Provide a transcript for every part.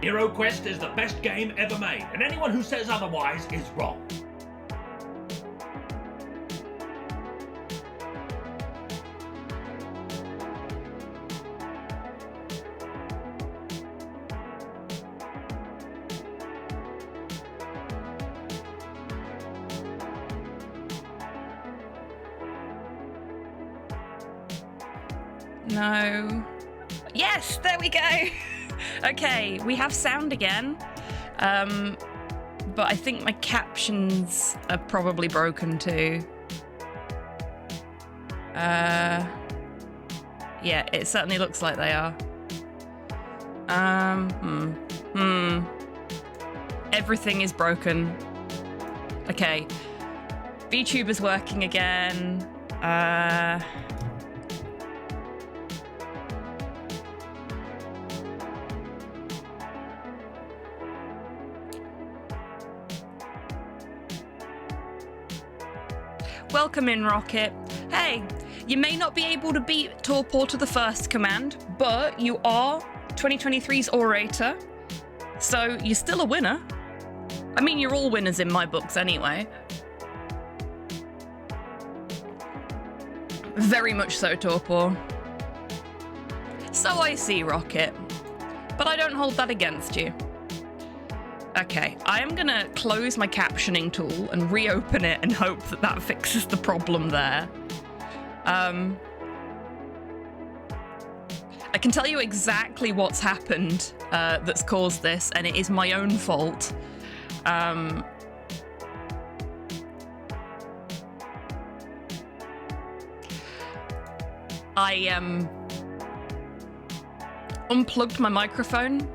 Hero Quest is the best game ever made, and anyone who says otherwise is wrong. No. Yes, there we go. Okay, we have sound again. But I think my captions are probably broken too. Yeah, it certainly looks like they are. Everything is broken. Okay. VTuber's working again. Welcome in, Rocket. Hey, you may not be able to beat Torpor to the first command, but you are 2023's orator, so you're still a winner. I mean, you're all winners in my books anyway. Very much so, Torpor. So I see, Rocket, but I don't hold that against you. Okay, I am gonna close my captioning tool and reopen it and hope that that fixes the problem there. I can tell you exactly what's happened that's caused this, and it is my own fault. I unplugged my microphone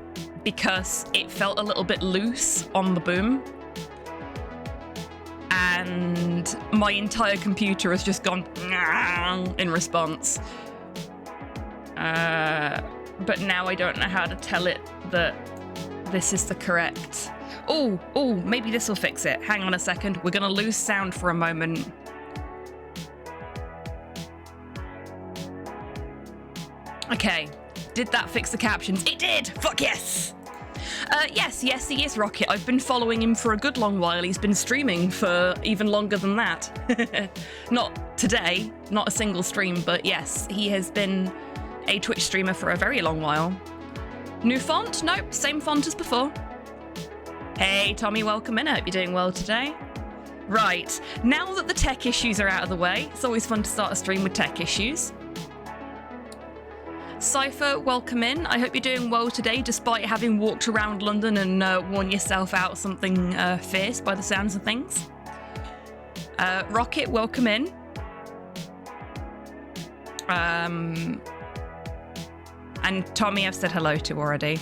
because it felt a little bit loose on the boom. And my entire computer has just gone in response. But now I don't know how to tell it that this is the correct... Oh, maybe this will fix it. Hang on a second. We're gonna lose sound for a moment. Okay. Did that fix the captions? It did! Fuck yes! Yes, he is, Rocket. I've been following him for a good long while. He's been streaming for even longer than that. Not today, not a single stream, but yes, he has been a Twitch streamer for a very long while. New font? Nope, same font as before. Hey, Tommy, welcome in. I hope you're doing well today. Right, now that the tech issues are out of the way, it's always fun to start a stream with tech issues. Cypher, welcome in. I hope you're doing well today, despite having walked around London and worn yourself out something fierce by the sounds of things. Rocket, welcome in. And Tommy, I've said hello to already.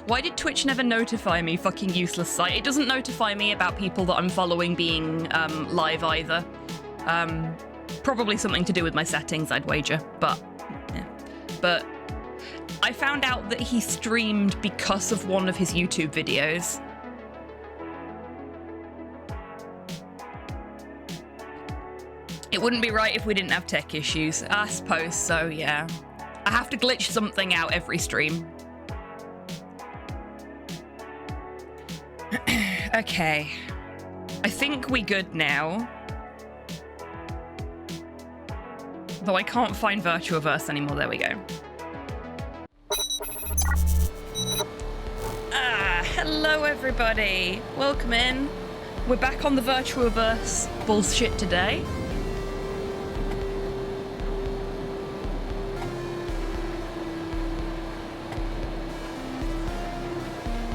Why did Twitch never notify me? Fucking useless site. It doesn't notify me about people that I'm following being live either. Probably something to do with my settings, I'd wager, but yeah. But I found out that he streamed because of one of his YouTube videos. It wouldn't be right if we didn't have tech issues. I suppose so, yeah. I have to glitch something out every stream. Okay. I think we're good now. Though I can't find VirtuaVerse anymore. There we go. Hello everybody. Welcome in. We're back on the VirtuaVerse bullshit today.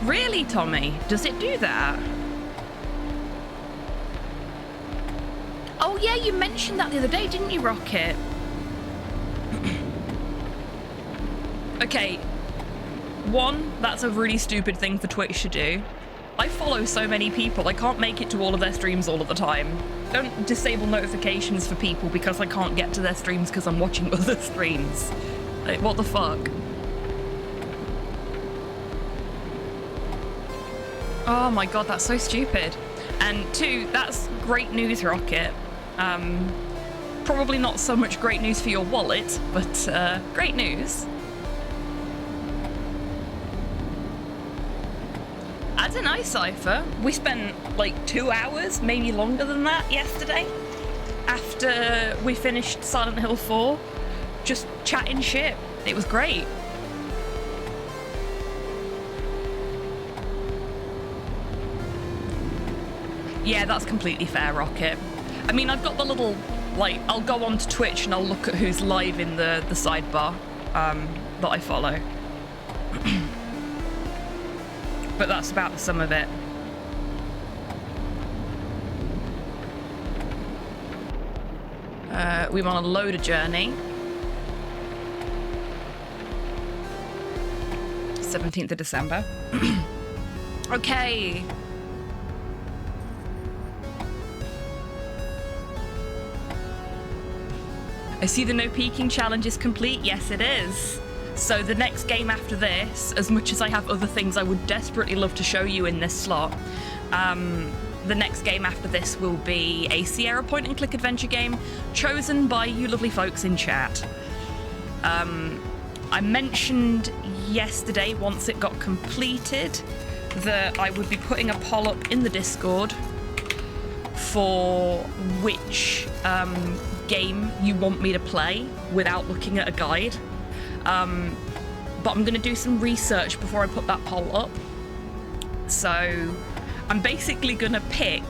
Really, Tommy? Does it do that? Oh yeah, you mentioned that the other day, didn't you, Rocket? Okay, one, that's a really stupid thing for Twitch to do. I follow so many people, I can't make it to all of their streams all of the time. Don't disable notifications for people because I can't get to their streams because I'm watching other streams. Like, what the fuck? Oh my god, that's so stupid. And two, that's great news, Rocket. Probably not so much great news for your wallet, but great news. I don't know, Cypher. We spent like 2 hours, maybe longer than that, yesterday, after we finished Silent Hill 4, just chatting shit. It was great. Yeah, that's completely fair, Rocket. I mean, I've got the little, like, I'll go on to Twitch and I'll look at who's live in the sidebar that I follow. But that's about the sum of it. We want to load a journey. 17th of December. Okay. I see the no peeking challenge is complete. Yes, it is. So the next game after this, as much as I have other things I would desperately love to show you in this slot, the next game after this will be a Sierra point-and-click adventure game chosen by you lovely folks in chat. I mentioned yesterday, once it got completed, that I would be putting a poll up in the Discord for which game you want me to play without looking at a guide. But I'm going to do some research before I put that poll up. So I'm basically going to pick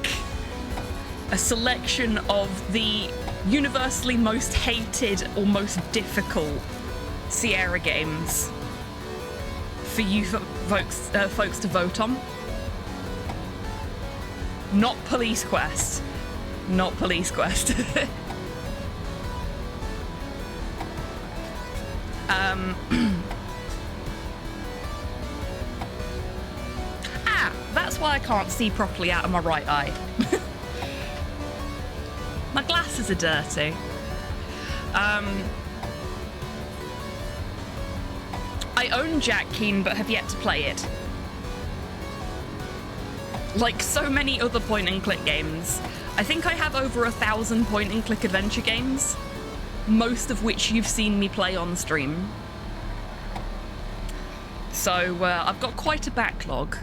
a selection of the universally most hated or most difficult Sierra games for you folks to vote on. Not Police Quest. Not Police Quest. That's why I can't see properly out of my right eye. My glasses are dirty. I own Jack Keen but have yet to play it. Like so many other point-and-click games, I think I have over 1,000 point-and-click adventure games, most of which you've seen me play on stream. So I've got quite a backlog,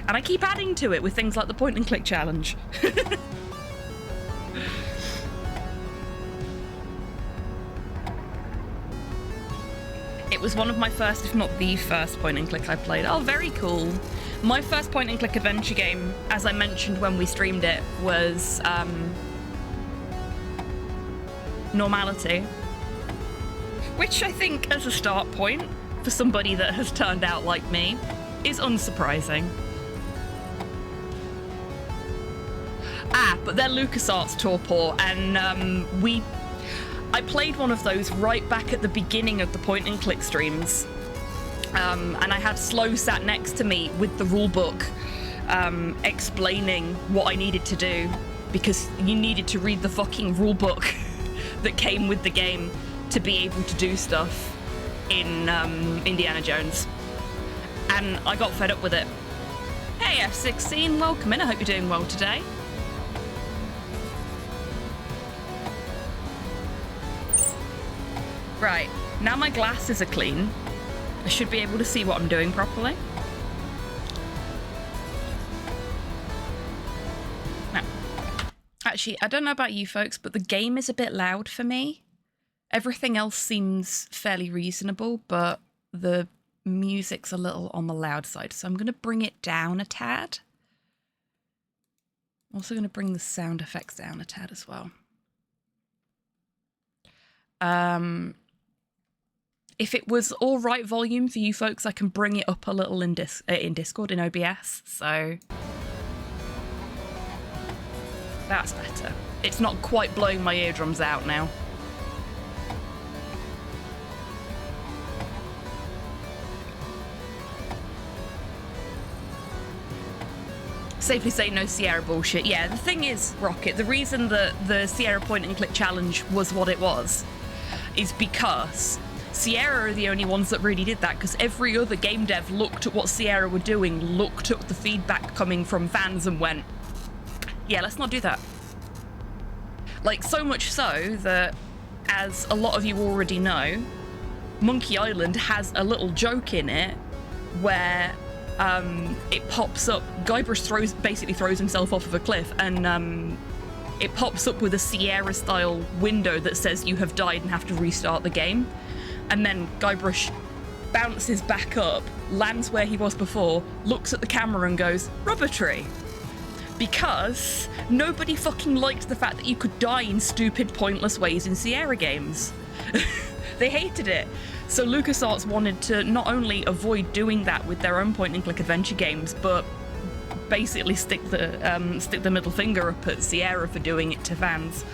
and I keep adding to it with things like the point-and-click challenge. It was one of my first, if not the first, point-and-click I played. Oh, very cool. My first point-and-click adventure game, as I mentioned when we streamed it, was Normality. Which I think, as a start point, for somebody that has turned out like me, is unsurprising. But they're LucasArts Torpor, and I played one of those right back at the beginning of the point-and-click streams. And I had Slow sat next to me with the rulebook, explaining what I needed to do, because you needed to read the fucking rulebook that came with the game to be able to do stuff in Indiana Jones. And I got fed up with it. Hey F16, welcome in, I hope you're doing well today. Right, now my glasses are clean, I should be able to see what I'm doing properly. Now, actually, I don't know about you folks, but the game is a bit loud for me. Everything else seems fairly reasonable, but the music's a little on the loud side, so I'm going to bring it down a tad. I'm also going to bring the sound effects down a tad as well. If it was all right volume for you folks, I can bring it up a little in Discord, in OBS, so that's better. It's not quite blowing my eardrums out now. Safely say no Sierra bullshit. Yeah, the thing is, Rocket, the reason that the Sierra point-and-click challenge was what it was is because Sierra are the only ones that really did that, because every other game dev looked at what Sierra were doing, looked at the feedback coming from fans and went, yeah, let's not do that. Like, so much so that, as a lot of you already know, Monkey Island has a little joke in it where it pops up. Guybrush basically throws himself off of a cliff, and it pops up with a Sierra-style window that says you have died and have to restart the game. And then Guybrush bounces back up, lands where he was before, looks at the camera and goes, "Rubber tree." Because nobody fucking liked the fact that you could die in stupid, pointless ways in Sierra games. They hated it. So LucasArts wanted to not only avoid doing that with their own point-and-click adventure games, but basically stick the middle finger up at Sierra for doing it to fans.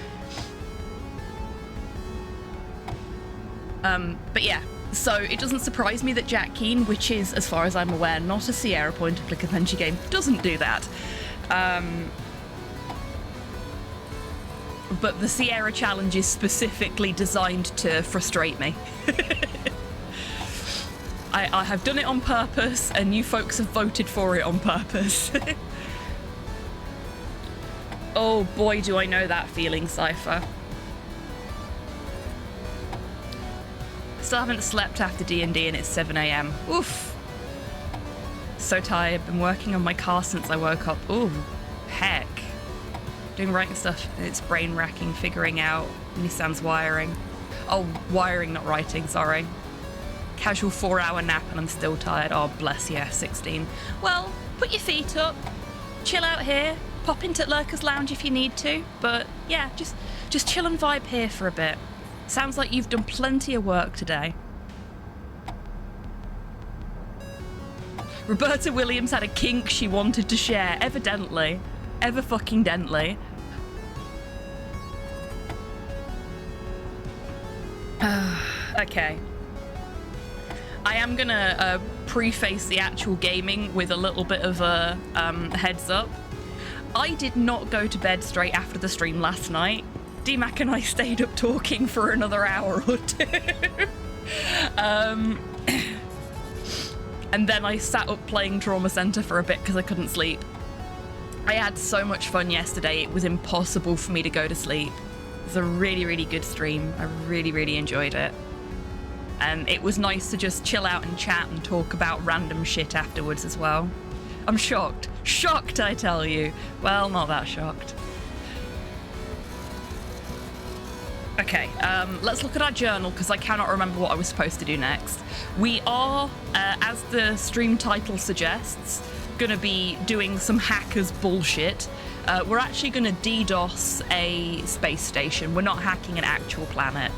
But yeah, so it doesn't surprise me that Jack Keane, which is, as far as I'm aware, not a Sierra point-and-click adventure game, doesn't do that. But the Sierra challenge is specifically designed to frustrate me. I have done it on purpose, and you folks have voted for it on purpose. Oh boy, do I know that feeling, Cypher. Still haven't slept after D&D and it's 7 AM. Oof. So tired. Been working on my car since I woke up. Ooh, heck. Doing writing stuff. It's brain racking, figuring out Nissan's wiring. Oh, wiring, not writing, sorry. Casual 4-hour nap and I'm still tired. Oh, bless you, F16. Well, put your feet up, chill out here, pop into Lurker's Lounge if you need to. But yeah, just chill and vibe here for a bit. Sounds like you've done plenty of work today. Roberta Williams had a kink she wanted to share, evidently. Ever-fucking-dently. Okay. I am gonna preface the actual gaming with a little bit of a heads up. I did not go to bed straight after the stream last night. DMAC and I stayed up talking for another hour or two. And then I sat up playing Trauma Center for a bit because I couldn't sleep. I had so much fun yesterday, it was impossible for me to go to sleep. It was a really, really good stream. I really, really enjoyed it. And it was nice to just chill out and chat and talk about random shit afterwards as well. I'm shocked. Shocked, I tell you. Well, not that shocked. Okay, let's look at our journal because I cannot remember what I was supposed to do next. We are, as the stream title suggests, going to be doing some hackers bullshit. We're actually going to DDoS a space station. We're not hacking an actual planet.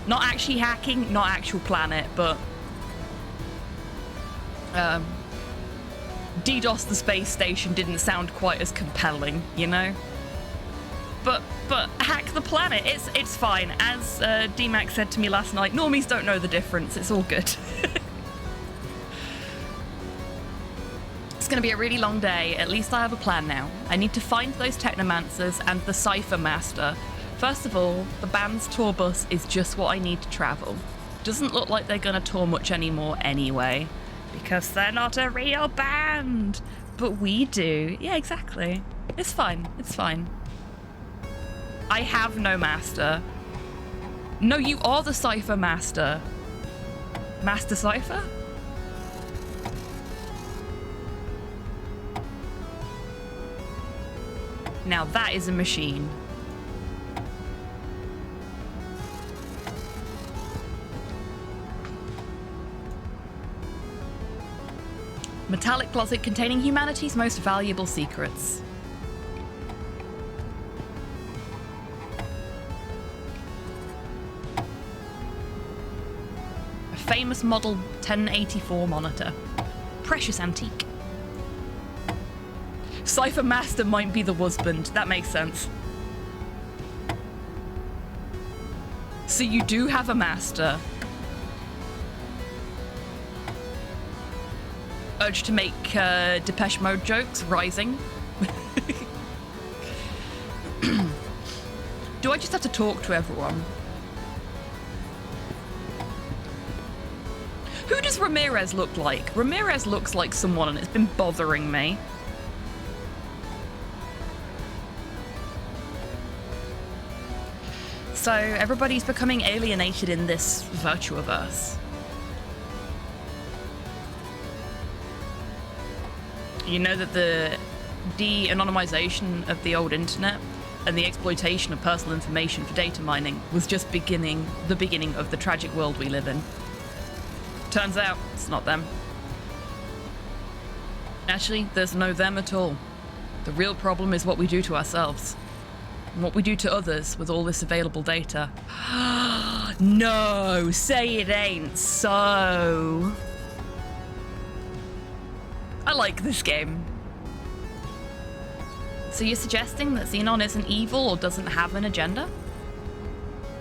Not actually hacking, not actual planet, but DDoS the space station didn't sound quite as compelling, you know? But hack the planet, it's fine. As DMAC said to me last night, normies don't know the difference, it's all good. It's gonna be a really long day, at least I have a plan now. I need to find those Technomancers and the Cypher Master. First of all, the band's tour bus is just what I need to travel. Doesn't look like they're gonna tour much anymore anyway, because they're not a real band. But we do. Yeah, exactly. It's fine, it's fine. I have no master. No, you are the Cypher Master. Master Cypher? Now that is a machine. Metallic closet containing humanity's most valuable secrets. A famous model 1084 monitor. Precious antique. Cypher Master might be the husband. That makes sense. So you do have a master. Urge to make Depeche Mode jokes, rising. Do I just have to talk to everyone? Who does Ramirez look like? Ramirez looks like someone and it's been bothering me. So everybody's becoming alienated in this VirtuaVerse. You know that the de-anonymization of the old internet and the exploitation of personal information for data mining was just the beginning of the tragic world we live in. Turns out, it's not them. Actually, there's no them at all. The real problem is what we do to ourselves. And what we do to others with all this available data. No, say it ain't so. I like this game. So you're suggesting that Xenon isn't evil or doesn't have an agenda?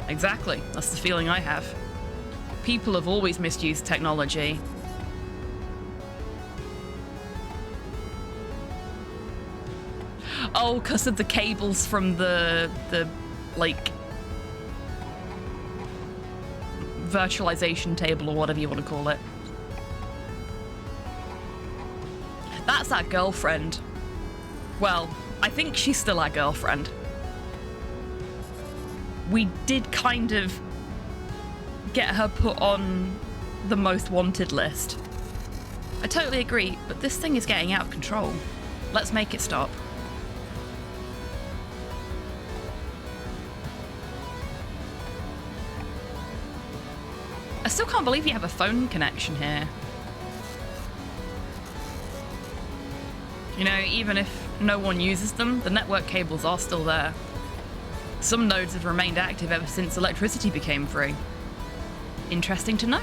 Exactly, that's the feeling I have. People have always misused technology. Oh, because of the cables from the like, virtualization table or whatever you want to call it. That's our girlfriend. Well, I think she's still our girlfriend. We did kind of get her put on the most wanted list. I totally agree, but this thing is getting out of control. Let's make it stop. I still can't believe you have a phone connection here. You know, even if no one uses them, the network cables are still there. Some nodes have remained active ever since electricity became free. Interesting to know.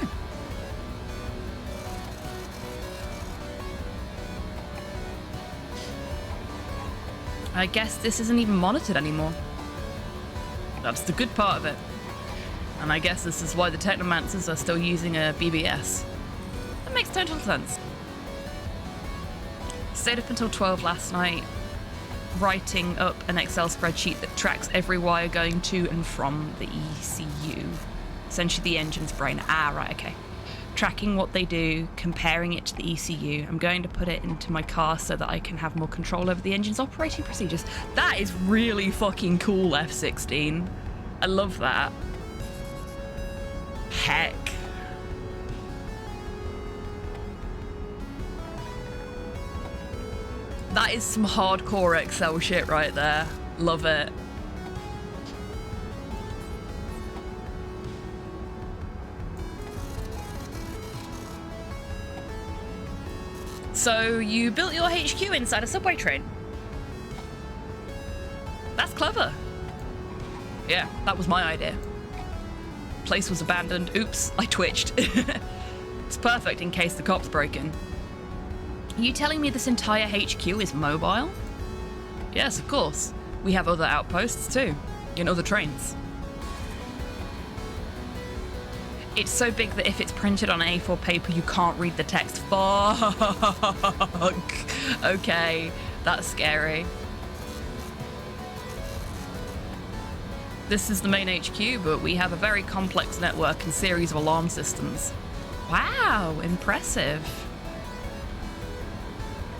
I guess this isn't even monitored anymore. That's the good part of it. And I guess this is why the technomancers are still using a BBS. That makes total sense. Stayed up until 12 last night, writing up an Excel spreadsheet that tracks every wire going to and from the ECU. Essentially the engine's brain. Ah, right, okay. Tracking what they do, comparing it to the ECU. I'm going to put it into my car so that I can have more control over the engine's operating procedures. That is really fucking cool, F-16. I love that. Heck. That is some hardcore Excel shit right there. Love it. So you built your HQ inside a subway train? That's clever. Yeah, that was my idea. Place was abandoned. Oops, I twitched. It's perfect in case the cops break in. Are you telling me this entire HQ is mobile? Yes, of course. We have other outposts too, in other trains. It's so big that if it's printed on A4 paper, you can't read the text. Fuck. Okay, that's scary. This is the main HQ, but we have a very complex network and series of alarm systems. Wow, impressive.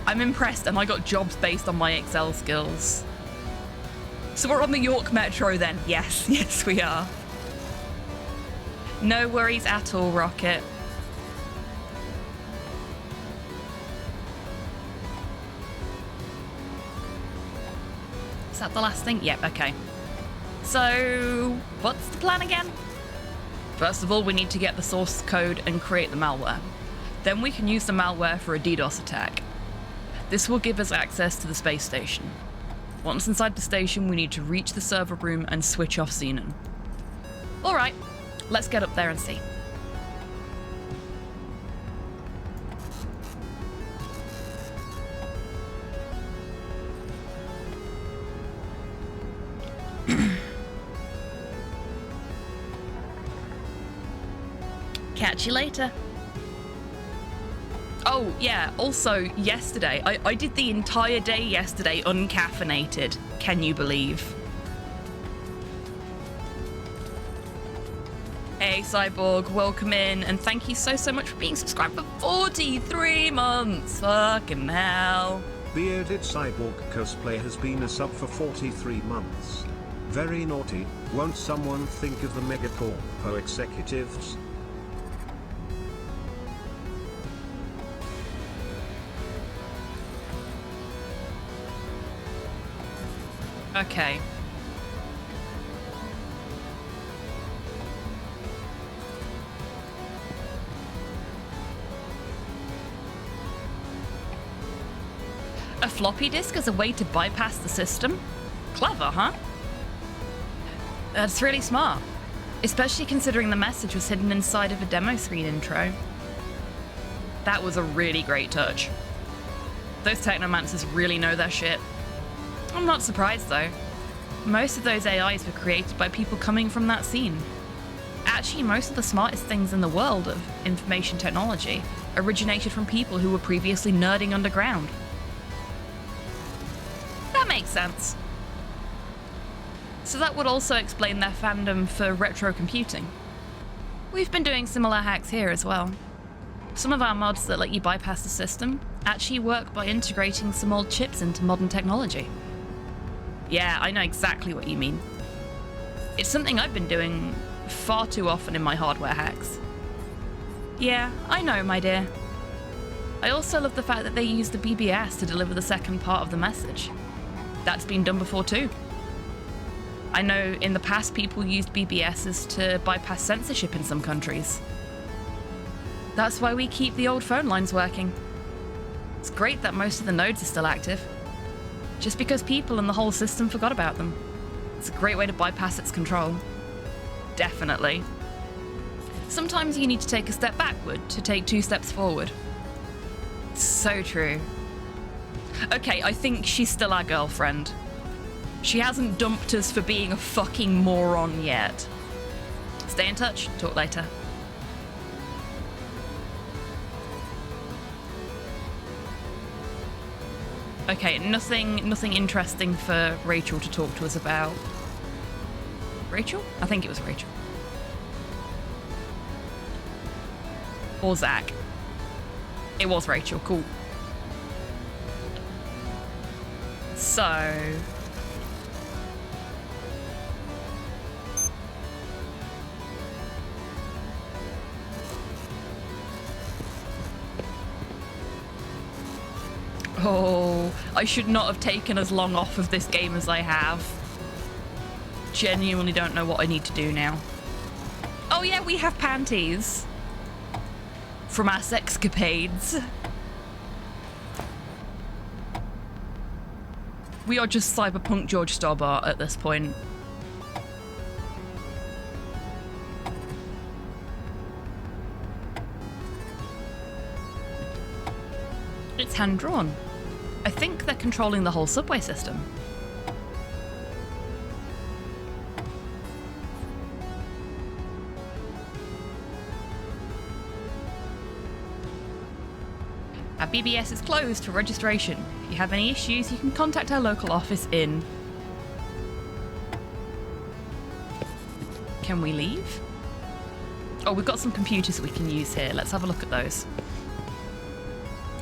I'm impressed, and I got jobs based on my Excel skills. So we're on the York Metro then? Yes, yes we are. No worries at all, Rocket. Is that the last thing? Yep, okay. So, what's the plan again? First of all, we need to get the source code and create the malware. Then we can use the malware for a DDoS attack. This will give us access to the space station. Once inside the station, we need to reach the server room and switch off Xenon. Alright, let's get up there and see. Catch you later. Oh, yeah, also, yesterday, I did the entire day yesterday uncaffeinated. Can you believe? Hey, Cyborg, welcome in, and thank you so much for being subscribed for 43 months. Fucking hell. Bearded Cyborg cosplay has been a sub for 43 months. Very naughty. Won't someone think of the Megacorpo executives? Okay. A floppy disk as a way to bypass the system? Clever, huh? That's really smart. Especially considering the message was hidden inside of a demo screen intro. That was a really great touch. Those technomancers really know their shit. I'm not surprised though. Most of those AIs were created by people coming from that scene. Actually, most of the smartest things in the world of information technology originated from people who were previously nerding underground. That makes sense. So that would also explain their fandom for retro computing. We've been doing similar hacks here as well. Some of our mods that let you bypass the system actually work by integrating some old chips into modern technology. Yeah, I know exactly what you mean. It's something I've been doing far too often in my hardware hacks. Yeah, I know, my dear. I also love the fact that they use the BBS to deliver the second part of the message. That's been done before too. I know in the past people used BBSs to bypass censorship in some countries. That's why we keep the old phone lines working. It's great that most of the nodes are still active. Just because people and the whole system forgot about them. It's a great way to bypass its control. Definitely. Sometimes you need to take a step backward to take 2 steps forward. So true. Okay, I think she's still our girlfriend. She hasn't dumped us for being a fucking moron yet. Stay in touch. Talk later. Okay, nothing interesting for Rachel to talk to us about. Rachel? I think it was Rachel. Or Zach. It was Rachel, cool. So... Oh, I should not have taken as long off of this game as I have. Genuinely don't know what I need to do now. Oh yeah, we have panties. From our sexcapades. We are just cyberpunk George Stobart at this point. It's hand-drawn. I think they're controlling the whole subway system. Our BBS is closed for registration. If you have any issues, you can contact our local office in... Can we leave? Oh, we've got some computers we can use here. Let's have a look at those.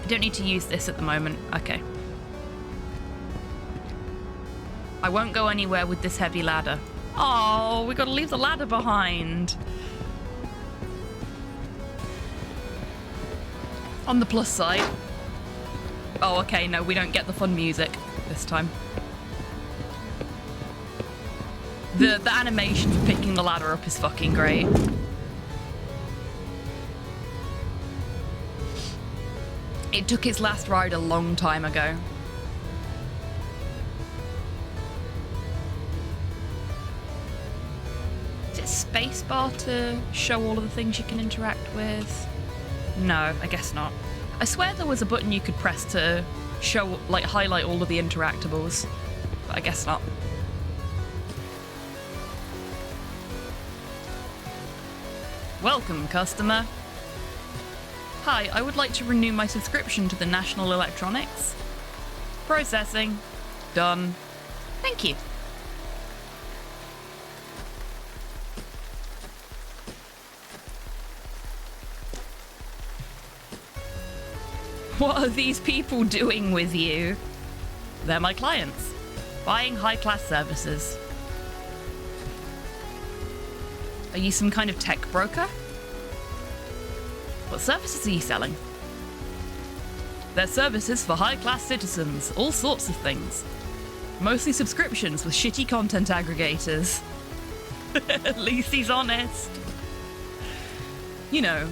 I don't need to use this at the moment. Okay. I won't go anywhere with this heavy ladder. Oh, we gotta leave the ladder behind. On the plus side. Oh, okay, no, we don't get the fun music this time. The animation for picking the ladder up is fucking great. It took its last ride a long time ago. Is it spacebar to show all of the things you can interact with? No, I guess not. I swear there was a button you could press to show, like, highlight all of the interactables, but I guess not. Welcome, customer. Hi, I would like to renew my subscription to the National Electronics. Processing. Done. Thank you. What are these people doing with you? They're my clients, buying high-class services. Are you some kind of tech broker? What services are you selling? They're services for high-class citizens, all sorts of things. Mostly subscriptions with shitty content aggregators. At least he's honest. You know,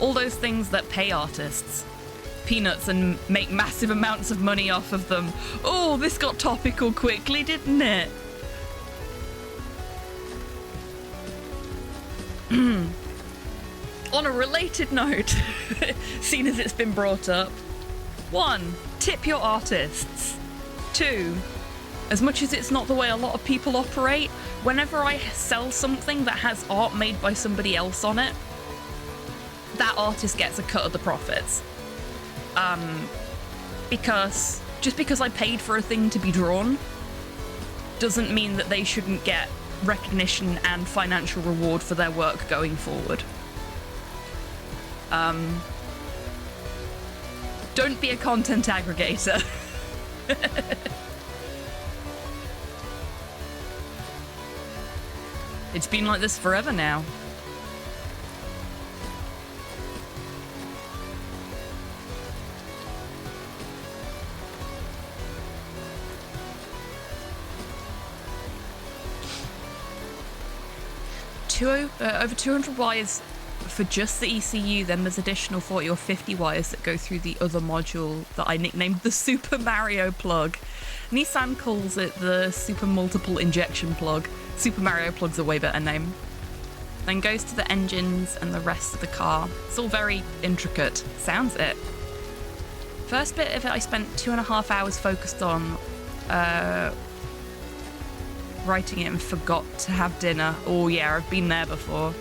all those things that pay artists peanuts and make massive amounts of money off of them. Oh, this got topical quickly, didn't it? On a related note, seen as it's been brought up, 1, tip your artists. 2, as much as it's not the way a lot of people operate, whenever I sell something that has art made by somebody else on it, that artist gets a cut of the profits. Because just because I paid for a thing to be drawn doesn't mean that they shouldn't get recognition and financial reward for their work going forward. Don't be a content aggregator. It's been like this forever now. Over 200 wires for just the ECU, then there's additional 40 or 50 wires that go through the other module that I nicknamed the Super Mario plug. Nissan calls it the Super Multiple Injection plug. Super Mario plug's a way better name. Then goes to the engines and the rest of the car. It's all very intricate. Sounds it. First bit of it I spent 2.5 hours focused on writing it and forgot to have dinner. Oh yeah, I've been there before.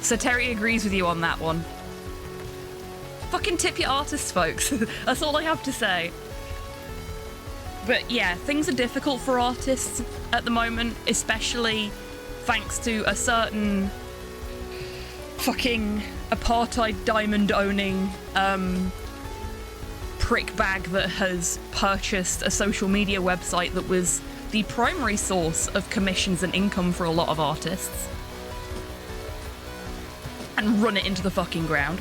So Terry agrees with you on that one. Fucking tip your artists, folks. That's all I have to say. But yeah, things are difficult for artists at the moment, especially thanks to a certain fucking apartheid diamond owning prick bag that has purchased a social media website that was the primary source of commissions and income for a lot of artists and run it into the fucking ground.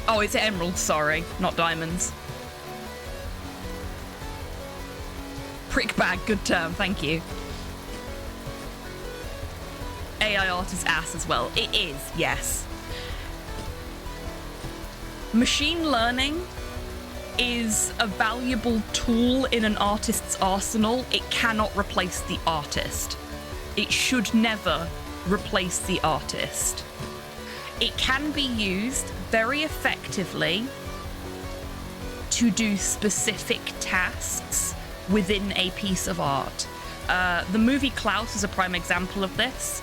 Oh, it's emeralds, sorry, not diamonds. Prick bag, good term, thank you. AI art is ass as well. It is, yes. Machine learning is a valuable tool in an artist's arsenal. It cannot replace the artist. It should never replace the artist. It can be used very effectively to do specific tasks within a piece of art. The movie Klaus is a prime example of this,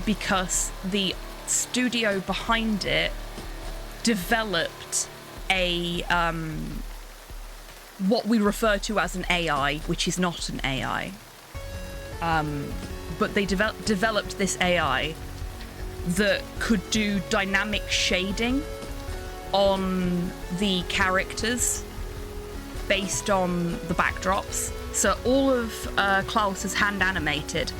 because the studio behind it developed a what we refer to as an AI, which is not an AI. But they developed this AI that could do dynamic shading on the characters based on the backdrops. So all of Klaus is hand animated,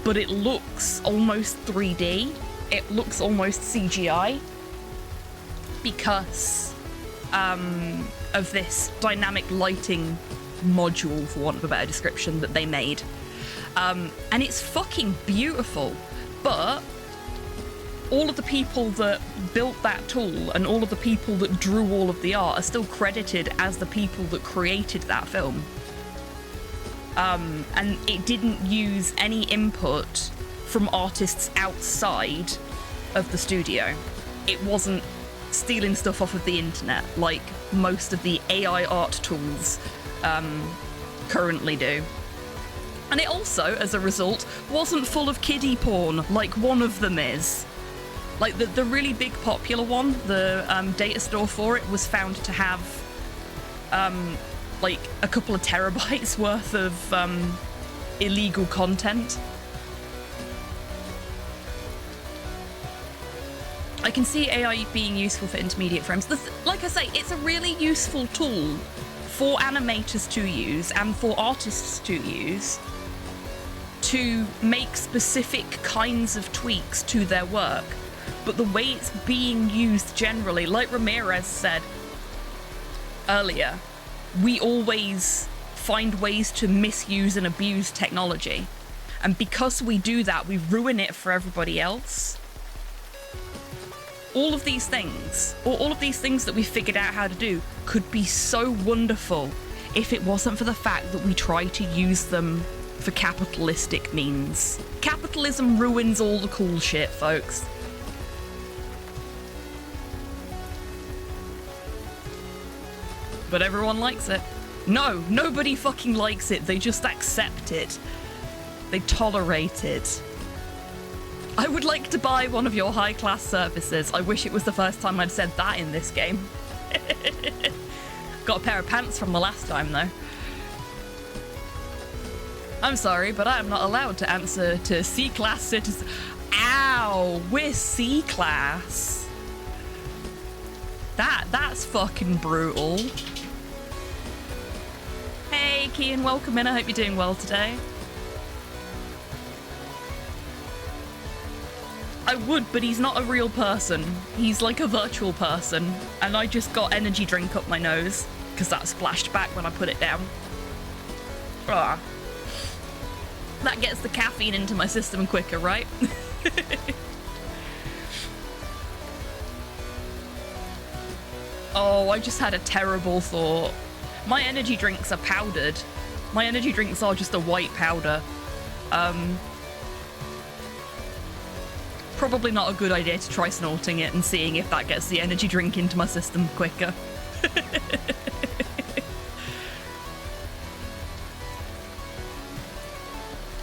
but it looks almost 3D. It looks almost CGI because of this dynamic lighting module, for want of a better description, that they made. And it's fucking beautiful, but all of the people that built that tool and all of the people that drew all of the art are still credited as the people that created that film. And it didn't use any input from artists outside of the studio. It wasn't stealing stuff off of the internet like most of the AI art tools currently do. And it also, as a result, wasn't full of kiddie porn like one of them is. Like the really big popular one, the data store for it was found to have like a couple of terabytes worth of illegal content. I can see AI being useful for intermediate frames. Like I say, it's a really useful tool for animators to use and for artists to use to make specific kinds of tweaks to their work. but the way it's being used generally, like Ramirez said earlier, we always find ways to misuse and abuse technology. And because we do that, we ruin it for everybody else. All of these things, or all of these things that we figured out how to do, could be so wonderful if it wasn't for the fact that we try to use them for capitalistic means. Capitalism ruins all the cool shit, folks. But everyone likes it. No, nobody fucking likes it. They just accept it. They tolerate it. I would like to buy one of your high-class services. I wish it was the first time I'd said that in this game. Got a pair of pants from the last time, though. I'm sorry, but I am not allowed to answer to C-class citizens. Ow, we're C-class. That's fucking brutal. Hey, Kian, welcome in. I hope you're doing well today. I would, but he's not a real person. He's like a virtual person. And I just got energy drink up my nose, because that splashed back when I put it down. Ah. That gets the caffeine into my system quicker, right? Oh, I just had a terrible thought. My energy drinks are powdered. My energy drinks are just a white powder. Probably not a good idea to try snorting it and seeing if that gets the energy drink into my system quicker.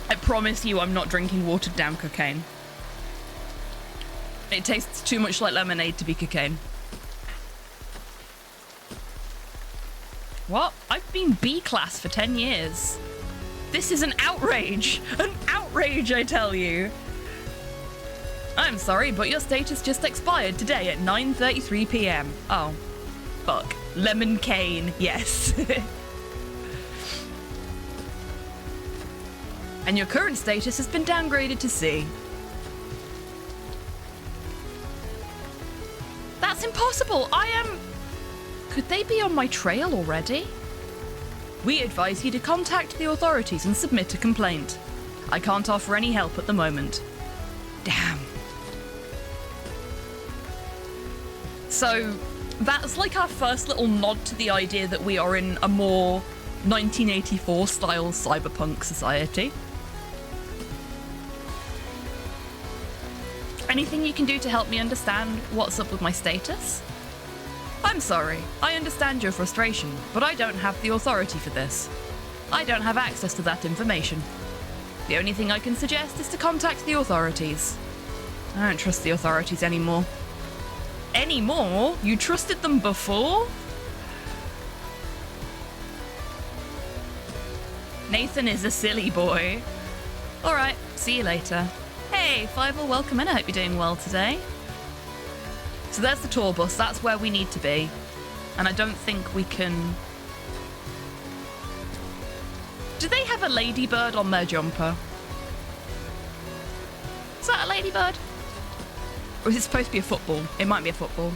I promise you I'm not drinking watered down cocaine. It tastes too much like lemonade to be cocaine. What? I've been B-class for 10 years. This is an outrage! An outrage, I tell you! I'm sorry, but your status just expired today at 9:33 p.m. Oh. Fuck. Lemon cane, yes. And your current status has been downgraded to C. That's impossible! I am... Could they be on my trail already? We advise you to contact the authorities and submit a complaint. I can't offer any help at the moment. Damn. So, that's like our first little nod to the idea that we are in a more 1984 style cyberpunk society. Anything you can do to help me understand what's up with my status? I'm sorry, I understand your frustration, but I don't have the authority for this. I don't have access to that information. The only thing I can suggest is to contact the authorities. I don't trust the authorities anymore. Anymore? You trusted them before? Nathan is a silly boy. Alright, see you later. Hey, Fivel, welcome in. I hope you're doing well today. So there's the tour bus. That's where we need to be. And I don't think we can... Do they have a ladybird on their jumper? Is that a ladybird? Or is it supposed to be a football? It might be a football.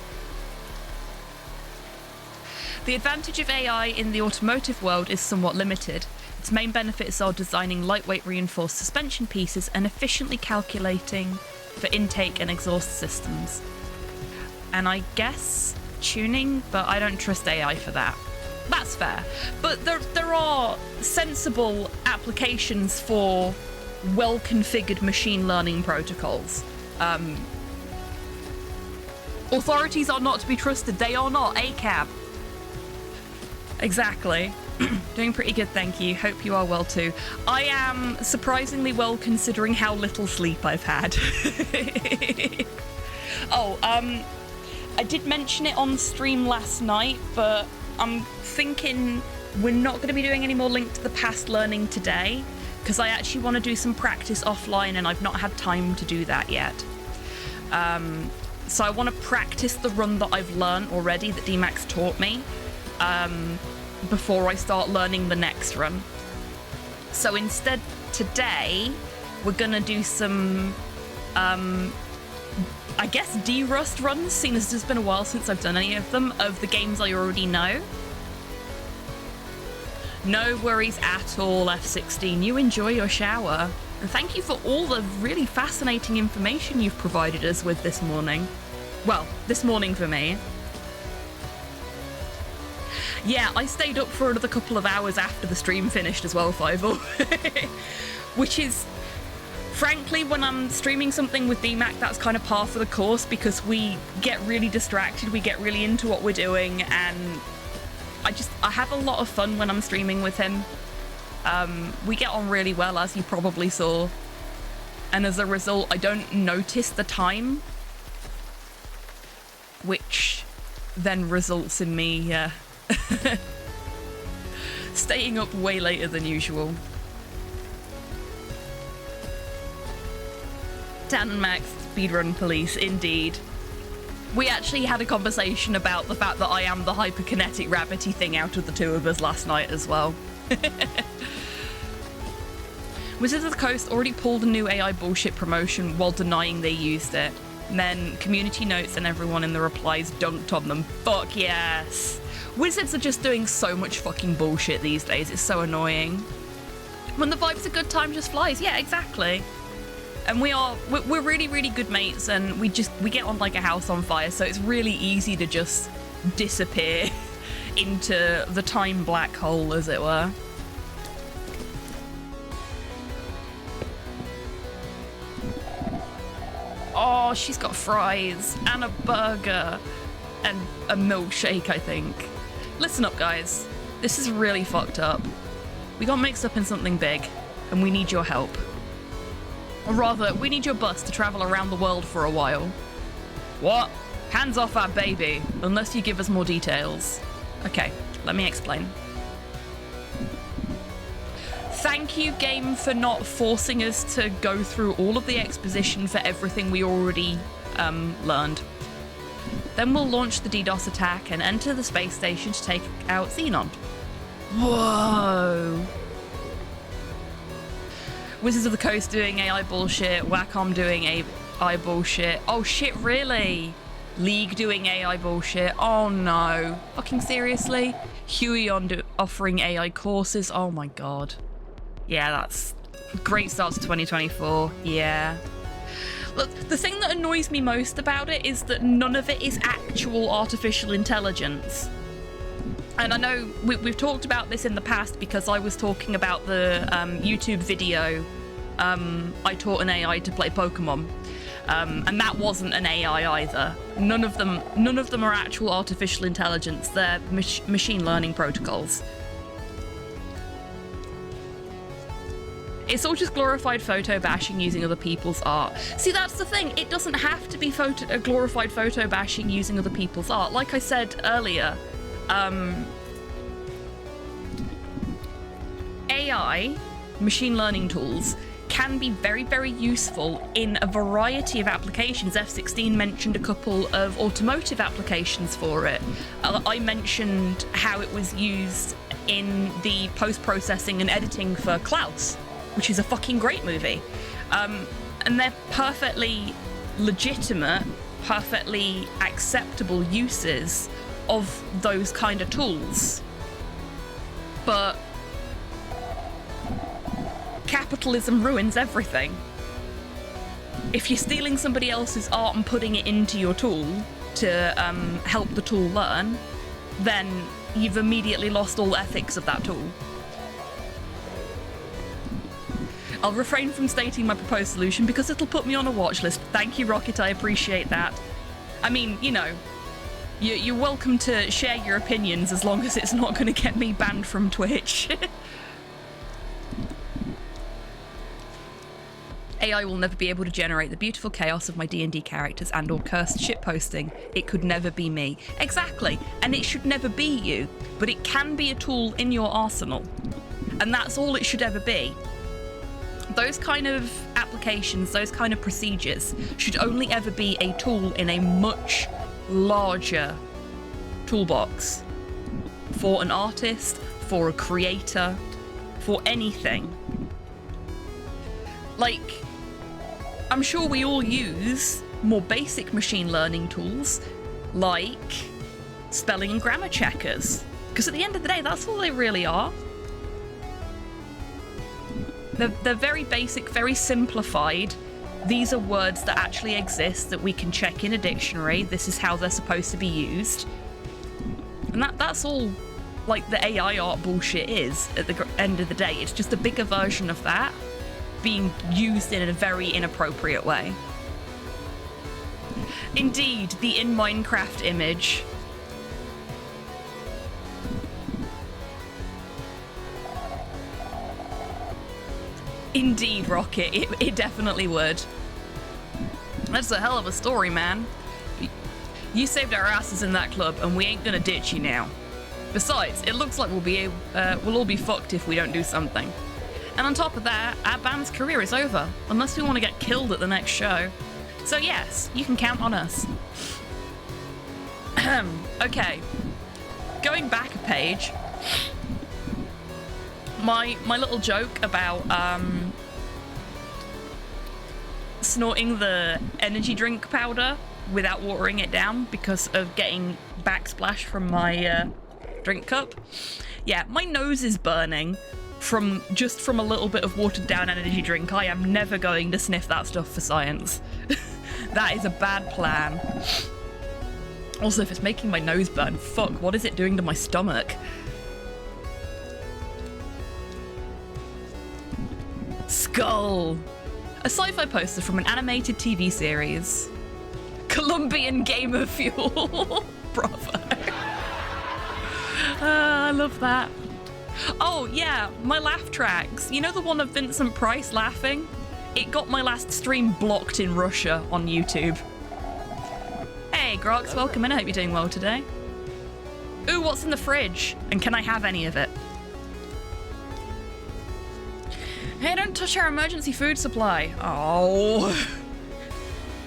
The advantage of AI in the automotive world is somewhat limited. Its main benefits are designing lightweight reinforced suspension pieces and efficiently calculating for intake and exhaust systems. And I guess tuning, but I don't trust AI for that. That's fair. But there are sensible applications for well-configured machine learning protocols. Authorities are not to be trusted. They are not ACAB. Exactly. Doing pretty good, thank you. Hope you are well too. I am surprisingly well considering how little sleep I've had. I did mention it on stream last night, but I'm thinking we're not going to be doing any more Link to the Past learning today, because I actually want to do some practice offline and I've not had time to do that yet. So I want to practice the run that I've learned already, that DMAX taught me, before I start learning the next run. So instead, today, we're going to do some I guess de-rust runs, seeing as it's been a while since I've done any of them, of the games I already know. No worries at all, F16. You enjoy your shower. And thank you for all the really fascinating information you've provided us with this morning. Well, this morning for me. Yeah, I stayed up for another couple of hours after the stream finished as well, Fievel. Which is, frankly, when I'm streaming something with DMAC, that's kind of par for the course, because we get really distracted, we get really into what we're doing, and I have a lot of fun when I'm streaming with him. We get on really well, as you probably saw. And as a result, I don't notice the time, which then results in me staying up way later than usual. Dan and Max, speedrun police, indeed. We actually had a conversation about the fact that I am the hyperkinetic rabbity thing out of the two of us last night as well. Wizards of the Coast already pulled a new AI bullshit promotion while denying they used it. And then community notes and everyone in the replies dunked on them. Fuck yes! Wizards are just doing so much fucking bullshit these days, it's so annoying. When the vibe's a good, time just flies. Yeah, exactly. And we're really, really good mates, and we get on like a house on fire, so it's really easy to just disappear into the time black hole, as it were. Oh, she's got fries and a burger and a milkshake, I think. Listen up, guys. This is really fucked up. We got mixed up in something big, and we need your help. Or rather, we need your bus to travel around the world for a while. What? Hands off our baby, unless you give us more details. Okay, let me explain. Thank you, game, for not forcing us to go through all of the exposition for everything we already learned. Then we'll launch the DDoS attack and enter the space station to take out Xenon. Whoa. Wizards of the Coast doing AI bullshit, Wacom doing AI bullshit. Oh shit, really? League doing AI bullshit. Oh no. Fucking seriously? Huey offering AI courses. Oh my god. Yeah, that's a great start to 2024. Yeah. Look, the thing that annoys me most about it is that none of it is actual artificial intelligence. And I know we've talked about this in the past, because I was talking about the YouTube video I taught an AI to play Pokemon, and that wasn't an AI either. None of them are actual artificial intelligence. They're machine learning protocols. It's all just glorified photo bashing using other people's art. See, that's the thing. It doesn't have to be glorified photo bashing using other people's art. Like I said earlier, AI, machine learning tools, can be very, very useful in a variety of applications. F16 mentioned a couple of automotive applications for it. I mentioned how it was used in the post-processing and editing for Klaus, which is a fucking great movie. And they're perfectly legitimate, perfectly acceptable uses of those kind of tools. But capitalism ruins everything. If you're stealing somebody else's art and putting it into your tool to help the tool learn, then you've immediately lost all ethics of that tool. I'll refrain from stating my proposed solution because it'll put me on a watch list. Thank you, Rocket, I appreciate that. I mean, you know, you're welcome to share your opinions as long as it's not going to get me banned from Twitch. AI will never be able to generate the beautiful chaos of my D&D characters and or cursed shitposting. It could never be me. Exactly, and it should never be you, but it can be a tool in your arsenal. And that's all it should ever be. Those kind of applications, those kind of procedures should only ever be a tool in a much larger toolbox. For an artist, for a creator, for anything. Like, I'm sure we all use more basic machine learning tools like spelling and grammar checkers. Because at the end of the day, that's all they really are. They're very basic, very simplified. These are words that actually exist that we can check in a dictionary. This is how they're supposed to be used. And that's all like the AI art bullshit is at the end of the day. It's just a bigger version of that being used in a very inappropriate way. Indeed, the in Minecraft image. Indeed, Rocket, it definitely would. That's a hell of a story, man. You saved our asses in that club, and we ain't gonna ditch you now. Besides, it looks like we'll all be fucked if we don't do something. And on top of that, our band's career is over, unless we want to get killed at the next show. So yes, you can count on us. Okay, going back a page. My little joke about snorting the energy drink powder without watering it down because of getting backsplash from my drink cup. Yeah, my nose is burning from a little bit of watered down energy drink. I am never going to sniff that stuff for science. That is a bad plan. Also, if it's making my nose burn, fuck, what is it doing to my stomach? Skull. A sci-fi poster from an animated TV series. Colombian gamer fuel. Bravo. I love that. Oh yeah, my laugh tracks. You know the one of Vincent Price laughing? It got my last stream blocked in Russia on YouTube. Hey Grox, welcome in. I hope you're doing well today. Ooh, what's in the fridge? And can I have any of it? Hey, don't touch our emergency food supply. Oh.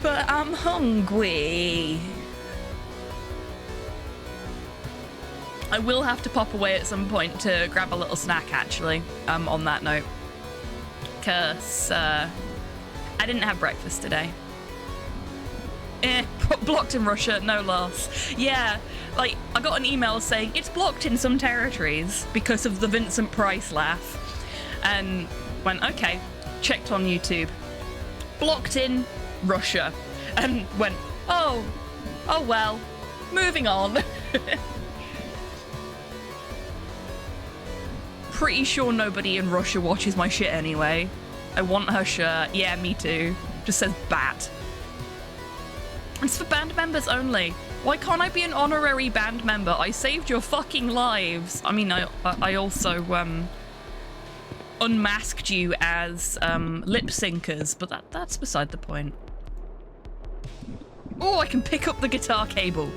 But I'm hungry. I will have to pop away at some point to grab a little snack, actually, on that note. Because I didn't have breakfast today. Blocked in Russia, no loss. Yeah, like, I got an email saying it's blocked in some territories because of the Vincent Price laugh. And went, okay, checked on YouTube. Blocked in Russia. And went, oh well, moving on. Pretty sure nobody in Russia watches my shit anyway. I want her shirt. Yeah, me too. Just says bat. It's for band members only. Why can't I be an honorary band member? I saved your fucking lives. I mean, I also unmasked you as lip syncers, but that's beside the point. Oh, I can pick up the guitar cable.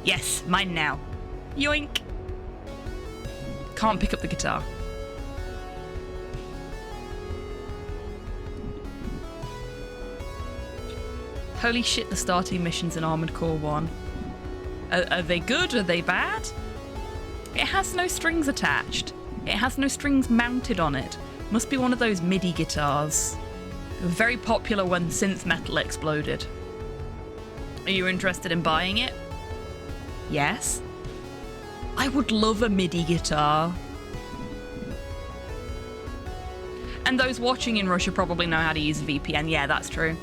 Yes, mine now. Yoink. Can't pick up the guitar. Holy shit, the starting missions in Armored Core 1. Are they good? Are they bad? It has no strings attached. It has no strings mounted on it. Must be one of those MIDI guitars. Very popular when synth metal exploded. Are you interested in buying it? Yes. I would love a MIDI guitar. And those watching in Russia probably know how to use a VPN. Yeah, that's true.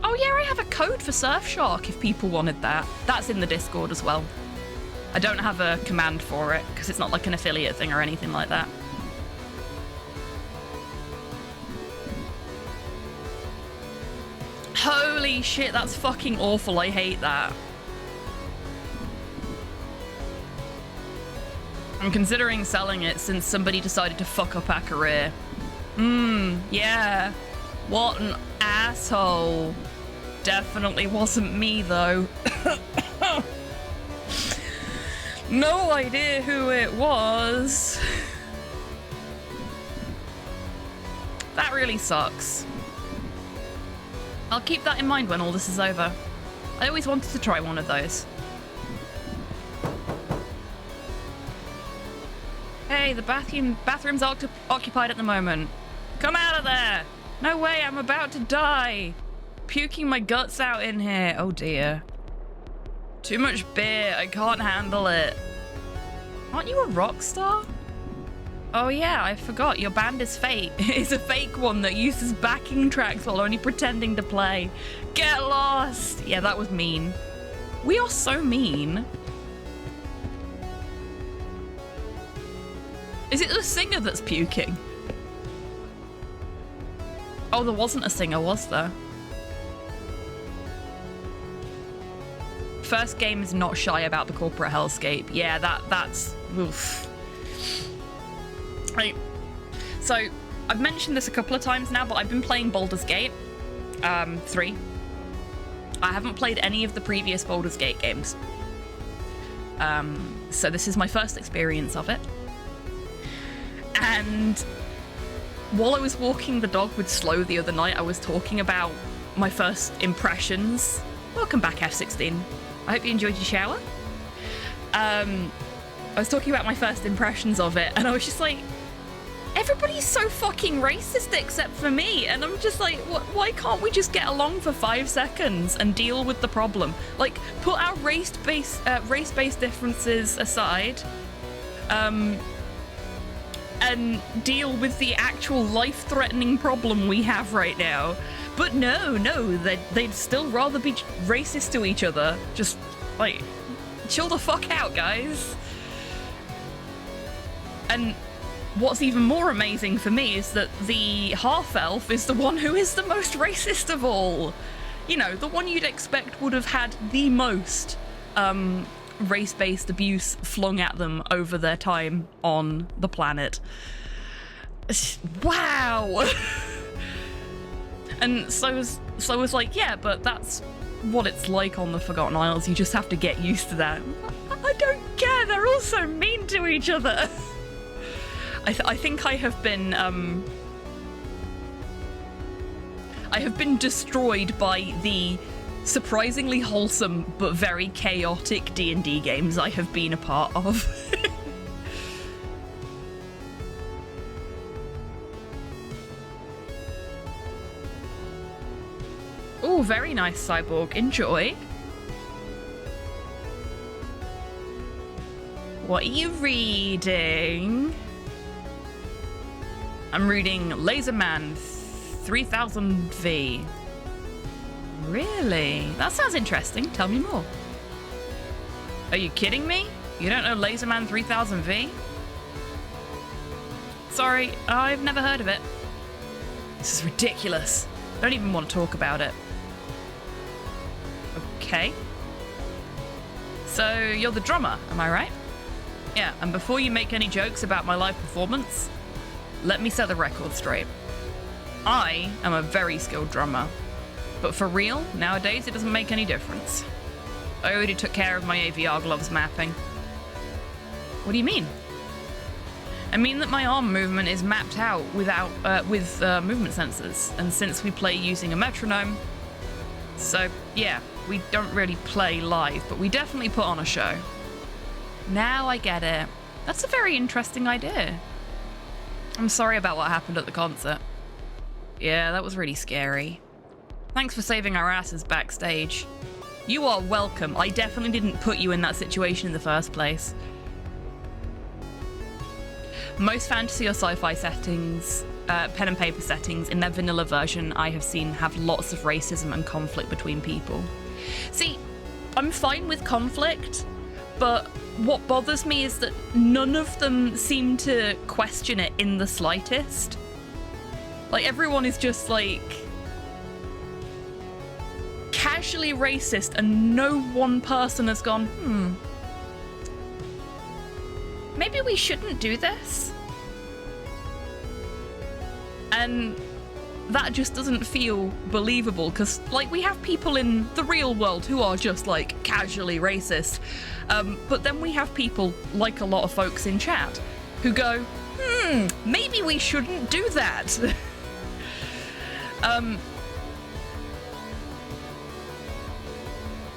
Oh yeah, I have a code for Surfshark if people wanted that. That's in the Discord as well. I don't have a command for it because it's not like an affiliate thing or anything like that. Holy shit, that's fucking awful. I hate that. I'm considering selling it since somebody decided to fuck up our career. Yeah. What an asshole. Definitely wasn't me, though. No idea who it was. That really sucks. I'll keep that in mind when all this is over. I always wanted to try one of those. Hey, the bathroom's occupied at the moment. Come out of there! No way, I'm about to die. Puking my guts out in here. Oh dear. Too much beer, I can't handle it. Aren't you a rock star? Oh yeah, I forgot, your band is fake. It's a fake one that uses backing tracks while only pretending to play. Get lost! Yeah, that was mean. We are so mean. Is it the singer that's puking? Oh, there wasn't a singer, was there? First game is not shy about the corporate hellscape. Yeah, that's oof. Right. So I've mentioned this a couple of times now, but I've been playing Baldur's Gate 3. I haven't played any of the previous Baldur's Gate games. So this is my first experience of it. And while I was walking the dog with Slow the other night, I was talking about my first impressions. Welcome back, F16. I hope you enjoyed your shower. I was talking about my first impressions of it, and I was just like, everybody's so fucking racist except for me. And I'm just like, why can't we just get along for 5 seconds and deal with the problem? Like, put our race-based differences aside, and deal with the actual life-threatening problem we have right now. But no, they'd still rather be racist to each other. Just, like, chill the fuck out, guys. And what's even more amazing for me is that the half-elf is the one who is the most racist of all. You know, the one you'd expect would have had the most race-based abuse flung at them over their time on the planet. Wow! And so I was like, yeah, but that's what it's like on the Forgotten Isles. You just have to get used to that. I don't care, they're all so mean to each other. I think I have been destroyed by the surprisingly wholesome but very chaotic D&D games I have been a part of. Oh, very nice, Cyborg. Enjoy. What are you reading? I'm reading Laserman 3000V. Really? That sounds interesting. Tell me more. Are you kidding me? You don't know Laserman 3000V? Sorry, I've never heard of it. This is ridiculous. I don't even want to talk about it. Okay. So, you're the drummer, am I right? Yeah, and before you make any jokes about my live performance, let me set the record straight. I am a very skilled drummer. But for real, nowadays it doesn't make any difference. I already took care of my AVR gloves mapping. What do you mean? I mean that my arm movement is mapped out with movement sensors, and since we play using a metronome, so yeah, we don't really play live, but we definitely put on a show. Now I get it. That's a very interesting idea. I'm sorry about what happened at the concert. Yeah, that was really scary. Thanks for saving our asses backstage. You are welcome. I definitely didn't put you in that situation in the first place. Most fantasy or sci-fi settings, pen and paper settings, in their vanilla version I have seen have lots of racism and conflict between people. See, I'm fine with conflict, but what bothers me is that none of them seem to question it in the slightest. Like, everyone is just like casually racist, and no one person has gone, maybe we shouldn't do this. And that just doesn't feel believable, because, like, we have people in the real world who are just, like, casually racist. But then we have people, like a lot of folks in chat, who go, maybe we shouldn't do that.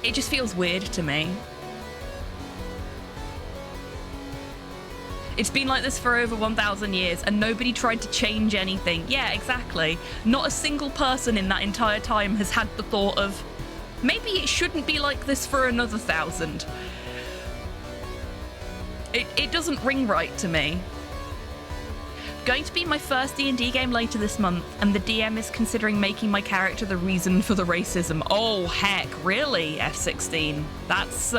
It just feels weird to me. It's been like this for over 1,000 years and nobody tried to change anything. Yeah, exactly. Not a single person in that entire time has had the thought of, maybe it shouldn't be like this for another 1,000. It doesn't ring right to me. Going to be my first D&D game later this month, and the DM is considering making my character the reason for the racism. Oh, heck, really, F16? That's,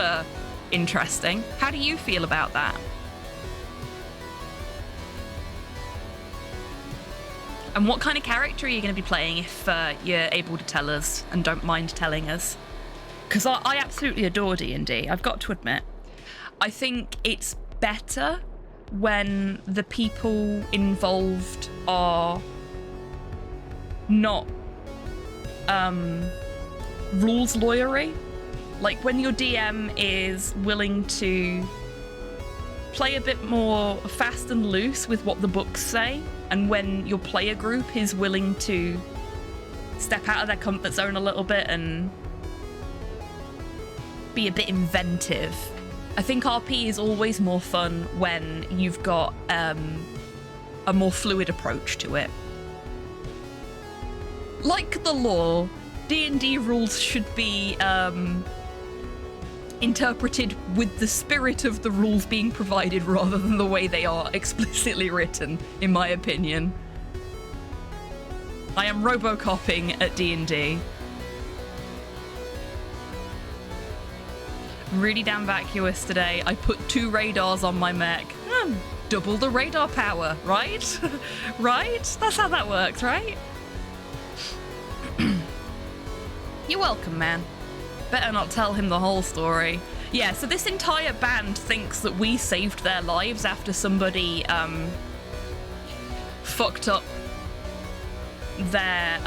interesting. How do you feel about that? And what kind of character are you going to be playing if you're able to tell us and don't mind telling us? Because I absolutely adore D&D, I've got to admit. I think it's better when the people involved are not rules lawyery. Like when your DM is willing to play a bit more fast and loose with what the books say, and when your player group is willing to step out of their comfort zone a little bit and be a bit inventive. I think RP is always more fun when you've got a more fluid approach to it. Like the law, D&D rules should be interpreted with the spirit of the rules being provided rather than the way they are explicitly written, in my opinion. I am Robocoping at D&D. Really damn vacuous today. I put 2 radars on my mech. Double the radar power, right? Right? That's how that works, right? You're welcome, man. Better not tell him the whole story. Yeah, so this entire band thinks that we saved their lives after somebody fucked up their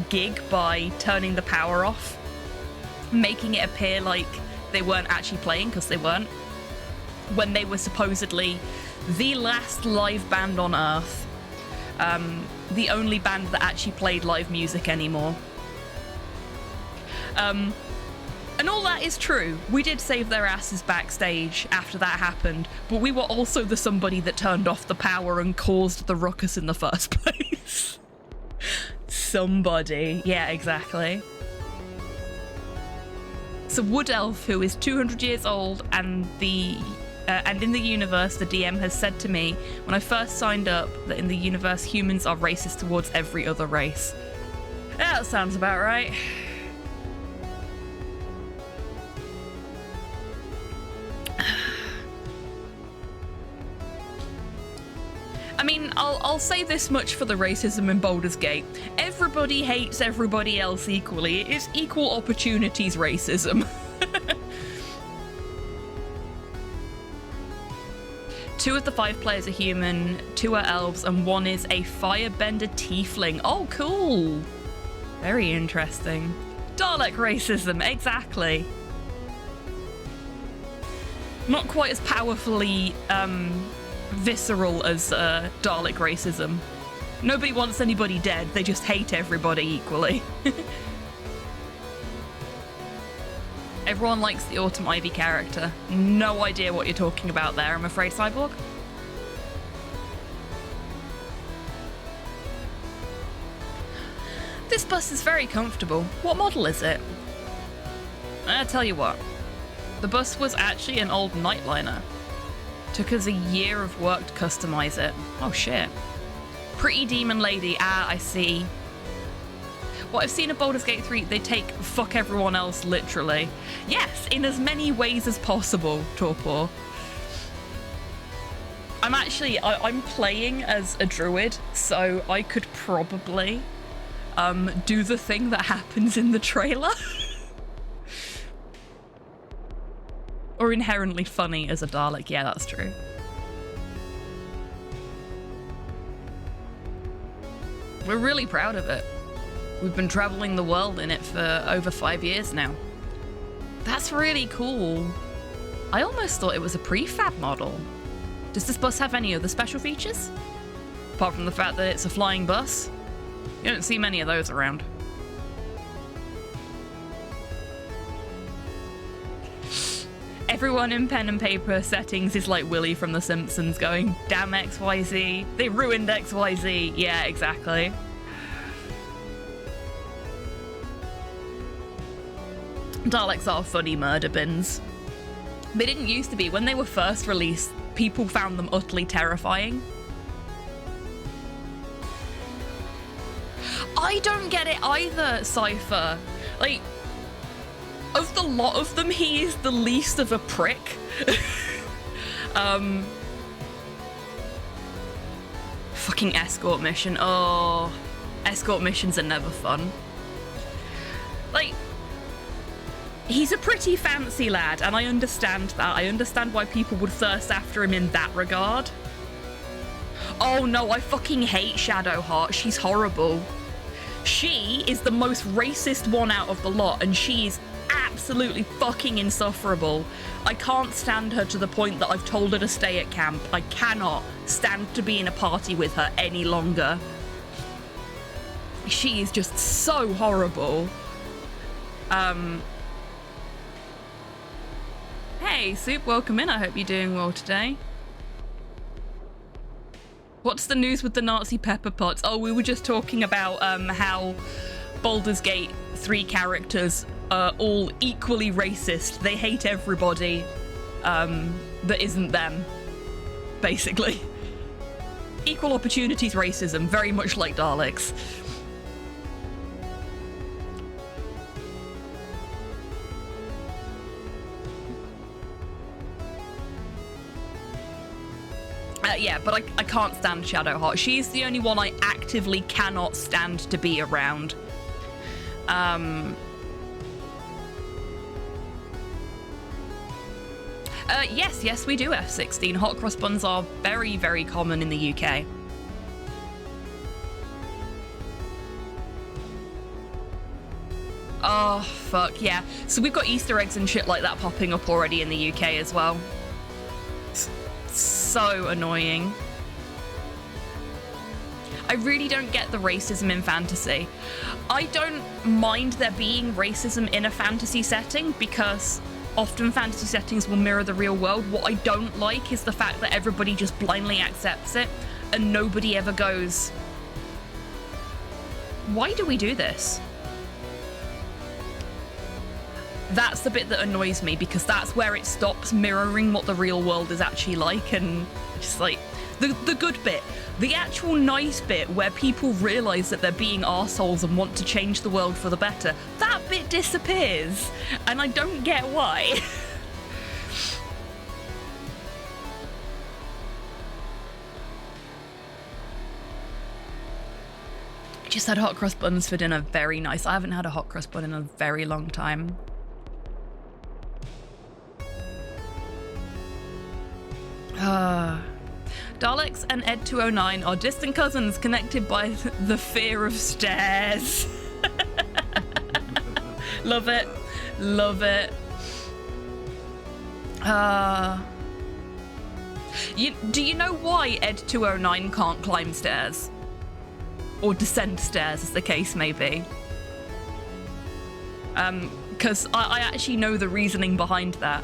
gig by turning the power off, making it appear like they weren't actually playing, because they weren't, when they were supposedly the last live band on Earth, the only band that actually played live music anymore. And all that is true. We did save their asses backstage after that happened, but we were also the somebody that turned off the power and caused the ruckus in the first place. Somebody. Yeah, exactly. So Wood Elf, who is 200 years old, and in the universe, the DM has said to me when I first signed up that in the universe humans are racist towards every other race. Yeah, that sounds about right. I mean, I'll say this much for the racism in Baldur's Gate. Everybody hates everybody else equally. It is equal opportunities racism. 2 of the 5 players are human, 2 are elves, and 1 is a firebender tiefling. Oh, cool. Very interesting. Dalek racism, exactly. Not quite as powerfully, visceral as Dalek racism. Nobody wants anybody dead, they just hate everybody equally. Everyone likes the Autumn Ivy character. No idea what you're talking about there, I'm afraid, Cyborg. This bus is very comfortable. What model is it? I'll tell you what. The bus was actually an old Nightliner. Took us a year of work to customize it. Oh shit. Pretty Demon Lady. Ah, I see. What I've seen of Baldur's Gate 3, they take fuck everyone else literally. Yes, in as many ways as possible, Torpor. I'm playing as a druid, so I could probably do the thing that happens in the trailer. Or inherently funny as a Dalek. Yeah, that's true. We're really proud of it. We've been traveling the world in it for over 5 years now. That's really cool. I almost thought it was a prefab model. Does this bus have any other special features? Apart from the fact that it's a flying bus? You don't see many of those around. Everyone in pen and paper settings is like Willy from The Simpsons going, damn XYZ, they ruined XYZ. Yeah, exactly. Daleks are funny murder bins. They didn't used to be. When they were first released, people found them utterly terrifying. I don't get it either, Cypher. Like, of the lot of them, he is the least of a prick. Fucking escort mission. Oh, escort missions are never fun. Like, he's a pretty fancy lad, and I understand that. I understand why people would thirst after him in that regard. Oh no, I fucking hate Shadowheart. She's horrible. She is the most racist one out of the lot, and she is absolutely fucking insufferable. I can't stand her to the point that I've told her to stay at camp. I cannot stand to be in a party with her any longer. She is just so horrible. Hey, Soup, welcome in. I hope you're doing well today. What's the news with the Nazi pepper pots? Oh, we were just talking about how Baldur's Gate 3 characters are all equally racist. They hate everybody that isn't them, basically. Equal opportunities racism, very much like Daleks. Yeah, but I can't stand Shadowheart. She's the only one I actively cannot stand to be around. Yes, we do F-16. Hot cross buns are very, very common in the UK. Oh, fuck, yeah. So we've got Easter eggs and shit like that popping up already in the UK as well. So annoying. I really don't get the racism in fantasy. I don't mind there being racism in a fantasy setting because often fantasy settings will mirror the real world. What I don't like is the fact that everybody just blindly accepts it and nobody ever goes, why do we do this? That's the bit that annoys me because that's where it stops mirroring what the real world is actually like, and just like the good bit, the actual nice bit where people realise that they're being arseholes and want to change the world for the better, that bit disappears, and I don't get why. Just had hot cross buns for dinner, very nice. I haven't had a hot cross bun in a very long time. Daleks and Ed 209 are distant cousins connected by the fear of stairs. Love it. Love it. Do you know why Ed 209 can't climb stairs? Or descend stairs, as the case may be. Because I actually know the reasoning behind that.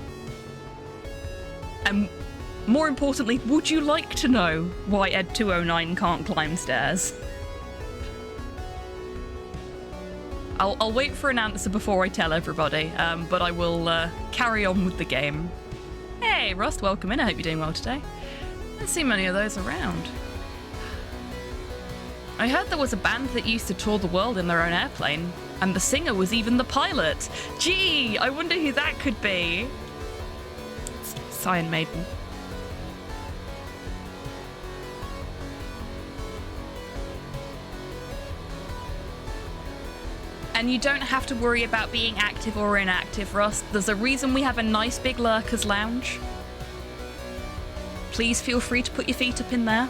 And more importantly, would you like to know why Ed 209 can't climb stairs? I'll wait for an answer before I tell everybody, but I will carry on with the game. Hey, Rust, welcome in. I hope you're doing well today. I don't see many of those around. I heard there was a band that used to tour the world in their own airplane, and the singer was even the pilot. Gee, I wonder who that could be. Cyan Maiden. And you don't have to worry about being active or inactive, Rust. There's a reason we have a nice big lurkers lounge. Please feel free to put your feet up in there.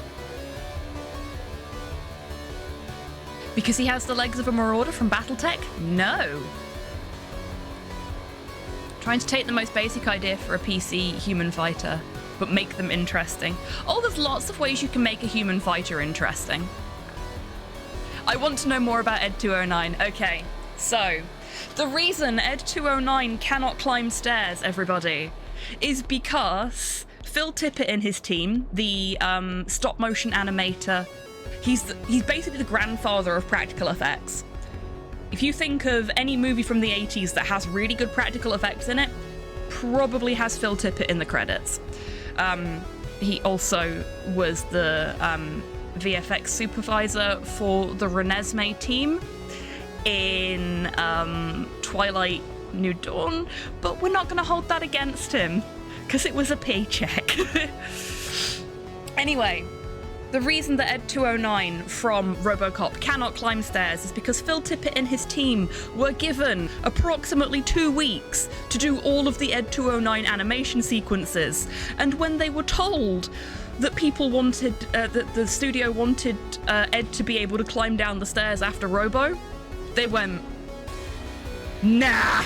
Because he has the legs of a marauder from Battletech? No. Trying to take the most basic idea for a PC human fighter, but make them interesting. Oh, there's lots of ways you can make a human fighter interesting. I want to know more about Ed 209. Okay, so the reason Ed 209 cannot climb stairs, everybody, is because Phil Tippett and his team, the stop motion animator, he's basically the grandfather of practical effects. If you think of any movie from the 80s that has really good practical effects in it, probably has Phil Tippett in the credits. He also was the VFX supervisor for the Renesmee team in Twilight New Dawn, but we're not going to hold that against him because it was a paycheck. Anyway, the reason that Ed 209 from RoboCop cannot climb stairs is because Phil Tippett and his team were given approximately 2 weeks to do all of the Ed 209 animation sequences, and when they were told that people wanted, that the studio wanted Ed to be able to climb down the stairs after Robo, they went, nah.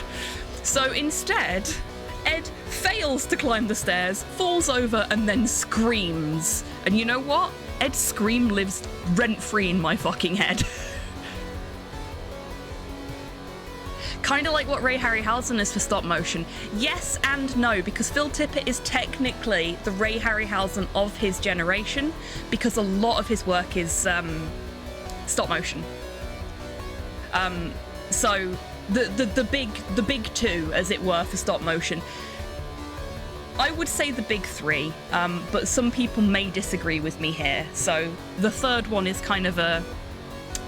So instead, Ed fails to climb the stairs, falls over, and then screams. And you know what? Ed's scream lives rent-free in my fucking head. Kind of like what Ray Harryhausen is for stop motion. Yes and no, because Phil Tippett is technically the Ray Harryhausen of his generation, because a lot of his work is stop motion. So the big two, as it were, for stop motion. I would say the big three, but some people may disagree with me here. So the third one is kind of a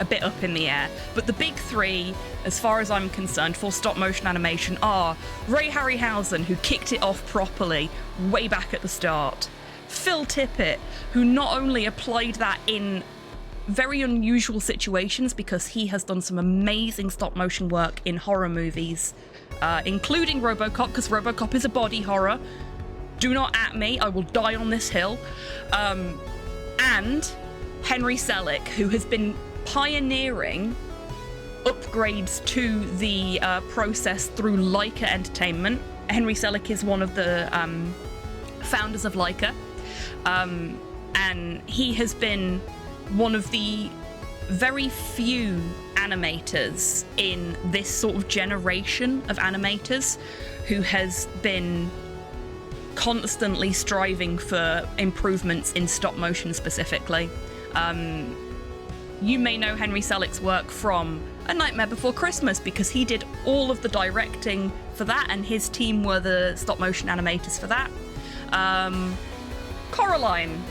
bit up in the air. But the big three, as far as I'm concerned, for stop motion animation are Ray Harryhausen, who kicked it off properly way back at the start. Phil Tippett, who not only applied that in very unusual situations because he has done some amazing stop motion work in horror movies, including RoboCop, because RoboCop is a body horror. Do not at me, I will die on this hill. And Henry Selick, who has been pioneering upgrades to the process through Leica Entertainment. Henry Selick is one of the founders of Leica, and he has been one of the very few animators in this sort of generation of animators who has been constantly striving for improvements in stop motion specifically. You may know Henry Selick's work from A Nightmare Before Christmas because he did all of the directing for that, and his team were the stop motion animators for that. Coraline,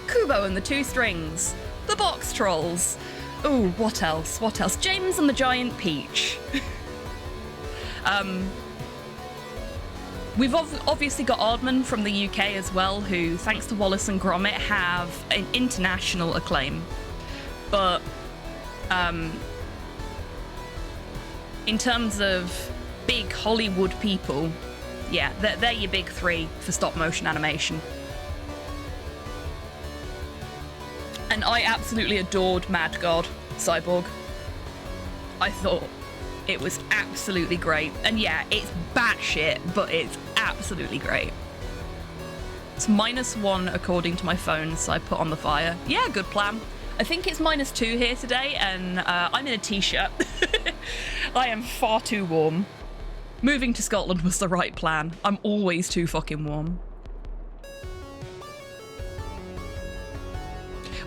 Kubo and the Two Strings, The Box Trolls. Ooh, what else? What else? James and the Giant Peach. We've obviously got Aardman from the UK as well, who, thanks to Wallace and Gromit, have an international acclaim. But in terms of big Hollywood people, yeah, they're your big three for stop motion animation. And I absolutely adored Mad God Cyborg. I thought it was absolutely great. And yeah, it's batshit, but it's absolutely great. It's -1 according to my phone, so I put on the fire. Yeah, good plan. I think it's -2 here today, and I'm in a t-shirt. I am far too warm. Moving to Scotland was the right plan. I'm always too fucking warm.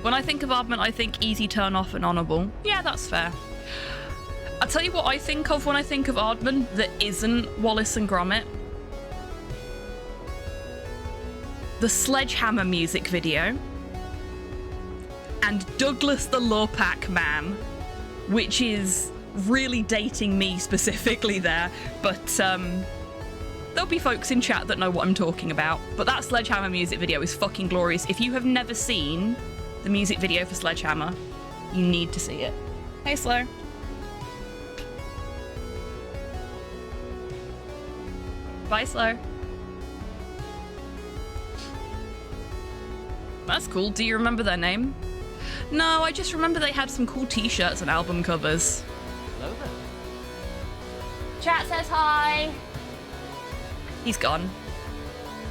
When I think of Aardman, I think easy turn off and honourable. Yeah, that's fair. I'll tell you what I think of when I think of Aardman that isn't Wallace and Gromit. The Sledgehammer music video. And Douglas the Lurpak Man, which is really dating me specifically there, but there'll be folks in chat that know what I'm talking about. But that Sledgehammer music video is fucking glorious. If you have never seen the music video for Sledgehammer, you need to see it. Hey, Slow. Bye, Slow. That's cool. Do you remember their name? No, I just remember they had some cool t-shirts and album covers. Hello there. Chat says hi. He's gone.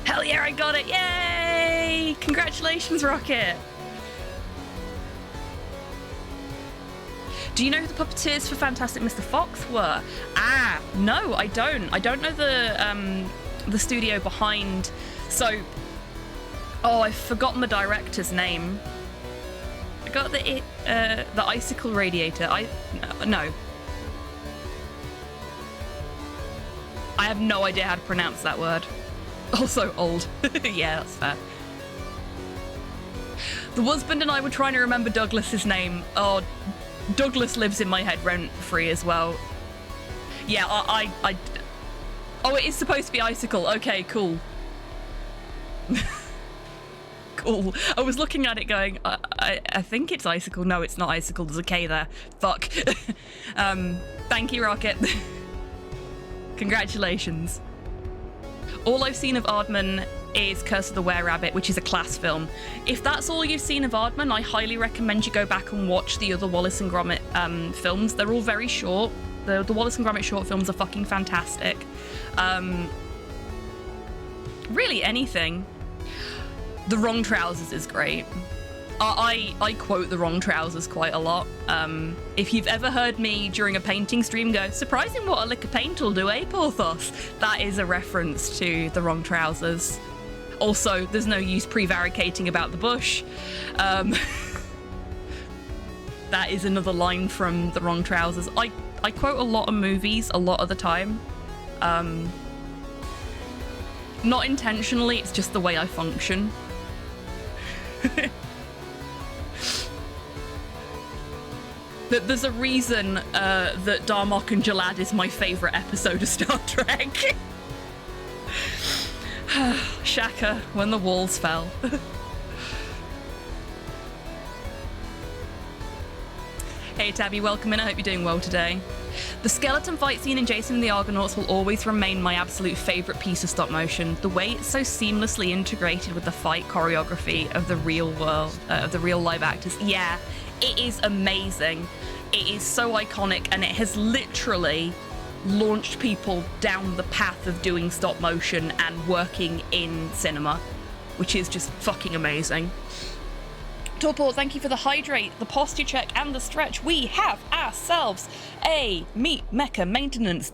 Hell yeah, I got it. Yay! Congratulations, Rocket. Do you know who the puppeteers for Fantastic Mr. Fox were? Ah, no, I don't. I don't know the the studio behind. So, I've forgotten the director's name. I got the Icicle Radiator. No. I have no idea how to pronounce that word. Also old. Yeah, that's fair. The husband and I were trying to remember Douglas's name. Oh, Douglas lives in my head rent-free as well. Yeah, Oh, it is supposed to be Icicle. Okay, cool. Cool. I was looking at it going, I think it's Icicle. No, it's not Icicle. There's a K there. Fuck. Thank you, Rocket. Congratulations. All I've seen of Aardman is Curse of the Were-Rabbit, which is a class film. If that's all you've seen of Aardman, I highly recommend you go back and watch the other Wallace and Gromit films. They're all very short. The Wallace and Gromit short films are fucking fantastic. Really anything. The Wrong Trousers is great. I quote The Wrong Trousers quite a lot. If you've ever heard me during a painting stream go, surprising what a lick of paint will do, eh, Porthos? That is a reference to The Wrong Trousers. Also, there's no use prevaricating about the bush. That is another line from The Wrong Trousers. I quote a lot of movies a lot of the time. Not intentionally, it's just the way I function. There's a reason that Darmok and Jalad is my favourite episode of Star Trek. Shaka, when the walls fell. Hey Tabby, welcome in. I hope you're doing well today. The skeleton fight scene in Jason and the Argonauts will always remain my absolute favourite piece of stop motion. The way it's so seamlessly integrated with the fight choreography of the real world, of the real live actors. Yeah, it is amazing. It is so iconic, and it has literally launched people down the path of doing stop motion and working in cinema, which is just fucking amazing. Torport, thank you for the hydrate, the posture check, and the stretch. We have ourselves a Meat Mecha Maintenance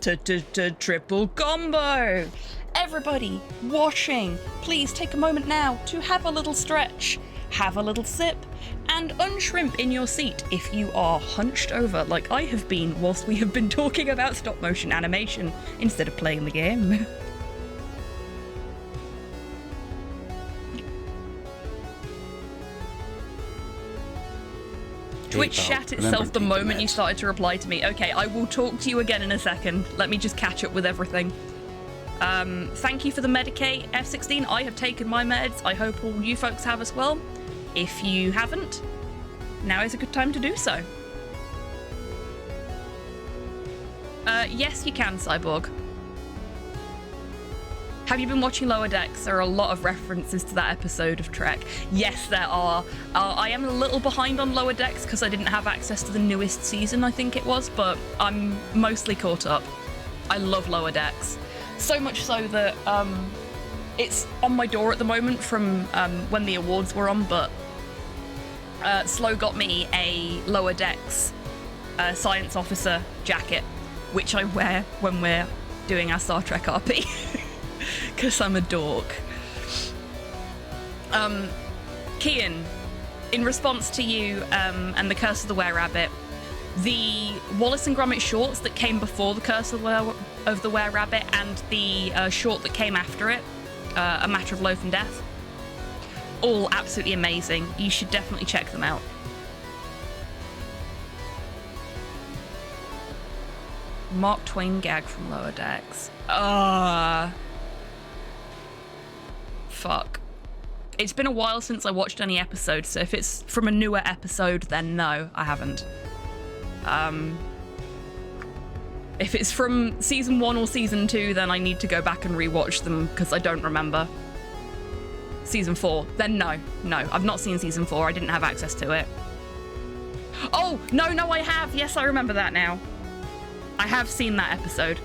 triple combo. Everybody watching, please take a moment now to have a little stretch, have a little sip, and unshrimp in your seat if you are hunched over like I have been whilst we have been talking about stop motion animation instead of playing the game. Twitch shat itself the moment you started to reply to me. Okay, I will talk to you again in a second. Let me just catch up with everything. Thank you for the Medicaid F16. I have taken my meds. I hope all you folks have as well. If you haven't, now is a good time to do so. Yes, you can, Cyborg. Have you been watching Lower Decks? There are a lot of references to that episode of Trek. Yes, there are. I am a little behind on Lower Decks because I didn't have access to the newest season, I think it was, but I'm mostly caught up. I love Lower Decks. So much so that it's on my door at the moment from when the awards were on, but Slow got me a Lower Decks science officer jacket, which I wear when we're doing our Star Trek RP. Because I'm a dork. Kian, in response to you and the Curse of the Were-Rabbit, the Wallace and Gromit shorts that came before the Curse of the Were-Rabbit and the short that came after it, A Matter of Loaf and Death, all absolutely amazing. You should definitely check them out. Mark Twain gag from Lower Decks. Fuck. It's been a while since I watched any episodes, so if it's from a newer episode, then no, I haven't. If it's from season 1 or season 2, then I need to go back and rewatch them because I don't remember. Season 4, then no, I've not seen season 4. I didn't have access to it. Oh, no, I have. Yes, I remember that now. I have seen that episode.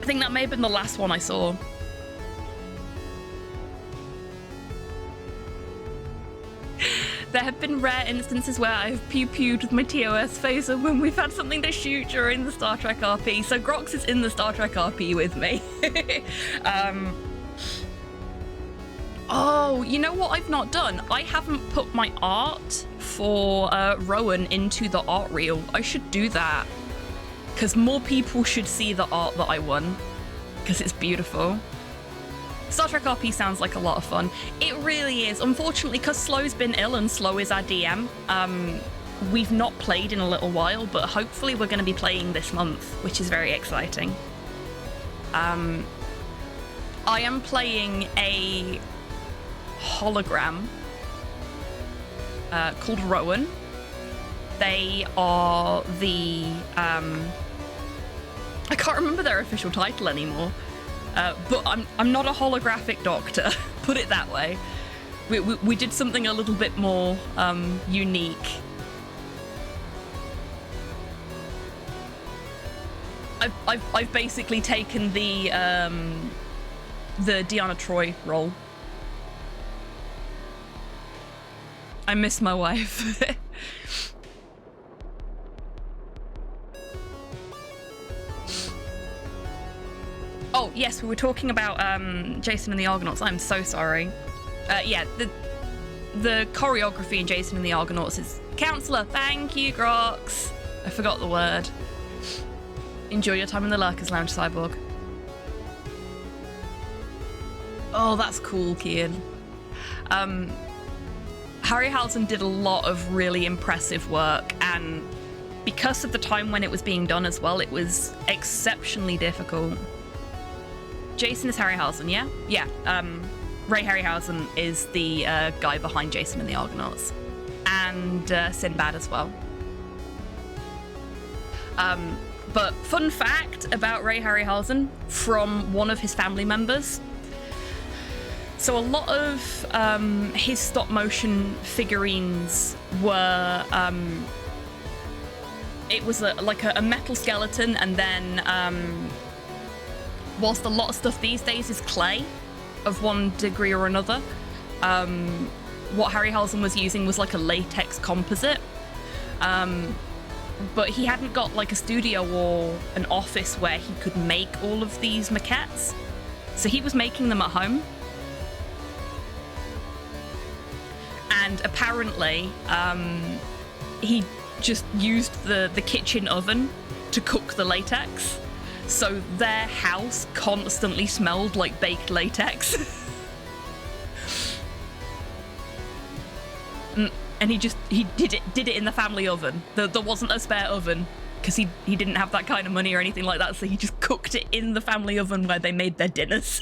I think that may have been the last one I saw. There have been rare instances where I've pew-pewed with my TOS phaser when we've had something to shoot during the Star Trek RP. So Grox is in the Star Trek RP with me. Oh, you know what I've not done? I haven't put my art for Rowan into the art reel. I should do that. Because more people should see the art that I won. Because it's beautiful. Star Trek RP sounds like a lot of fun. It really is. Unfortunately, because Slow's been ill and Slow is our DM, we've not played in a little while, but hopefully we're going to be playing this month, which is very exciting. I am playing a hologram called Rowan. They are the I can't remember their official title anymore, but I'm not a holographic doctor. Put it that way. We did something a little bit more unique. I've basically taken the Deanna Troi role. I miss my wife. Oh, yes, we were talking about Jason and the Argonauts. I'm so sorry. Yeah, the choreography in Jason and the Argonauts is... Counselor, thank you, Grox. I forgot the word. Enjoy your time in the Lurkers Lounge, Cyborg. Oh, that's cool, Kian. Harryhausen did a lot of really impressive work, and because of the time when it was being done as well, it was exceptionally difficult. Jason is Harryhausen, yeah? Yeah, Ray Harryhausen is the guy behind Jason and the Argonauts. And Sinbad as well. But fun fact about Ray Harryhausen from one of his family members. So a lot of his stop motion figurines were, it was like a metal skeleton, and then whilst a lot of stuff these days is clay of one degree or another, what Harryhausen was using was like a latex composite. But he hadn't got like a studio or an office where he could make all of these maquettes. So he was making them at home. And apparently, he just used the kitchen oven to cook the latex. So their house constantly smelled like baked latex. And he did it in the family oven. There wasn't a spare oven because he didn't have that kind of money or anything like that. So he just cooked it in the family oven where they made their dinners.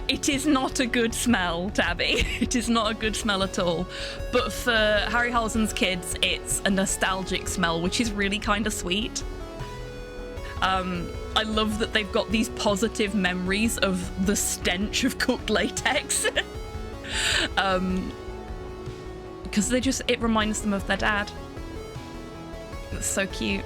It is not a good smell, Tabby. It is not a good smell at all. But for Harryhausen's kids, it's a nostalgic smell, which is really kind of sweet. I love that they've got these positive memories of the stench of cooked latex. Because it reminds them of their dad. It's so cute.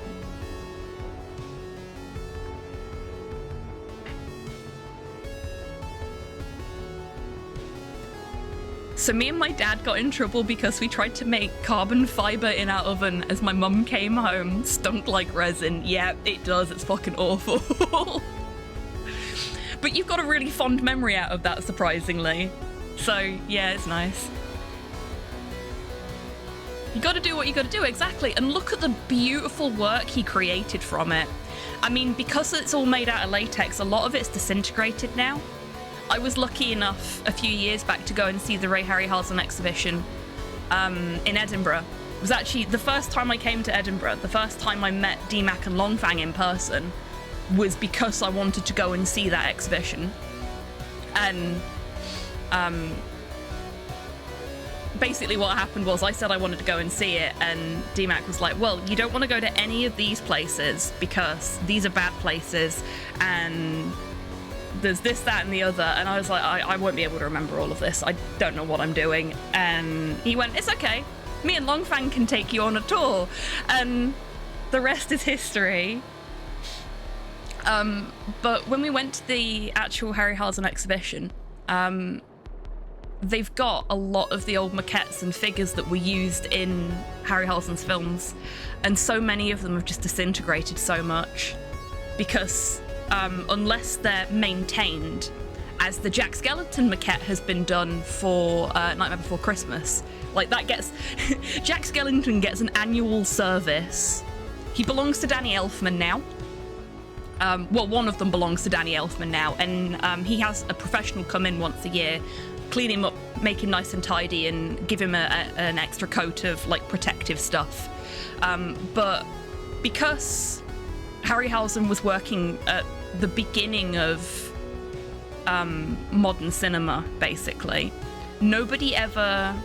So me and my dad got in trouble because we tried to make carbon fiber in our oven as my mum came home. Stunk like resin. Yeah, it does. It's fucking awful. But you've got a really fond memory out of that, surprisingly. So, yeah, it's nice. You gotta do what you gotta do, exactly. And look at the beautiful work he created from it. I mean, because it's all made out of latex, a lot of it's disintegrated now. I was lucky enough a few years back to go and see the Ray Harryhausen exhibition in Edinburgh. It was actually the first time I came to Edinburgh, the first time I met DMAC and Longfang in person was because I wanted to go and see that exhibition. And basically what happened was I said I wanted to go and see it, and DMAC was like, well, you don't want to go to any of these places because these are bad places, and there's this, that, and the other. And I was like, I won't be able to remember all of this. I don't know what I'm doing. And he went, it's okay. Me and Longfang can take you on a tour. And the rest is history. But when we went to the actual Harryhausen exhibition, They've got a lot of the old maquettes and figures that were used in Harryhausen's films, and so many of them have just disintegrated so much because unless they're maintained, as the Jack Skellington maquette has been done for Nightmare Before Christmas, like that gets Jack Skellington gets an annual service. He belongs to Danny Elfman now. Well, one of them belongs to Danny Elfman now, and he has a professional come in once a year, clean him up, make him nice and tidy, and give him an extra coat of like protective stuff. But because Harryhausen was working at the beginning of modern cinema, basically, nobody ever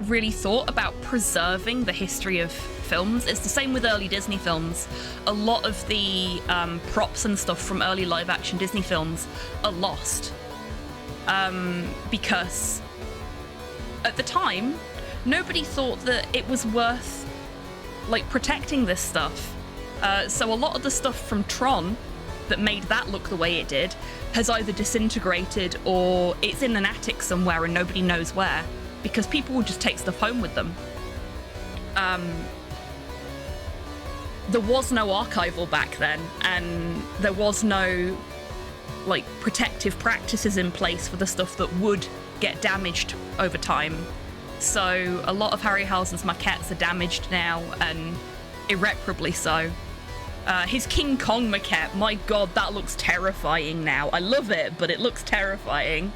really thought about preserving the history of films. It's the same with early Disney films. A lot of the props and stuff from early live-action Disney films are lost because at the time nobody thought that it was worth like protecting this stuff. So a lot of the stuff from Tron that made that look the way it did has either disintegrated or it's in an attic somewhere and nobody knows where, because people would just take stuff home with them. There was no archival back then, and there was no like protective practices in place for the stuff that would get damaged over time. So a lot of Harryhausen's maquettes are damaged now, and irreparably so. His King Kong maquette, my god, that looks terrifying now. I love it, but it looks terrifying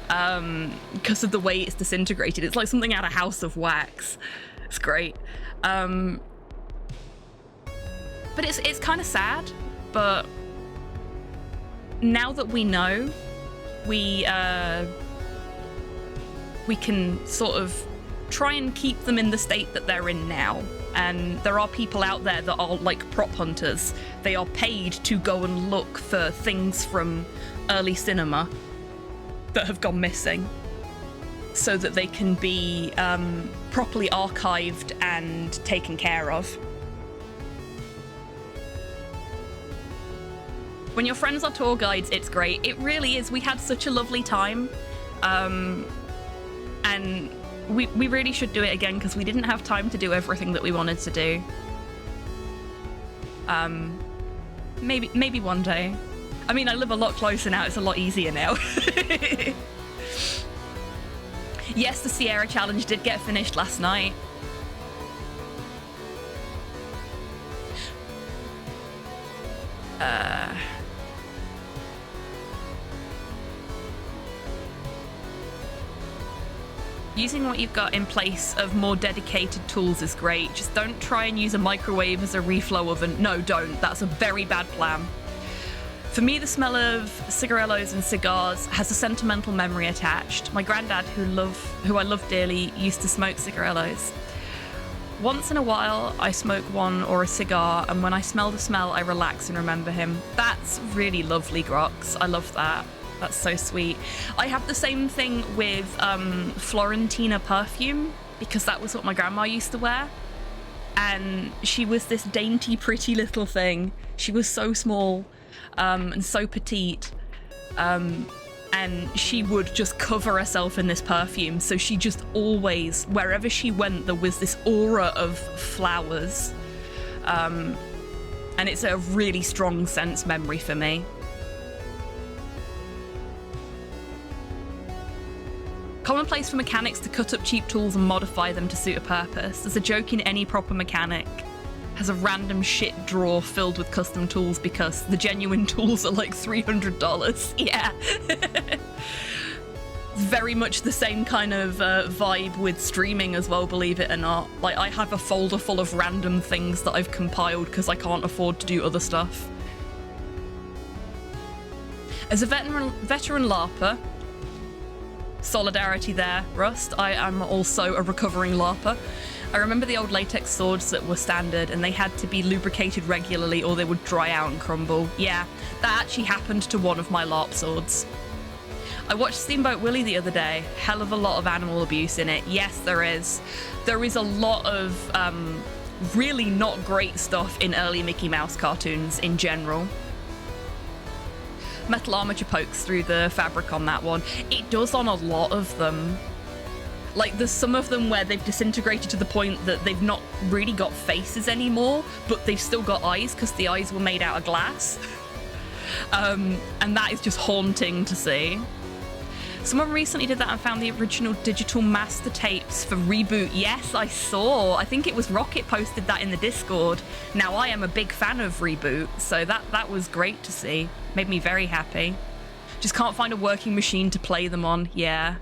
because of the way it's disintegrated. It's like something out of House of Wax. It's great. But it's kind of sad, but now that we know, we can sort of try and keep them in the state that they're in now. And there are people out there that are like prop hunters. They are paid to go and look for things from early cinema that have gone missing so that they can be properly archived and taken care of. When your friends are tour guides, it's great. It really is. We had such a lovely time. And we really should do it again because we didn't have time to do everything that we wanted to do. Maybe one day. I mean, I live a lot closer now. It's a lot easier now. Yes, the Sierra Challenge did get finished last night. Using what you've got in place of more dedicated tools is great. Just don't try and use a microwave as a reflow oven. No, don't. That's a very bad plan. For me, the smell of cigarillos and cigars has a sentimental memory attached. My granddad, who I love dearly, used to smoke cigarillos. Once in a while, I smoke one or a cigar, and when I smell the smell, I relax and remember him. That's really lovely, Grox. I love that. That's so sweet. I have the same thing with Florentina perfume, because that was what my grandma used to wear. And she was this dainty, pretty little thing. She was so small and so petite. And she would just cover herself in this perfume. So she just always, wherever she went, there was this aura of flowers. And it's a really strong sense memory for me. Commonplace for mechanics to cut up cheap tools and modify them to suit a purpose. There's a joke in any proper mechanic has a random shit drawer filled with custom tools because the genuine tools are like $300. Yeah. Very much the same kind of vibe with streaming as well, believe it or not. Like, I have a folder full of random things that I've compiled because I can't afford to do other stuff. As a veteran LARPer, solidarity there, Rust. I am also a recovering LARPer. I remember the old latex swords that were standard and they had to be lubricated regularly or they would dry out and crumble. Yeah, that actually happened to one of my LARP swords. I watched Steamboat Willie the other day. Hell of a lot of animal abuse in it. Yes, there is. There is a lot of really not great stuff in early Mickey Mouse cartoons in general. Metal armature pokes through the fabric on that one. It does on a lot of them. Like, there's some of them where they've disintegrated to the point that they've not really got faces anymore, but they've still got eyes because the eyes were made out of glass. And that is just haunting to see. Someone recently did that and found the original digital master tapes for Reboot. Yes, I saw. I think it was Rocket posted that in the Discord. Now, I am a big fan of Reboot, so that was great to see. Made me very happy. Just can't find a working machine to play them on. Yeah.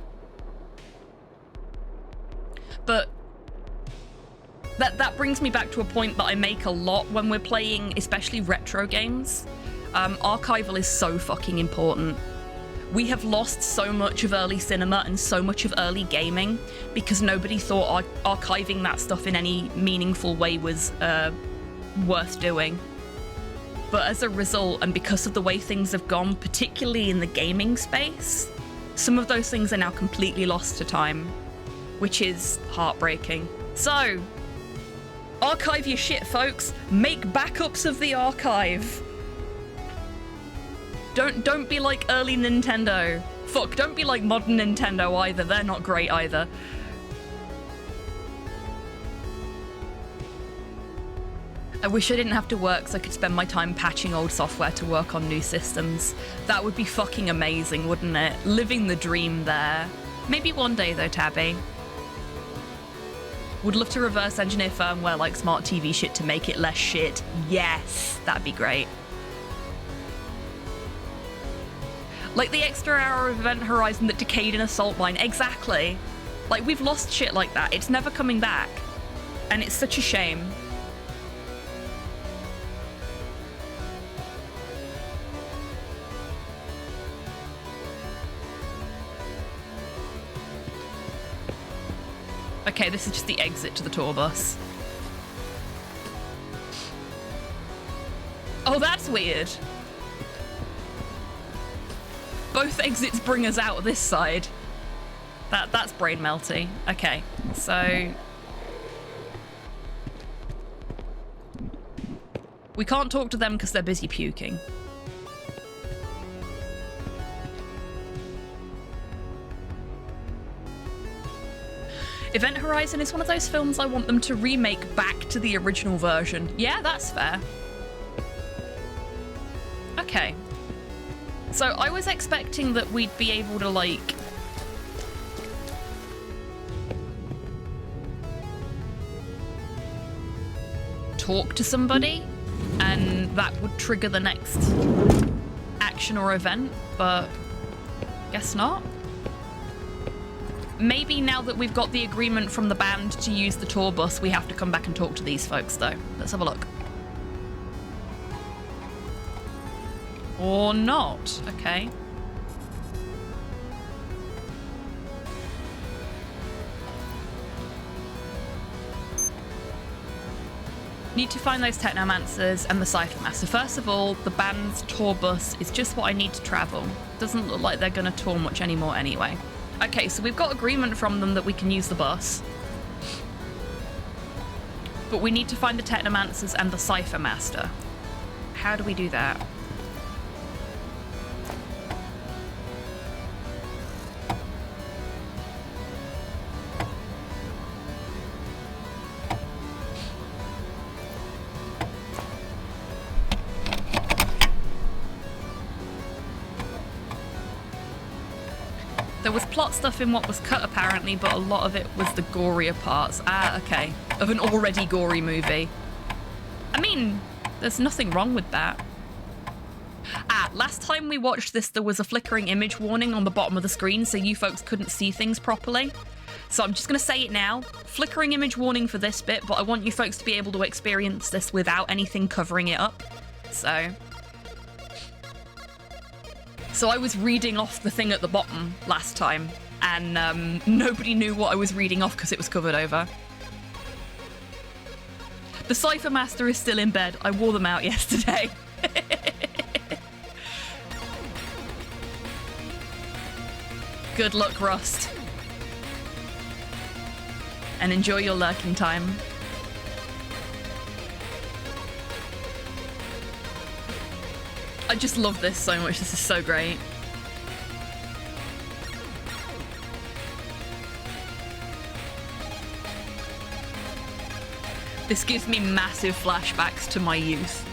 But that brings me back to a point that I make a lot when we're playing, especially retro games. Archival is so fucking important. We have lost so much of early cinema and so much of early gaming because nobody thought archiving that stuff in any meaningful way was worth doing. But as a result, and because of the way things have gone, particularly in the gaming space, some of those things are now completely lost to time, which is heartbreaking. So, archive your shit, folks. Make backups of the archive. Don't be like early Nintendo. Fuck, don't be like modern Nintendo either. They're not great either. I wish I didn't have to work so I could spend my time patching old software to work on new systems. That would be fucking amazing, wouldn't it? Living the dream there. Maybe one day though, Tabby. Would love to reverse engineer firmware like smart TV shit to make it less shit. Yes, that'd be great. Like the extra hour of Event Horizon that decayed in a salt mine. Exactly. Like, we've lost shit like that. It's never coming back. And it's such a shame. Okay, this is just the exit to the tour bus. Oh, that's weird. Both exits bring us out this side. That's brain melty. Okay, so we can't talk to them because they're busy puking. Event Horizon is one of those films I want them to remake back to the original version. Yeah, that's fair. Okay. So I was expecting that we'd be able to, like, talk to somebody and that would trigger the next action or event, but guess not. Maybe now that we've got the agreement from the band to use the tour bus, we have to come back and talk to these folks, though. Let's have a look. Or not. Okay. Need to find those Technomancers and the Cypher Master. First of all, the band's tour bus is just what I need to travel. Doesn't look like they're going to tour much anymore anyway. Okay, so we've got agreement from them that we can use the bus. But we need to find the Technomancers and the Cypher Master. How do we do that? There was plot stuff in what was cut, apparently, but a lot of it was the gorier parts. Ah, okay. Of an already gory movie. I mean, there's nothing wrong with that. Ah, last time we watched this, there was a flickering image warning on the bottom of the screen, so you folks couldn't see things properly. So I'm just going to say it now. Flickering image warning for this bit, but I want you folks to be able to experience this without anything covering it up. So I was reading off the thing at the bottom last time, and nobody knew what I was reading off because it was covered over. The Cypher Master is still in bed. I wore them out yesterday. Good luck, Rust. And enjoy your lurking time. I just love this so much. This is so great. This gives me massive flashbacks to my youth.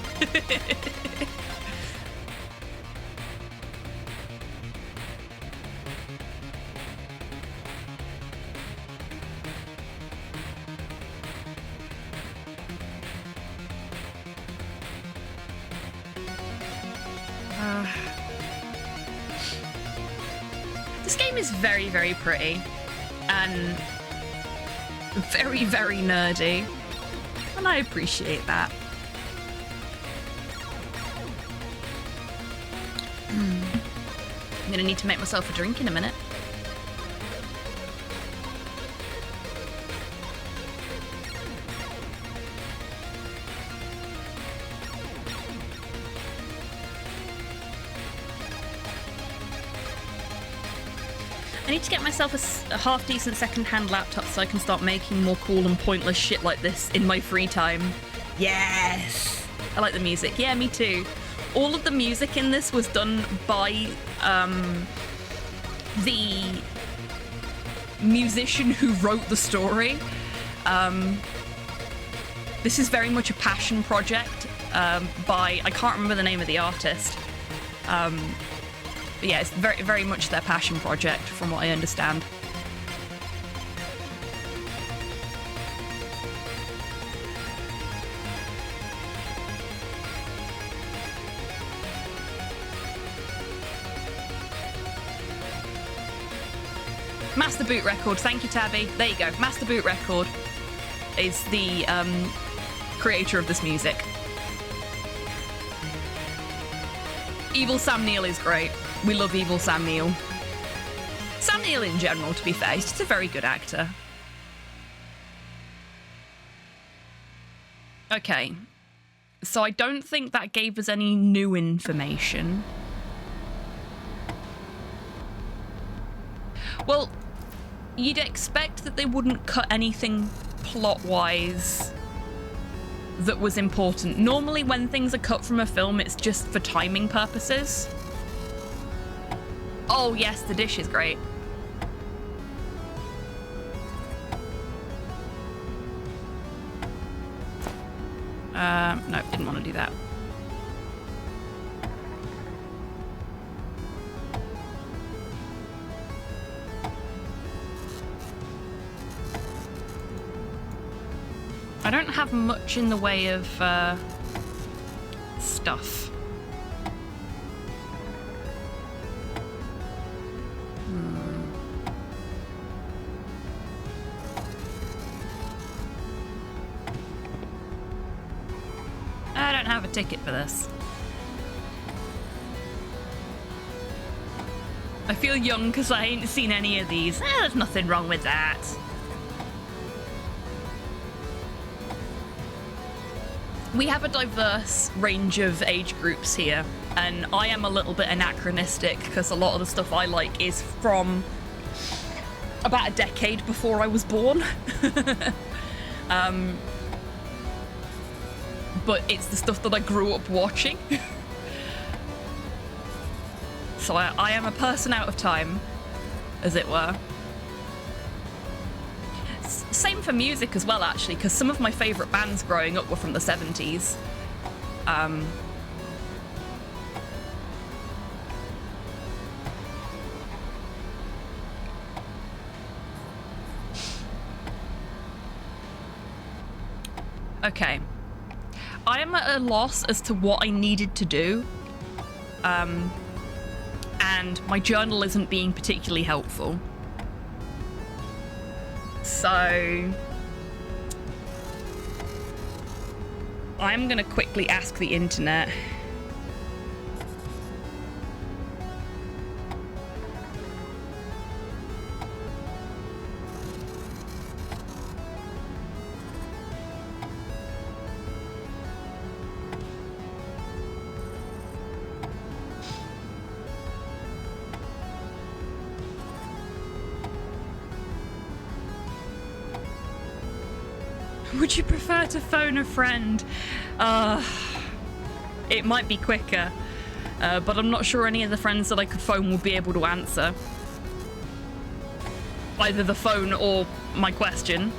This game is very, very pretty and very, very nerdy, and I appreciate that. I'm gonna need to make myself a drink in a minute. I need to get myself a half-decent second-hand laptop so I can start making more cool and pointless shit like this in my free time. Yes! I like the music. Yeah, me too. All of the music in this was done by the musician who wrote the story. This is very much a passion project by... I can't remember the name of the artist. But yeah, it's very, very much their passion project, from what I understand. Master Boot Record, thank you, Tabby. There you go. Master Boot Record is the creator of this music. Evil Sam Neill is great. We love Evil Sam Neill. Sam Neill in general, to be fair, he's just a very good actor. Okay. So I don't think that gave us any new information. Well, you'd expect that they wouldn't cut anything plot-wise that was important. Normally when things are cut from a film, it's just for timing purposes. Oh yes, the dish is great. No, didn't want to do that. I don't have much in the way of stuff. I don't have a ticket for this. I feel young because I ain't seen any of these. There's nothing wrong with that. We have a diverse range of age groups here, and I am a little bit anachronistic because a lot of the stuff I like is from about a decade before I was born. But it's the stuff that I grew up watching. So I am a person out of time, as it were. Same for music as well, actually, because some of my favourite bands growing up were from the 70s. Okay. I am at a loss as to what I needed to do. And my journal isn't being particularly helpful. So I'm gonna quickly ask the internet. Would you prefer to phone a friend? It might be quicker. but I'm not sure any of the friends that I could phone will be able to answer. Either the phone or my question.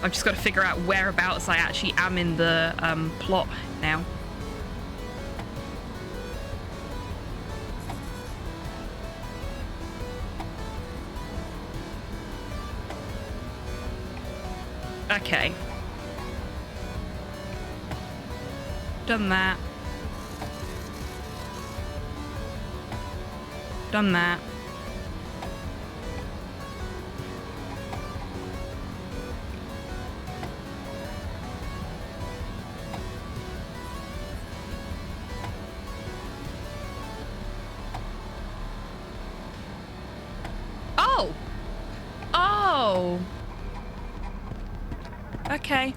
I've just got to figure out whereabouts I actually am in the plot now. Okay. Done that. Done that. Oh! Oh! Okay.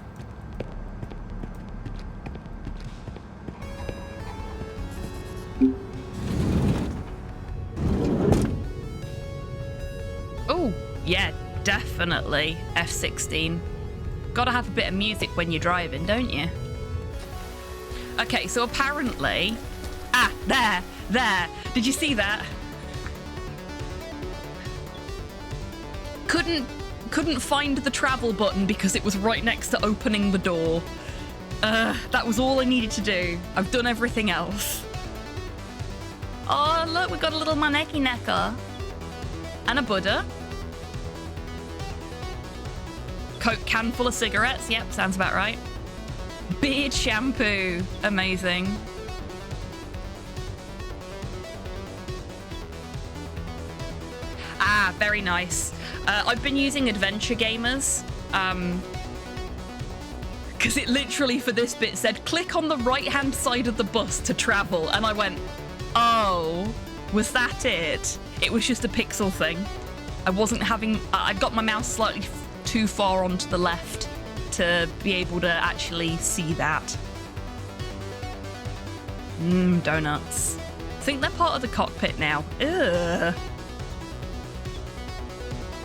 Oh, yeah, definitely F16. Gotta have a bit of music when you're driving, don't you? Okay, so apparently... Ah, there. Did you see that? Couldn't find the travel button because it was right next to opening the door. That was all I needed to do. I've done everything else. Oh, look, we got a little maneki necker. And a Buddha. Coke can full of cigarettes. Yep, sounds about right. Beard shampoo. Amazing. Ah, very nice. I've been using Adventure Gamers. Because it literally, for this bit, said, click on the right-hand side of the bus to travel. And I went, oh, was that it? It was just a pixel thing. I wasn't having... I'd got my mouse slightly too far onto the left to be able to actually see that. Donuts. I think they're part of the cockpit now. Ugh.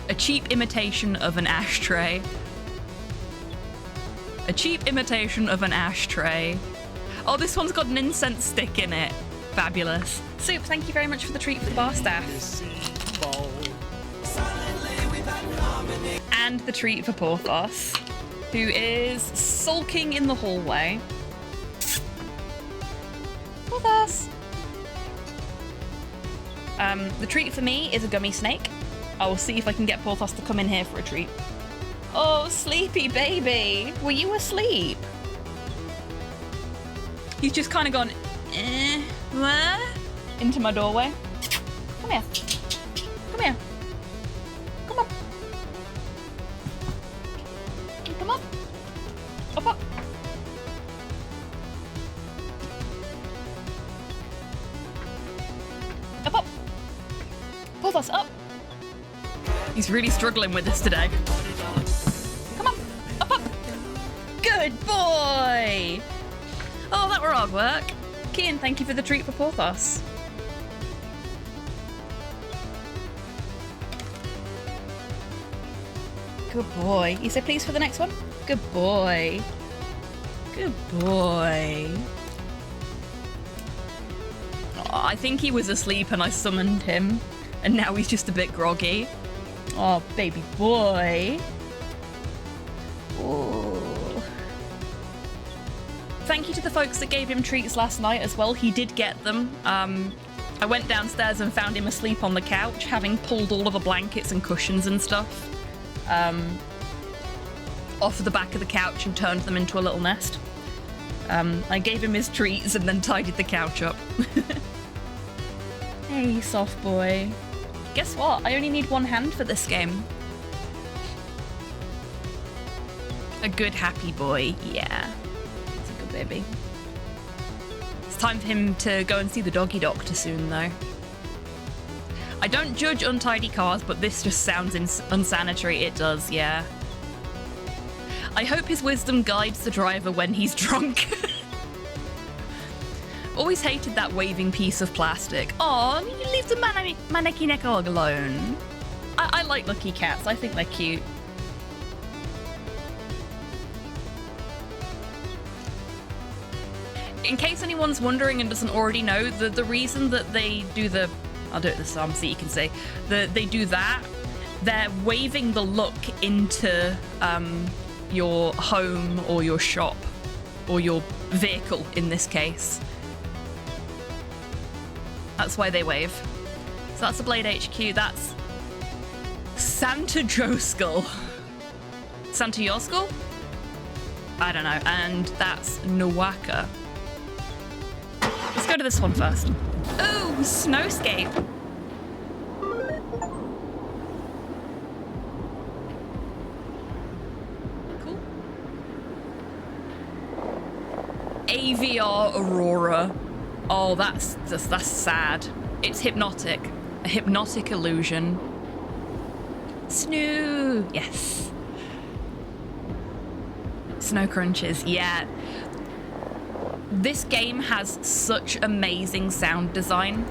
A cheap imitation of an ashtray. A cheap imitation of an ashtray. Oh, this one's got an incense stick in it. Fabulous. Soup, thank you very much for the treat for the bar staff. And the treat for Porthos, who is sulking in the hallway. Porthos! The treat for me is a gummy snake. I will see if I can get Porthos to come in here for a treat. Oh, sleepy baby. Were you asleep? He's just kind of gone, what? Into my doorway. Come here. Come here. Come on. Come on. Up, up. Up, up. Porthos, up. He's really struggling with this today. Come on, up, up. Good boy. Oh, that were hard work. Kian, thank you for the treat for Porthos. Good boy. You say please for the next one? Good boy. Good boy. Oh, I think he was asleep and I summoned him, and now he's just a bit groggy. Oh, baby boy. Oh. Thank you to the folks that gave him treats last night as well. He did get them. I went downstairs and found him asleep on the couch, having pulled all of the blankets and cushions and stuff off the back of the couch and turned them into a little nest. I gave him his treats and then tidied the couch up. Hey, soft boy. Guess what? I only need one hand for this game. A good happy boy, yeah. It's a good baby. It's time for him to go and see the doggy doctor soon, though. I don't judge untidy cars, but this just sounds unsanitary. It does, yeah. I hope his wisdom guides the driver when he's drunk. Always hated that waving piece of plastic. Aw, you leave the maneki neko alone. I like lucky cats. I think they're cute. In case anyone's wondering and doesn't already know, the reason that they do the... I'll do it this time so you can see. They do that. They're waving the luck into your home or your shop or your vehicle in this case. That's why they wave. So that's the Blade HQ. That's Santa Joe Skull. Santa Your Skull? I don't know. And that's Nawaka. Let's go to this one first. Ooh, Snowscape. Cool. AVR Aurora. Oh, that's sad. It's hypnotic. A hypnotic illusion. Snoo. Yes. Snow Crunches. Yeah. This game has such amazing sound design.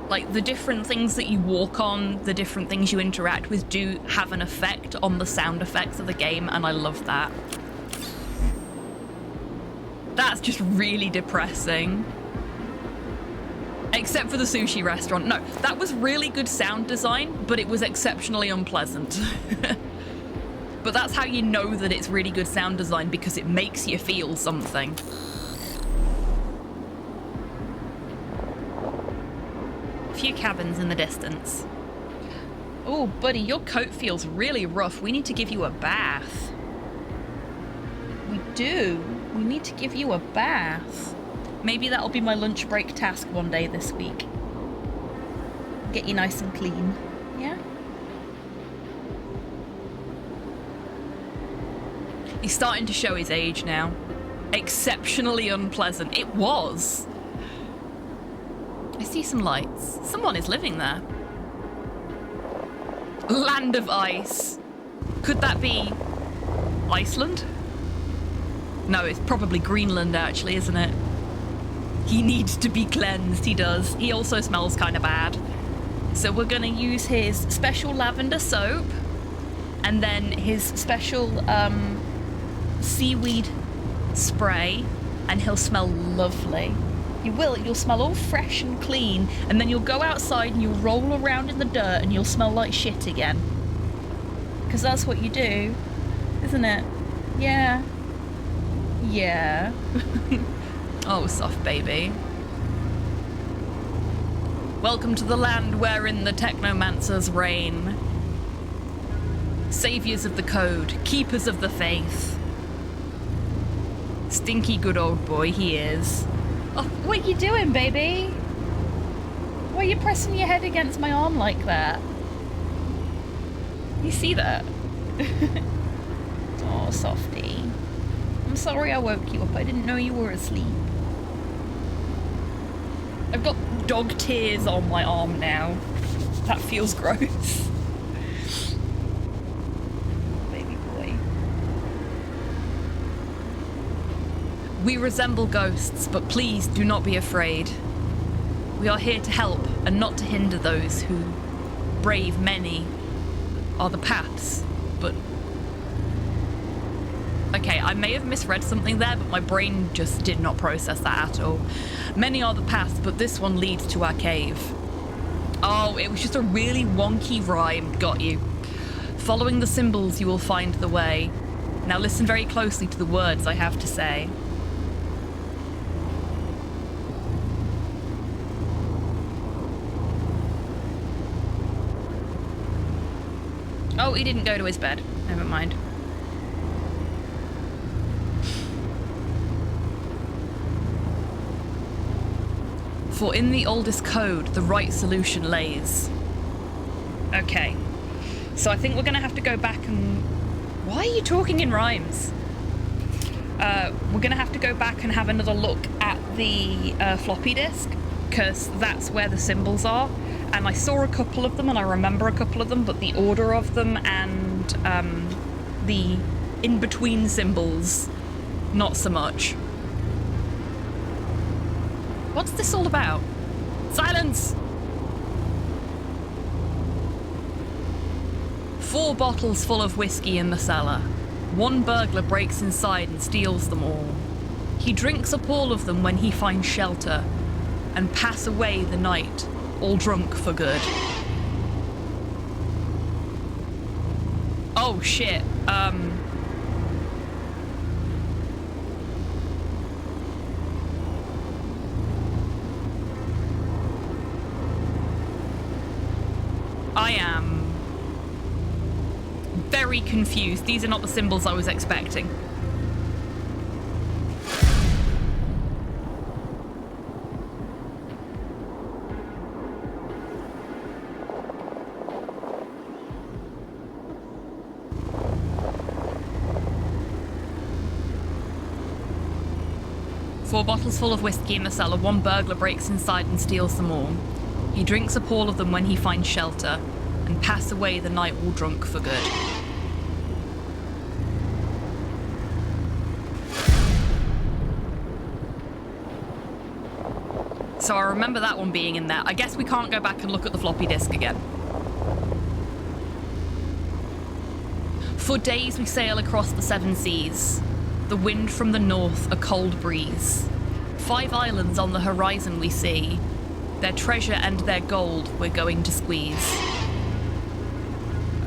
Like, the different things that you walk on, the different things you interact with do have an effect on the sound effects of the game, and I love that. That's just really depressing. Except for the sushi restaurant. No, that was really good sound design, but it was exceptionally unpleasant. But that's how you know that it's really good sound design, because it makes you feel something. A few cabins in the distance. Oh, buddy, your coat feels really rough. We need to give you a bath. We do. We need to give you a bath. Maybe that'll be my lunch break task one day this week. Get you nice and clean. Yeah? He's starting to show his age now. Exceptionally unpleasant. It was. I see some lights. Someone is living there. Land of ice. Could that be Iceland? No, it's probably Greenland actually, isn't it? He needs to be cleansed, he does. He also smells kind of bad. So we're gonna use his special lavender soap and then his special seaweed spray, and he'll smell lovely. You will, you'll smell all fresh and clean, and then you'll go outside and you'll roll around in the dirt and you'll smell like shit again. Because that's what you do, isn't it? Yeah. Yeah. Oh, soft baby. Welcome to the land wherein the technomancers reign. Saviors of the code, keepers of the faith. Stinky good old boy he is. Oh, what you doing, baby? Why are you pressing your head against my arm like that? You see that? Oh, softy. I'm sorry I woke you up. I didn't know you were asleep. I've got dog tears on my arm now. That feels gross. Baby boy. We resemble ghosts, but please do not be afraid. We are here to help and not to hinder those who brave many are the paths, but... Okay, I may have misread something there, but my brain just did not process that at all. Many are the paths, but this one leads to our cave. Oh, it was just a really wonky rhyme. Got you. Following the symbols, you will find the way. Now listen very closely to the words I have to say. Oh, he didn't go to his bed. Never mind. For in the oldest code, the right solution lays. Okay. So I think we're going to have to go back and... Why are you talking in rhymes? We're going to have to go back and have another look at the floppy disk, because that's where the symbols are. And I saw a couple of them, and I remember a couple of them, but the order of them and the in-between symbols, not so much. What's this all about? Silence! 4 bottles full of whiskey in the cellar. 1 burglar breaks inside and steals them all. He drinks up all of them when he finds shelter and pass away the night, all drunk for good. Oh shit, I am very confused. These are not the symbols I was expecting. Four bottles full of whiskey in the cellar. 1 burglar breaks inside and steals them all. He drinks up all of them when he finds shelter and pass away the night all drunk for good. So I remember that one being in there. I guess we can't go back and look at the floppy disk again. For days we sail across the 7 seas. The wind from the north, a cold breeze. 5 islands on the horizon we see. Their treasure and their gold we're going to squeeze.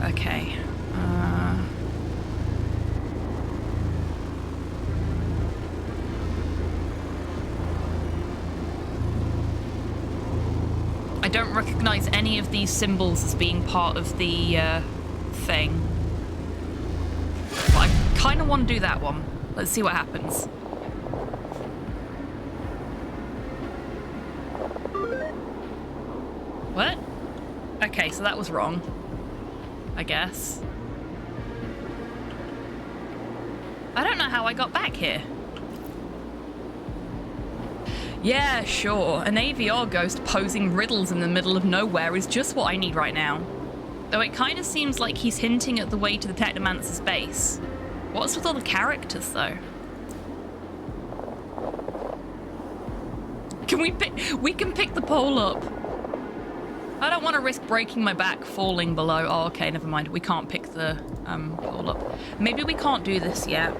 Okay. I don't recognize any of these symbols as being part of the thing. But I kind of want to do that one. Let's see what happens. What? Okay, so that was wrong, I guess. I don't know how I got back here. Yeah, sure. An AVR ghost posing riddles in the middle of nowhere is just what I need right now. Though it kind of seems like he's hinting at the way to the Technomancer's base. What's with all the characters, though? Can we can pick the pole up. I don't want to risk breaking my back falling below. Oh, okay, never mind. We can't pick the pole up. Maybe we can't do this yet.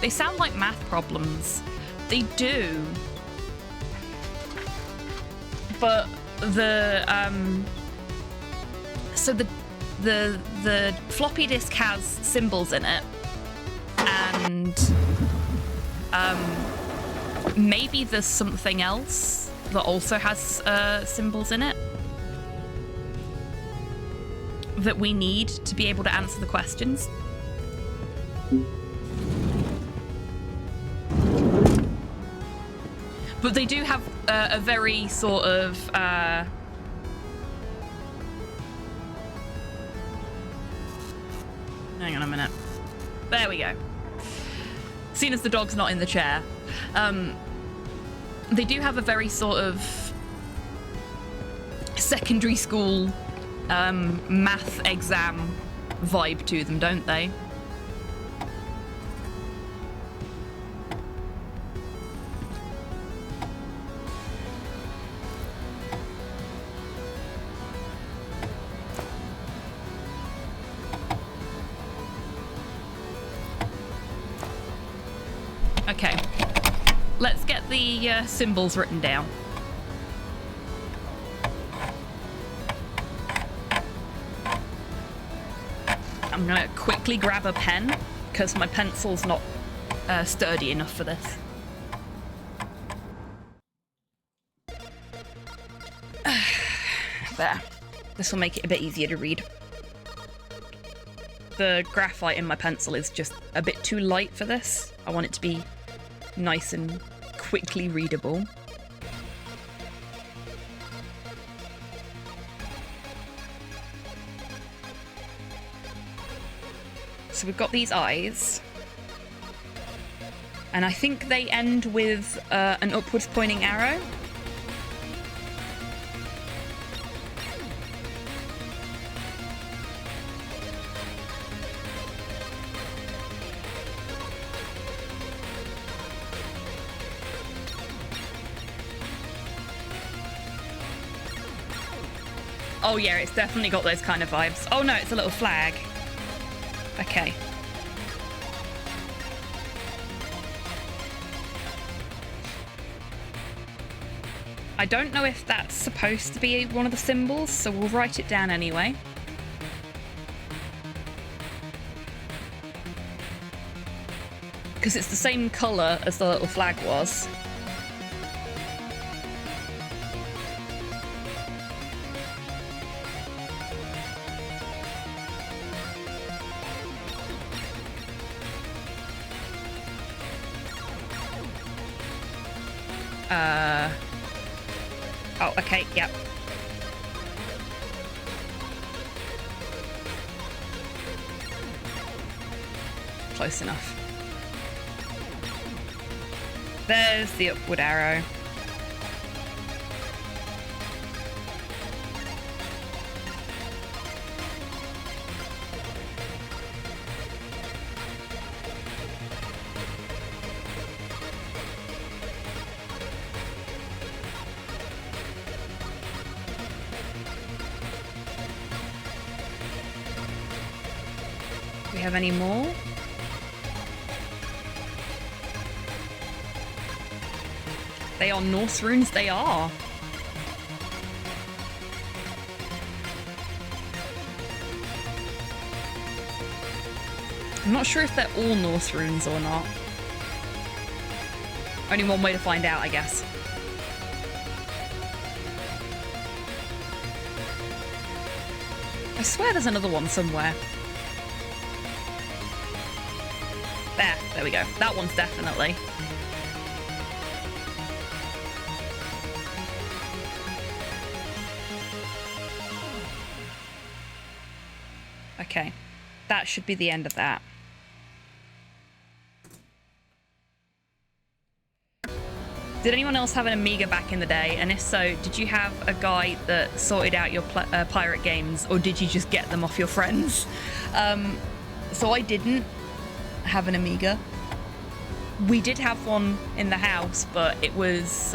They sound like math problems. They do. But the so the floppy disk has symbols in it, and maybe there's something else that also has symbols in it that we need to be able to answer the questions. But they do have a very sort of hang on a minute. There we go. Seeing as the dog's not in the chair, they do have a very sort of secondary school math exam vibe to them, don't they? Okay, let's get the symbols written down. I'm gonna quickly grab a pen because my pencil's not sturdy enough for this. There. This will make it a bit easier to read. The graphite in my pencil is just a bit too light for this. I want it to be nice and quickly readable. So we've got these eyes. And I think they end with an upwards pointing arrow. Oh yeah, it's definitely got those kind of vibes. Oh no, it's a little flag. Okay. I don't know if that's supposed to be one of the symbols, so we'll write it down anyway. Because it's the same colour as the little flag was. Oh, okay, yep. Close enough. There's the upward arrow. Do we have any more? They are Norse runes, they are. I'm not sure if they're all Norse runes or not. Only one way to find out, I guess. I swear there's another one somewhere. There we go. That one's definitely. Okay, that should be the end of that. Did anyone else have an Amiga back in the day? And if so, did you have a guy that sorted out your pirate games, or did you just get them off your friends? So I didn't have an Amiga. We did have one in the house, but it was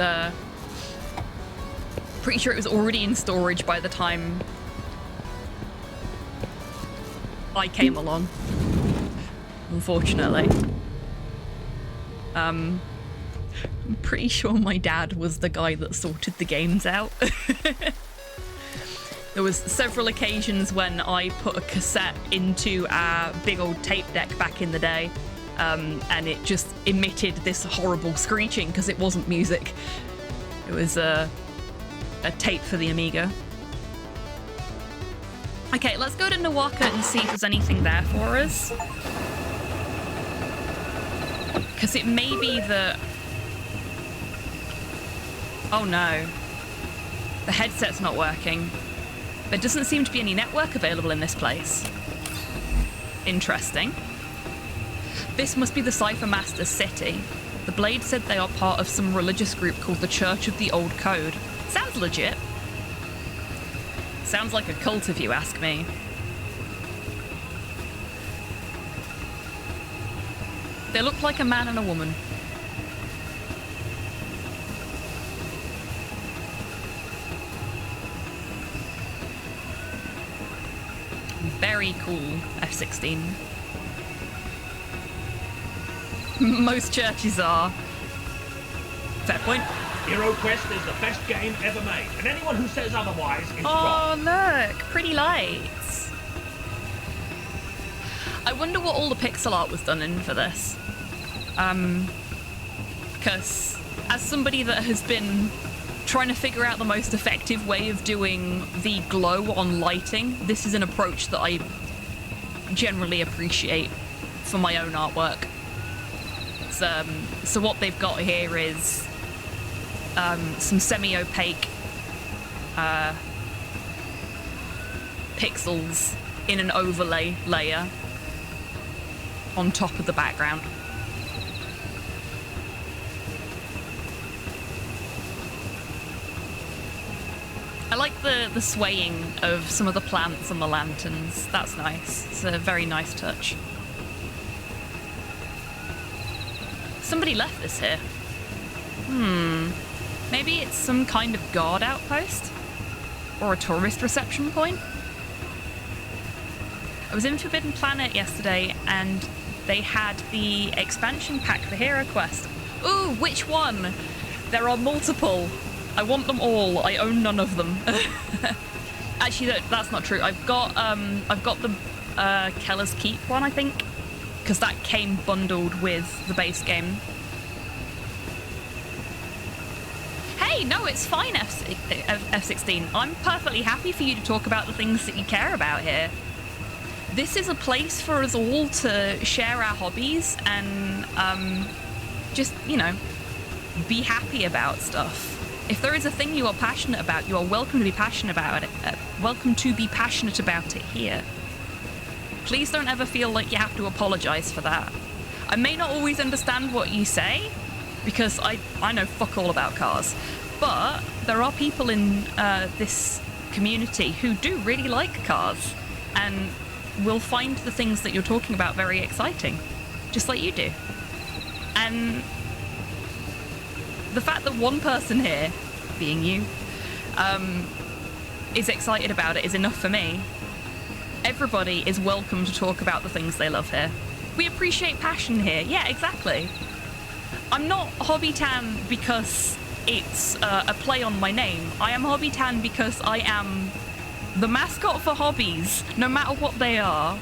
pretty sure it was already in storage by the time I came along, unfortunately. I'm pretty sure my dad was the guy that sorted the games out. There was several occasions when I put a cassette into our big old tape deck back in the day, and it just emitted this horrible screeching because it wasn't music. It was a tape for the Amiga. Okay, let's go to Nawaka and see if there's anything there for us. Because it may be that... Oh no. The headset's not working. There doesn't seem to be any network available in this place. Interesting. This must be the Cypher Master's city. The Blade said they are part of some religious group called the Church of the Old Code. Sounds legit. Sounds like a cult if you ask me. They look like a man and a woman. Very cool, F-16. Most churches are. Fair point. Hero Quest is the best game ever made, and anyone who says otherwise is wrong. Oh, look, pretty lights. I wonder what all the pixel art was done in for this. Because as somebody that has been trying to figure out the most effective way of doing the glow on lighting, this is an approach that I generally appreciate for my own artwork. So what they've got here is some semi-opaque pixels in an overlay layer on top of the background. I like the swaying of some of the plants and the lanterns. That's nice. It's a very nice touch. Somebody left this here. Maybe it's some kind of guard outpost? Or a tourist reception point? I was in Forbidden Planet yesterday, and they had the expansion pack for Hero Quest. Ooh, which one? There are multiple. I want them all. I own none of them. Actually, that's not true. I've got the Keller's Keep one, I think, because that came bundled with the base game. Hey, no, it's fine, F16. I'm perfectly happy for you to talk about the things that you care about here. This is a place for us all to share our hobbies and just, you know, be happy about stuff. If there is a thing you are passionate about, you are welcome to be passionate about it. Welcome to be passionate about it here. Please don't ever feel like you have to apologize for that. I may not always understand what you say, because I know fuck all about cars, but there are people in this community who do really like cars and will find the things that you're talking about very exciting, just like you do. And the fact that one person here, being you, is excited about it is enough for me. Everybody is welcome to talk about the things they love here. We appreciate passion here. Yeah, exactly. I'm not HobbyTan because it's a play on my name. I am HobbyTan because I am the mascot for hobbies, no matter what they are.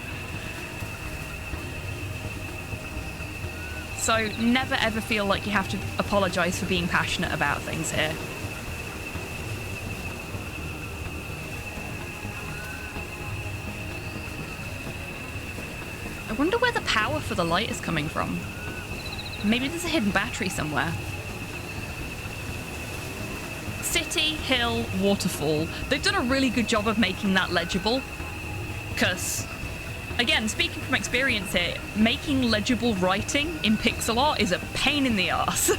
So never ever feel like you have to apologise for being passionate about things here. I wonder where the power for the light is coming from. Maybe there's a hidden battery somewhere. City, hill, waterfall. They've done a really good job of making that legible. Because, again, speaking from experience here, making legible writing in pixel art is a pain in the arse.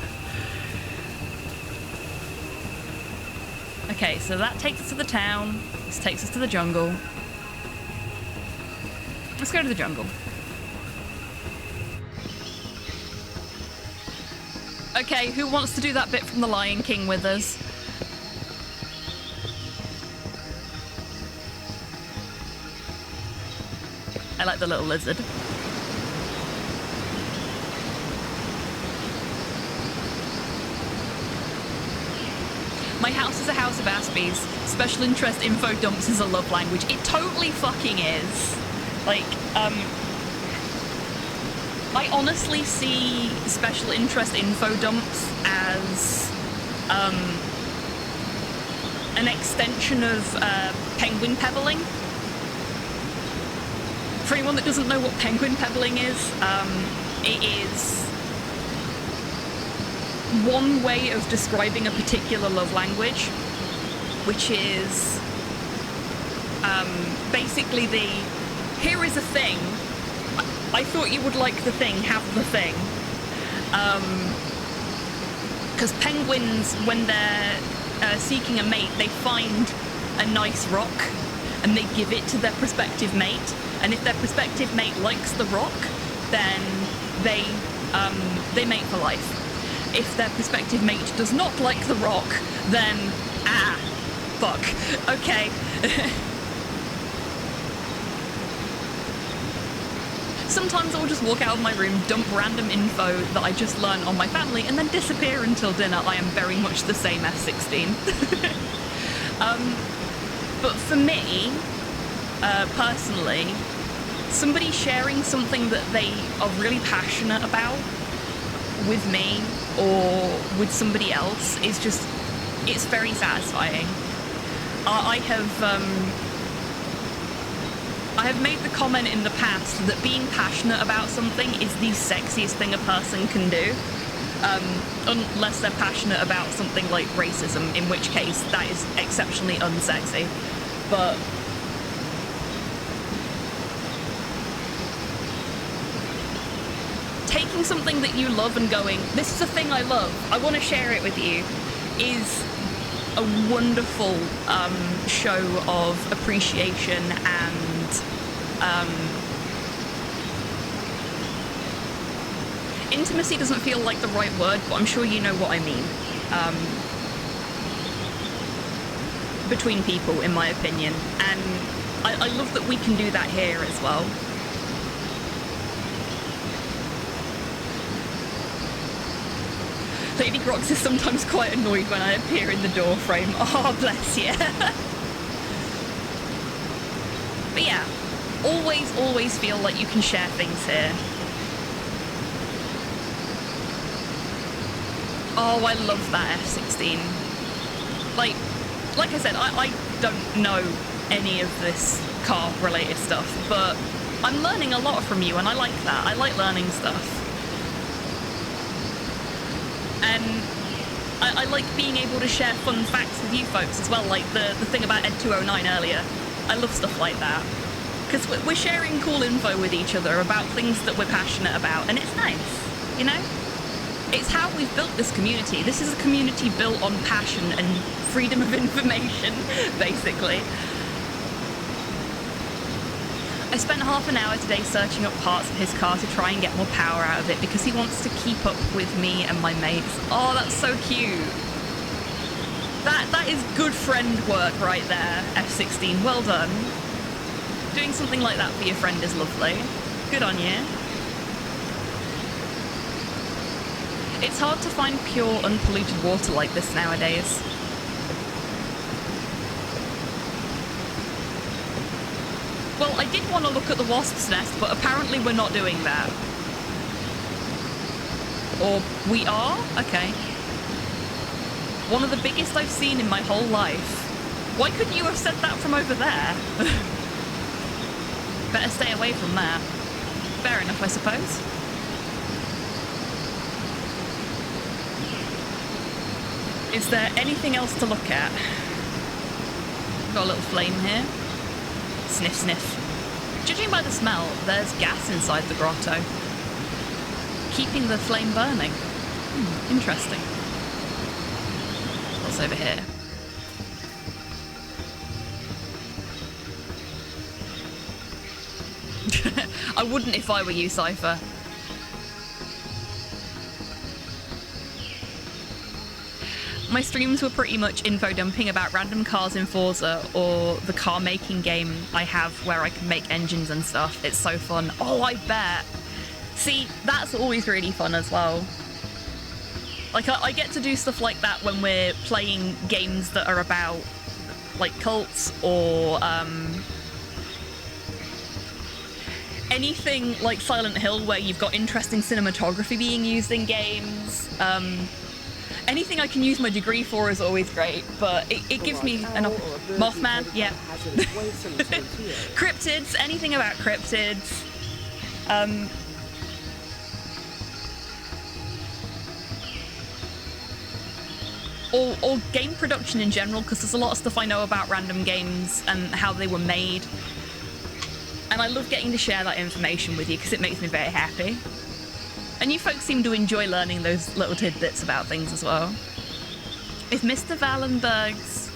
Okay, so that takes us to the town. This takes us to the jungle. Let's go to the jungle. Okay, who wants to do that bit from The Lion King with us? I like the little lizard. My house is a house of Aspies. Special interest info dumps is a love language. It totally fucking is. Like, I honestly see special interest info dumps as an extension of penguin pebbling. For anyone that doesn't know what penguin pebbling is, it is one way of describing a particular love language, which is basically here is a thing, I thought you would like the thing, have the thing. Because penguins, when they're seeking a mate, they find a nice rock and they give it to their prospective mate. And if their prospective mate likes the rock, then they mate for life. If their prospective mate does not like the rock, then fuck. Okay. Sometimes I'll just walk out of my room, dump random info that I just learned on my family, and then disappear until dinner. I am very much the same F16. But for me, personally, somebody sharing something that they are really passionate about with me or with somebody else is just, it's very satisfying. I have made the comment in the past that being passionate about something is the sexiest thing a person can do, unless they're passionate about something like racism, in which case that is exceptionally unsexy. But taking something that you love and going, this is a thing I love, I want to share it with you, is a wonderful show of appreciation and intimacy doesn't feel like the right word, but I'm sure you know what I mean. Between people, in my opinion. And I love that we can do that here as well. Lady Grox is sometimes quite annoyed when I appear in the door frame. Oh, bless you. But yeah, always feel like you can share things here. Oh, I love that F-16. Like I said, I don't know any of this car-related stuff, but I'm learning a lot from you, and I like that. I like learning stuff. And I like being able to share fun facts with you folks as well, like the thing about Ed 209 earlier. I love stuff like that. Because we're sharing cool info with each other about things that we're passionate about, and it's nice, you know? It's how we've built this community. This is a community built on passion and freedom of information, basically. I spent half an hour today searching up parts of his car to try and get more power out of it because he wants to keep up with me and my mates. Oh, that's so cute. That is good friend work right there, F-16. Well done. Doing something like that for your friend is lovely. Good on you. It's hard to find pure, unpolluted water like this nowadays. Well, I did want to look at the wasp's nest, but apparently we're not doing that. Or we are? Okay. One of the biggest I've seen in my whole life. Why couldn't you have said that from over there? Better stay away from that. Fair enough, I suppose. Is there anything else to look at? Got a little flame here. Sniff, sniff. Judging by the smell, there's gas inside the grotto, keeping the flame burning. Interesting. What's over here? I wouldn't if I were you, Cypher. My streams were pretty much info dumping about random cars in Forza or the car making game I have where I can make engines and stuff. It's so fun. Oh, I bet. See, that's always really fun as well. Like, I get to do stuff like that when we're playing games that are about, like, cults or, anything like Silent Hill where you've got interesting cinematography being used in games. Anything I can use my degree for is always great, but it gives me an Mothman, yeah. Cryptids, anything about cryptids. Or game production in general, because there's a lot of stuff I know about random games and how they were made. And I love getting to share that information with you because it makes me very happy. And you folks seem to enjoy learning those little tidbits about things as well. If Mr. Wallenberg's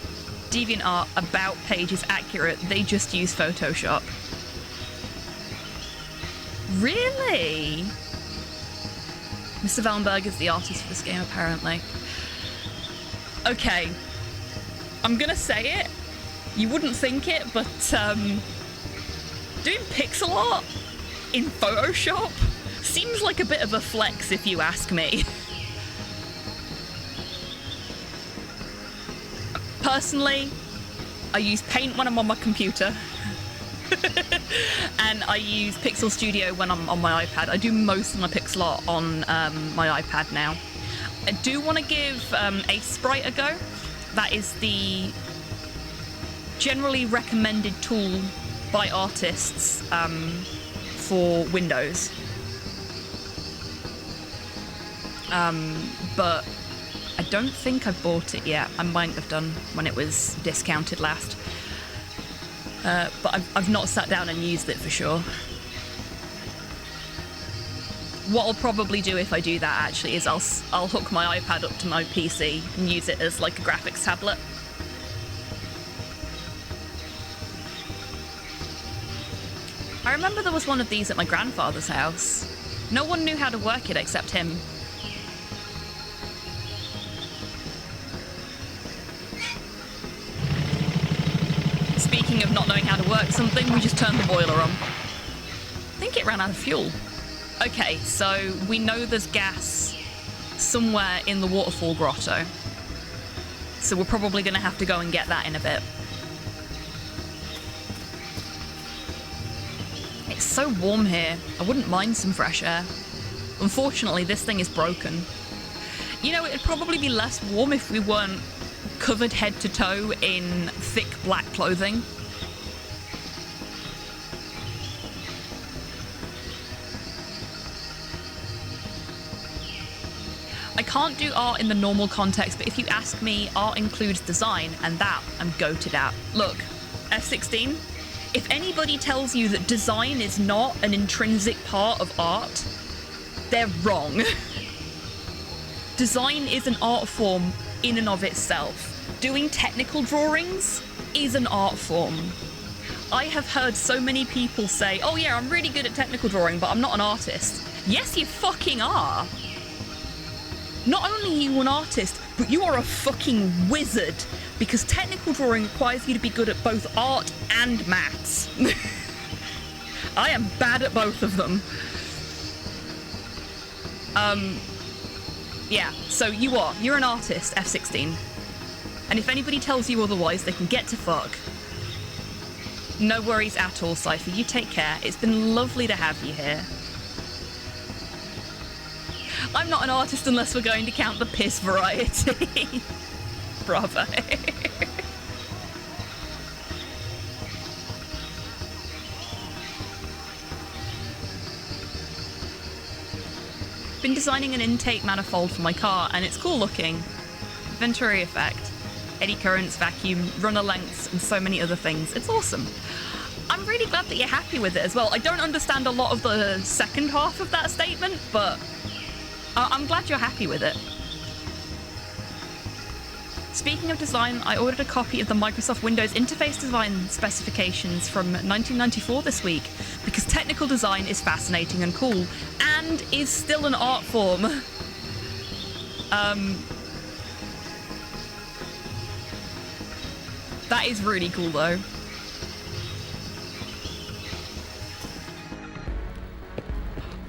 DeviantArt about page is accurate, they just use Photoshop. Really? Mr. Wallenberg is the artist for this game, apparently. Okay. I'm gonna say it. You wouldn't think it, but doing pixel art in Photoshop seems like a bit of a flex if you ask me. Personally, I use Paint when I'm on my computer. And I use Pixel Studio when I'm on my iPad. I do most of my pixel art on my iPad now. I do want to give Ace Sprite a go. That is the generally recommended tool by artists for Windows. But I don't think I've bought it yet. I might have done when it was discounted last. But I've not sat down and used it for sure. What I'll probably do if I do that actually is I'll hook my iPad up to my PC and use it as like a graphics tablet. I remember there was one of these at my grandfather's house. No one knew how to work it except him. Speaking of not knowing how to work something, we just turned the boiler on. I think it ran out of fuel. Okay, so we know there's gas somewhere in the waterfall grotto. So we're probably going to have to go and get that in a bit. It's so warm here. I wouldn't mind some fresh air. Unfortunately, this thing is broken. You know, it'd probably be less warm if we weren't covered head to toe in thick black clothing. I can't do art in the normal context, but if you ask me, art includes design, and that I'm goated at. Look, F16, if anybody tells you that design is not an intrinsic part of art, they're wrong. Design is an art form in and of itself. Doing technical drawings is an art form. I have heard so many people say, oh yeah, I'm really good at technical drawing, but I'm not an artist. Yes, you fucking are. Not only are you an artist, but you are a fucking wizard, because technical drawing requires you to be good at both art and maths. I am bad at both of them. Yeah, so you're an artist, F16. And if anybody tells you otherwise, they can get to fuck. No worries at all, Cypher, you take care. It's been lovely to have you here. I'm not an artist unless we're going to count the piss variety. Bravo. Been designing an intake manifold for my car, and it's cool looking. Venturi effect, eddy currents, vacuum, runner lengths, and so many other things. It's awesome. I'm really glad that you're happy with it as well. I don't understand a lot of the second half of that statement, but I'm glad you're happy with it. Speaking of design, I ordered a copy of the Microsoft Windows Interface Design specifications from 1994 this week, because technical design is fascinating and cool, and is still an art form. That is really cool though.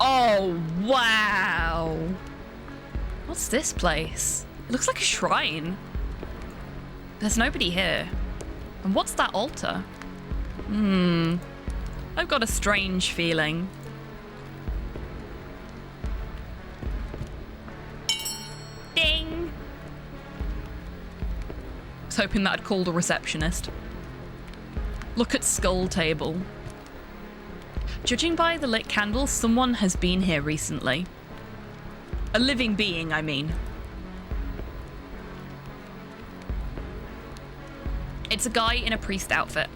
Oh, wow. What's this place? It looks like a shrine. There's nobody here. And what's that altar? I've got a strange feeling. Ding! I was hoping that I'd called a receptionist. Look at Skull Table. Judging by the lit candles, someone has been here recently. A living being, I mean. It's a guy in a priest outfit.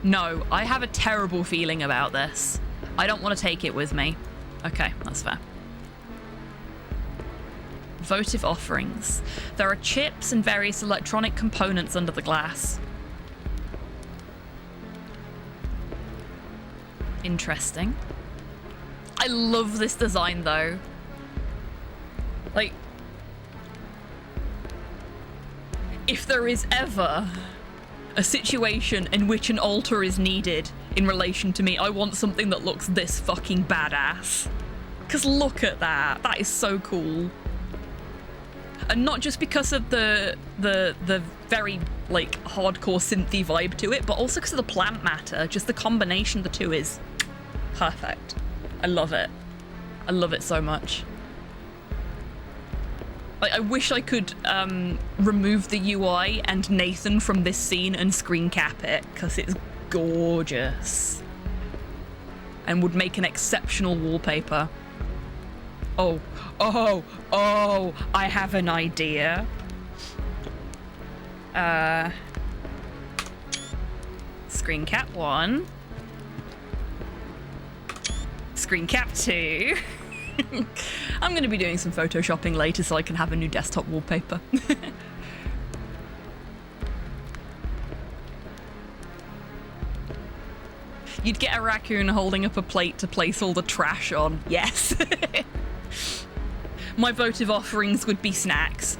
No, I have a terrible feeling about this. I don't want to take it with me. Okay, that's fair. Votive offerings. There are chips and various electronic components under the glass. Interesting. I love this design though. Like, if there is ever a situation in which an altar is needed in relation to me, I want something that looks this fucking badass. Because look at that. That is so cool. And not just because of the very, like, hardcore synthy vibe to it, but also because of the plant matter. Just the combination of the two is perfect. I love it. I love it so much. Like, I wish I could remove the UI and Nathan from this scene and screen cap it, because it's gorgeous. And would make an exceptional wallpaper. Oh, I have an idea. Screen cap 1. Screen cap 2. I'm going to be doing some photoshopping later so I can have a new desktop wallpaper. You'd get a raccoon holding up a plate to place all the trash on. Yes. My votive offerings would be snacks.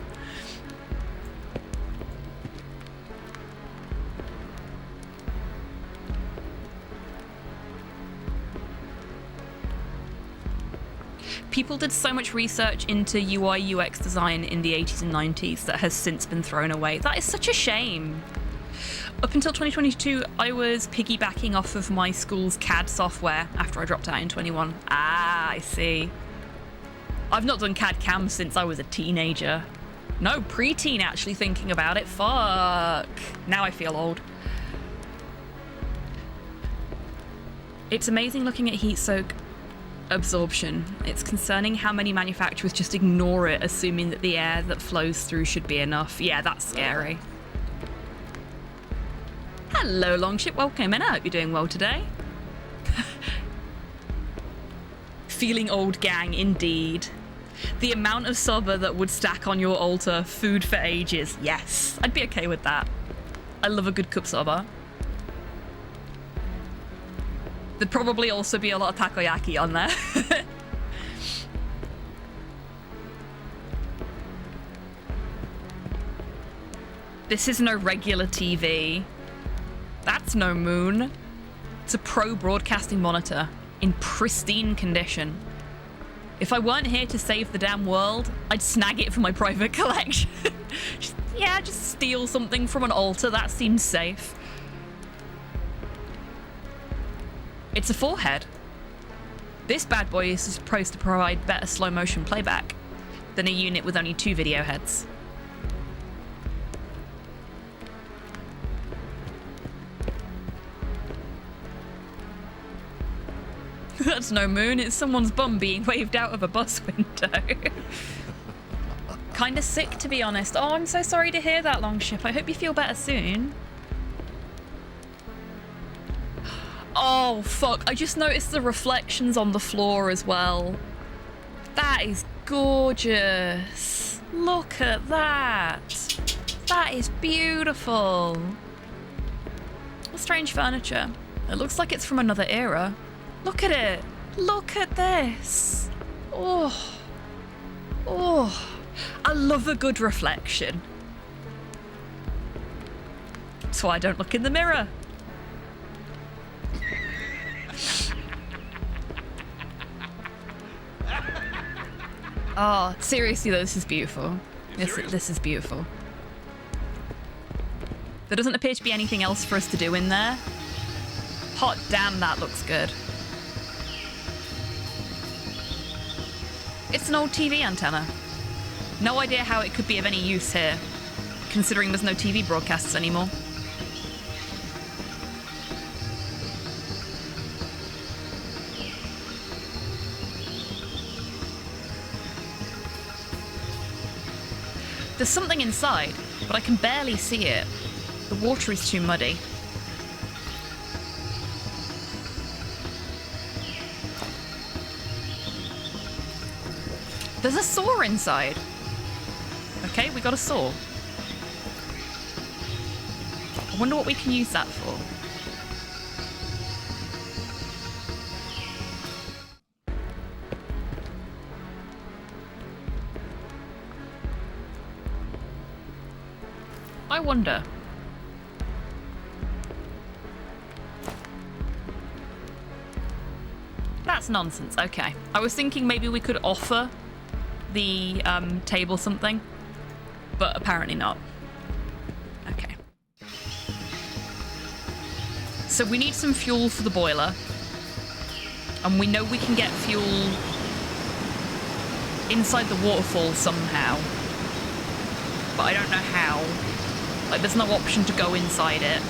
People did so much research into UI UX design in the 80s and 90s that has since been thrown away. That is such a shame. Up until 2022, I was piggybacking off of my school's CAD software after I dropped out in 21. Ah, I see. I've not done CAD CAM since I was a teenager. No, preteen actually, thinking about it. Fuck. Now I feel old. It's amazing looking at heat soak absorption. It's concerning how many manufacturers just ignore it, assuming that the air that flows through should be enough. Yeah, that's scary. Hello, Longship. Welcome in. I hope you're doing well today. Feeling old, gang, indeed. The amount of soba that would stack on your altar, food for ages. Yes, I'd be okay with that. I love a good cup soba. There'd probably also be a lot of takoyaki on there. This is no regular TV. That's no moon. It's a pro broadcasting monitor in pristine condition. If I weren't here to save the damn world, I'd snag it for my private collection. just steal something from an altar. That seems safe. It's a forehead. This bad boy is supposed to provide better slow motion playback than a unit with only 2 video heads. That's no moon, it's someone's bum being waved out of a bus window. Kinda sick, to be honest. Oh, I'm so sorry to hear that, Longship. I hope you feel better soon. Oh, fuck. I just noticed the reflections on the floor as well. That is gorgeous. Look at that. That is beautiful. What strange furniture. It looks like it's from another era. Look at it. Look at this. Oh. Oh. I love a good reflection. That's why I don't look in the mirror. Oh, seriously though, this is beautiful. This is beautiful. There doesn't appear to be anything else for us to do in there. Hot damn, that looks good. It's an old TV antenna. No idea how it could be of any use here, considering there's no TV broadcasts anymore. There's something inside, but I can barely see it. The water is too muddy. There's a saw inside. Okay, we got a saw. I wonder what we can use that for. I wonder. That's nonsense. Okay. I was thinking maybe we could offer the table something, but apparently not. Okay. So we need some fuel for the boiler, and we know we can get fuel inside the waterfall somehow, but I don't know how. Like, there's no option to go inside it,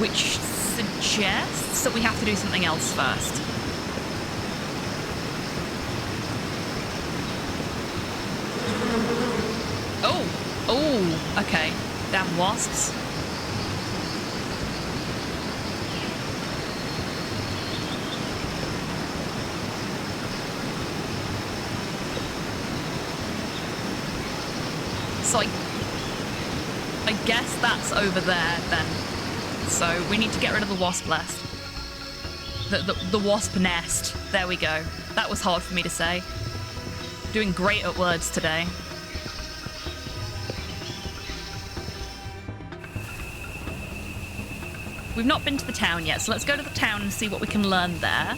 which suggests that we have to do something else first. Oh, okay. Damn wasps. So I guess that's over there then. So we need to get rid of the wasp nest. The wasp nest. There we go. That was hard for me to say. Doing great at words today. We've not been to the town yet, so let's go to the town and see what we can learn there.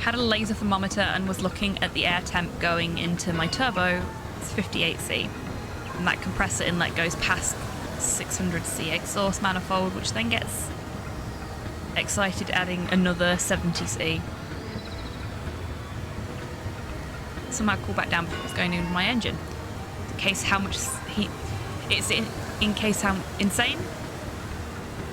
Had a laser thermometer and was looking at the air temp going into my turbo. It's 58C. And that compressor inlet goes past 600C exhaust manifold, which then gets excited adding another 70C. Somehow cool back down before it's going into my engine. In case how much heat... It's in case how insane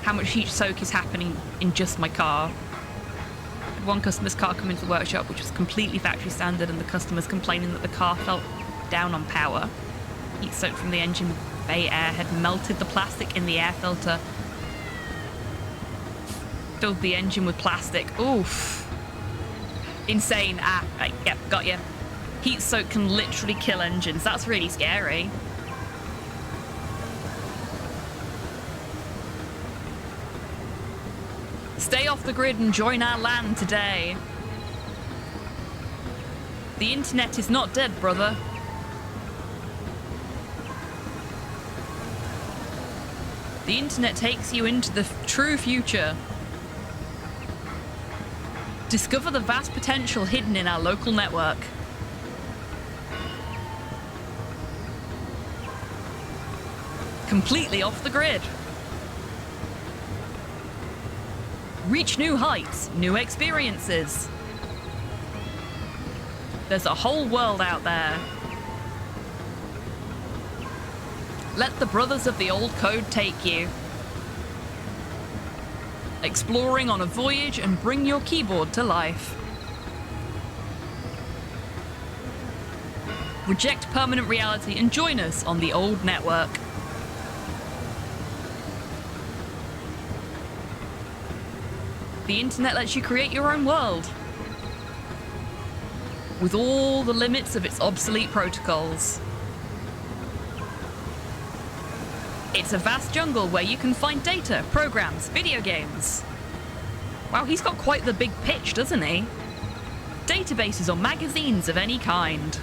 how much heat soak is happening in just my car. Had one customer's car come into the workshop, which was completely factory standard, and the customer's complaining that the car felt down on power. Heat soak from the engine bay air had melted the plastic in the air filter, filled the engine with plastic. Oof. Insane. Yep, got you. Heat soak can literally kill engines. That's really scary. Stay off the grid and join our land today. The internet is not dead, brother. The internet takes you into the true future. Discover the vast potential hidden in our local network. Completely off the grid. Reach new heights, new experiences. There's a whole world out there. Let the brothers of the old code take you. Exploring on a voyage and bring your keyboard to life. Reject permanent reality and join us on the old network. The internet lets you create your own world, with all the limits of its obsolete protocols. It's a vast jungle where you can find data, programs, video games. Wow, he's got quite the big pitch, doesn't he? Databases or magazines of any kind.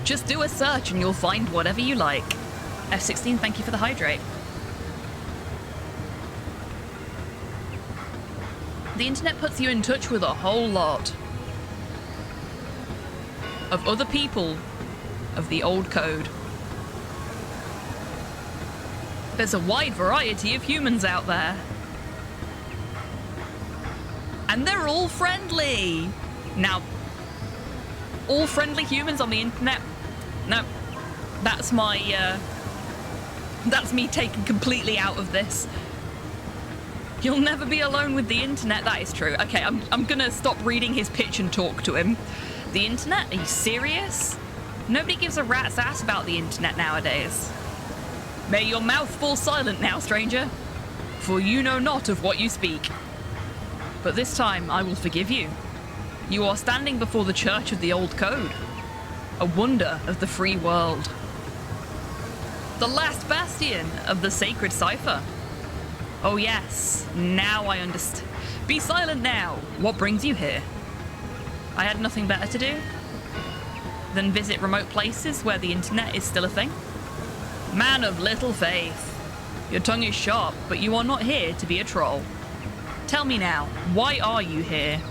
Just do a search and you'll find whatever you like. F16, thank you for the hydrate. The internet puts you in touch with a whole lot of other people of the old code. There's a wide variety of humans out there. And they're all friendly. Now, all friendly humans on the internet? No, that's me taken completely out of this. You'll never be alone with the internet, that is true. Okay, I'm gonna stop reading his pitch and talk to him. The internet? Are you serious? Nobody gives a rat's ass about the internet nowadays. May your mouth fall silent now, stranger, for you know not of what you speak. But this time I will forgive you. You are standing before the Church of the Old Code, a wonder of the free world. The last bastion of the sacred cipher. Oh yes, now I understand. Be silent now. What brings you here? I had nothing better to do than visit remote places where the internet is still a thing. Man of little faith. Your tongue is sharp, but you are not here to be a troll. Tell me now, why are you here?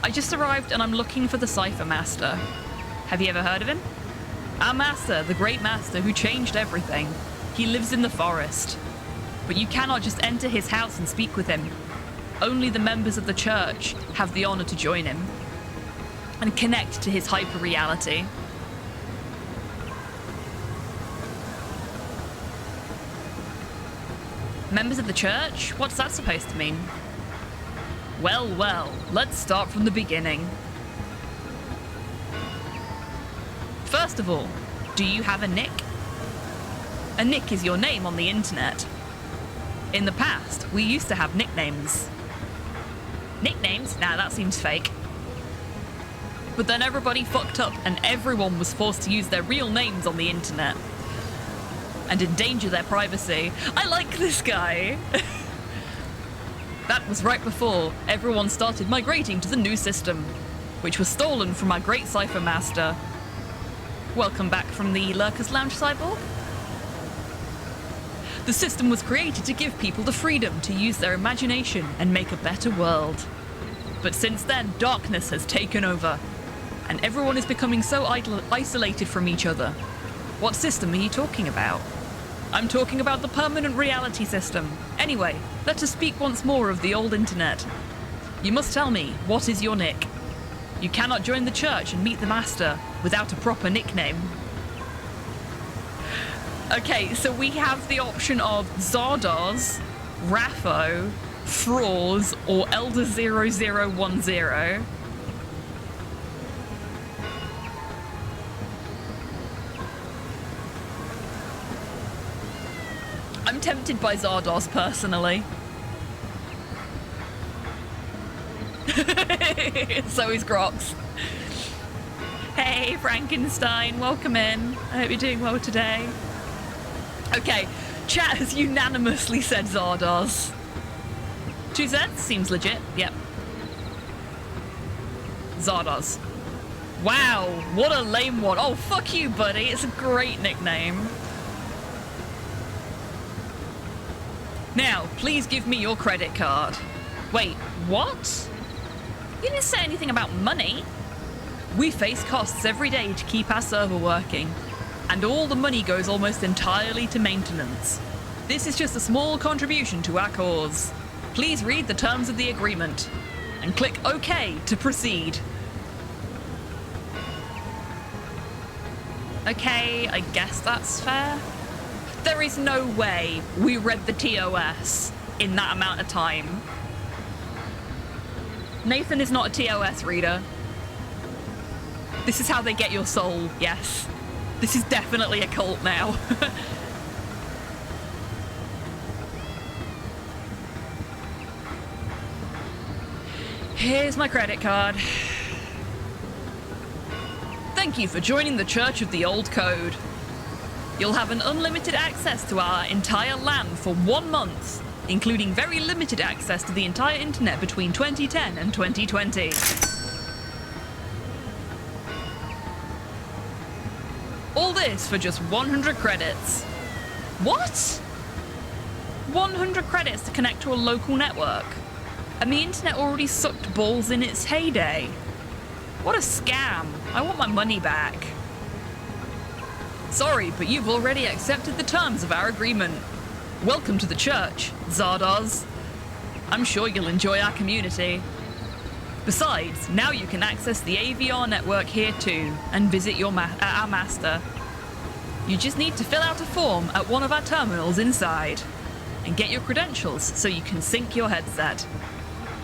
I just arrived and I'm looking for the Cipher Master. Have you ever heard of him? Our master, the great master who changed everything. He lives in the forest. But you cannot just enter his house and speak with him. Only the members of the church have the honor to join him and connect to his hyper-reality. Members of the church? What's that supposed to mean? Well, well, let's start from the beginning. First of all, do you have a nick? A nick is your name on the internet. In the past, we used to have nicknames. Nicknames? Nah, that seems fake. But then everybody fucked up and everyone was forced to use their real names on the internet and endanger their privacy. I like this guy. That was right before everyone started migrating to the new system, which was stolen from our great Cipher Master. Welcome back from the Lurker's Lounge, Cyborg. The system was created to give people the freedom to use their imagination and make a better world. But since then, darkness has taken over, and everyone is becoming so isolated from each other. What system are you talking about? I'm talking about the permanent reality system. Anyway, let us speak once more of the old internet. You must tell me, what is your nick? You cannot join the church and meet the master without a proper nickname. Okay, so we have the option of Zardoz, Raffo, Froz, or Elder0010. I'm tempted by Zardoz personally. So is Grox. Hey, Frankenstein, welcome in. I hope you're doing well today. Okay, chat has unanimously said Zardoz. 2Z seems legit, yep. Zardoz. Wow, what a lame one. Oh, fuck you, buddy. It's a great nickname. Now, please give me your credit card. Wait, what? You didn't say anything about money. We face costs every day to keep our server working, and all the money goes almost entirely to maintenance. This is just a small contribution to our cause. Please read the terms of the agreement and click OK to proceed. Okay, I guess that's fair. There is no way we read the TOS in that amount of time. Nathan is not a TOS reader. This is how they get your soul, yes. This is definitely a cult now. Here's my credit card. Thank you for joining the Church of the Old Code. You'll have an unlimited access to our entire LAN for 1 month, including very limited access to the entire internet between 2010 and 2020. All this for just 100 credits. What? 100 credits to connect to a local network? And the internet already sucked balls in its heyday. What a scam. I want my money back. Sorry, but you've already accepted the terms of our agreement. Welcome to the church, Zardoz. I'm sure you'll enjoy our community. Besides, now you can access the AVR network here too, and visit our master. You just need to fill out a form at one of our terminals inside, and get your credentials so you can sync your headset.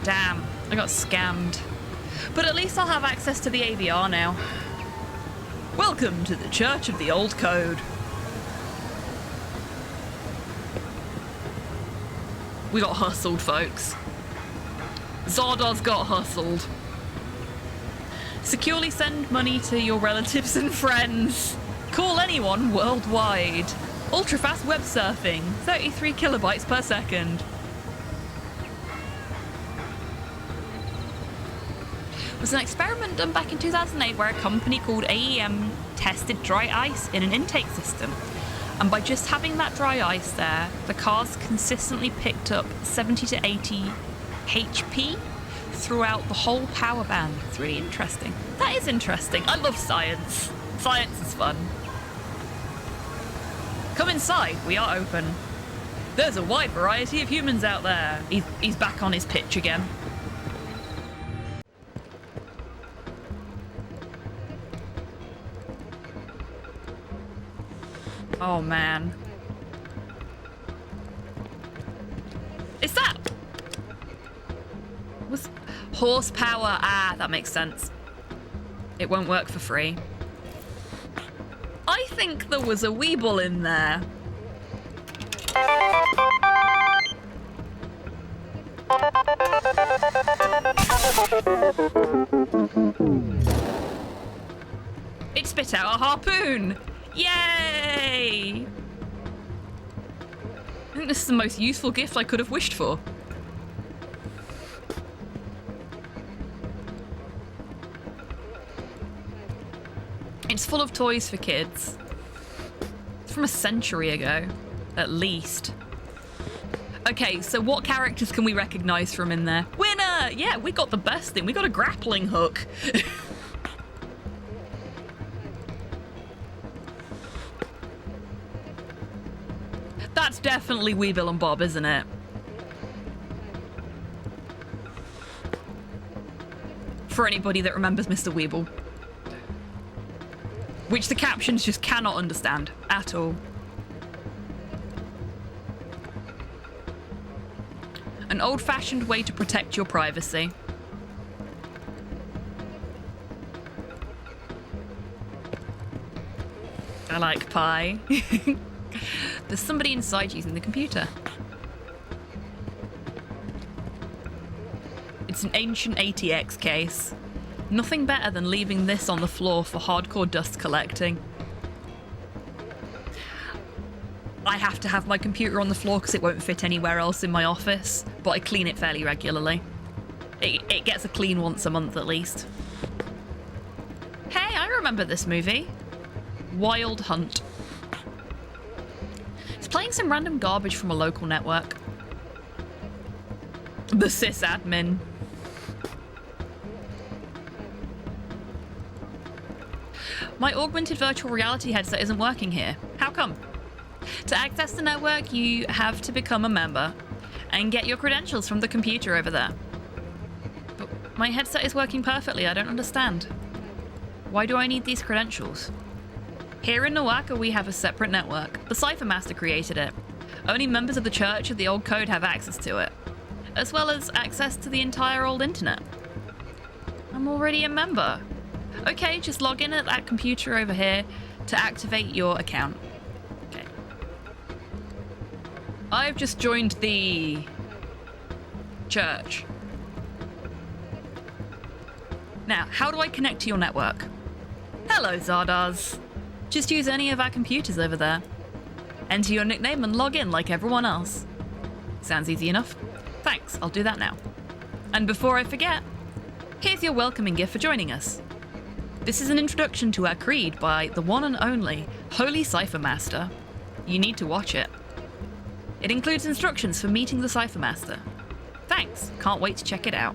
Damn, I got scammed. But at least I'll have access to the AVR now. Welcome to the Church of the Old Code. We got hustled, folks. Zardoz got hustled. Securely send money to your relatives and friends. Call anyone worldwide. Ultra-fast web surfing, 33 kilobytes per second. It was an experiment done back in 2008 where a company called AEM tested dry ice in an intake system. And by just having that dry ice there, the cars consistently picked up 70 to 80 HP throughout the whole power band. It's really interesting. That is interesting. I love science. Science is fun. Come inside, we are open. There's a wide variety of humans out there. He's back on his pitch again. Oh man. Is that... was horsepower? Ah, that makes sense. It won't work for free. I think there was a Weeble in there. It spit out a harpoon! Yay! I think this is the most useful gift I could have wished for. It's full of toys for kids. It's from a century ago, at least. Okay, so what characters can we recognize from in there? Winner! Yeah, we got the best thing. We got a grappling hook. That's definitely Weeble and Bob, isn't it? For anybody that remembers Mr. Weeble. Which the captions just cannot understand at all. An old-fashioned way to protect your privacy. I like pie. There's somebody inside using the computer. It's an ancient ATX case. Nothing better than leaving this on the floor for hardcore dust collecting. I have to have my computer on the floor because it won't fit anywhere else in my office, but I clean it fairly regularly. It gets a clean once a month at least. Hey, I remember this movie. Wild Hunt. It's playing some random garbage from a local network. The sysadmin. My augmented virtual reality headset isn't working here. How come? To access the network, you have to become a member and get your credentials from the computer over there. But my headset is working perfectly. I don't understand. Why do I need these credentials? Here in Nowaka, we have a separate network. The Cypher Master created it. Only members of the Church of the Old Code have access to it, as well as access to the entire old internet. I'm already a member. Okay, just log in at that computer over here to activate your account. Okay. I've just joined the church. Now, how do I connect to your network? Hello, Zardoz. Just use any of our computers over there. Enter your nickname and log in like everyone else. Sounds easy enough. Thanks, I'll do that now. And before I forget, here's your welcoming gift for joining us. This is an introduction to our creed by the one and only Holy Cypher Master. You need to watch it. It includes instructions for meeting the Cypher Master. Thanks, can't wait to check it out.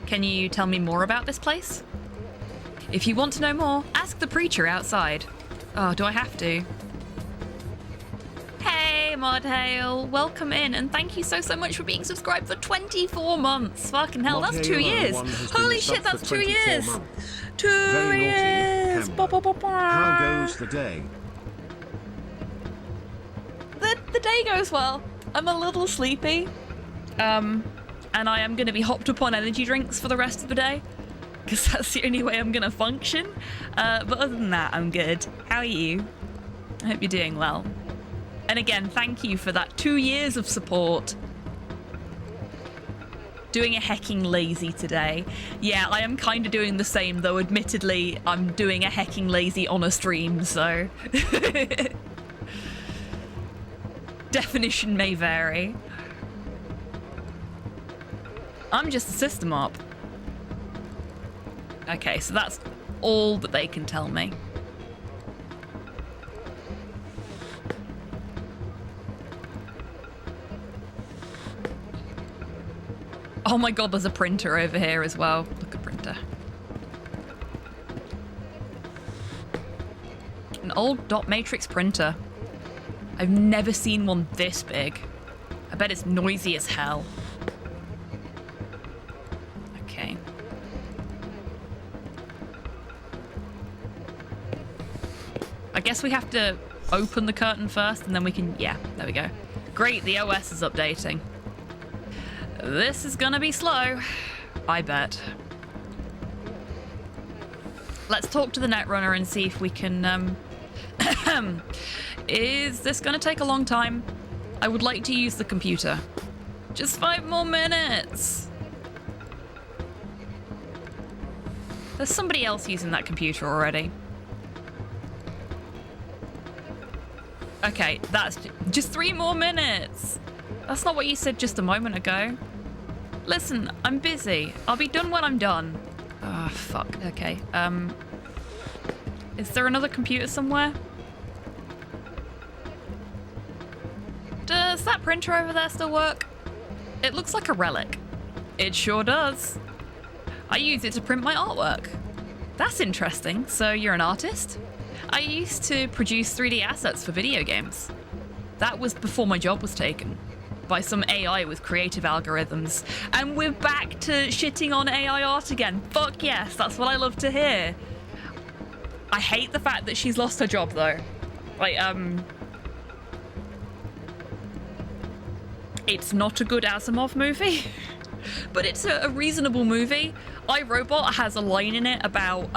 Can you tell me more about this place? If you want to know more, ask the preacher outside. Oh, do I have to? Hey, Modhail, welcome in, and thank you so much for being subscribed for 24 months. Fucking hell, that's 2 years. Holy shit, that's 2 years. 2 years. How goes the day? The day goes well. I'm a little sleepy. And I am going to be hopped up on energy drinks for the rest of the day, because that's the only way I'm going to function. But other than that, I'm good. How are you? I hope you're doing well. And again, thank you for that 2 years of support. Doing a hecking lazy today. Yeah, I am kind of doing the same, though admittedly, I'm doing a hecking lazy on a stream, so... Definition may vary. I'm just a system op. Okay, so that's all that they can tell me. Oh my god, there's a printer over here as well. Look, a printer. An old dot matrix printer. I've never seen one this big. I bet it's noisy as hell. Okay. I guess we have to open the curtain first and then we can... Yeah, there we go. Great, the OS is updating. This is gonna be slow, I bet. Let's talk to the Netrunner and see if we can, Is this gonna take a long time? I would like to use the computer. Just 5 more minutes. There's somebody else using that computer already. Okay, that's just 3 more minutes. That's not what you said just a moment ago. Listen, I'm busy. I'll be done when I'm done. Ah, oh, fuck. Okay. Is there another computer somewhere? Does that printer over there still work? It looks like a relic. It sure does. I use it to print my artwork. That's interesting. So you're an artist? I used to produce 3D assets for video games. That was before my job was taken by some AI with creative algorithms. And we're back to shitting on AI art again. Fuck yes, that's what I love to hear. I hate the fact that she's lost her job though. Like, it's not a good Asimov movie, but it's a reasonable movie. iRobot has a line in it about,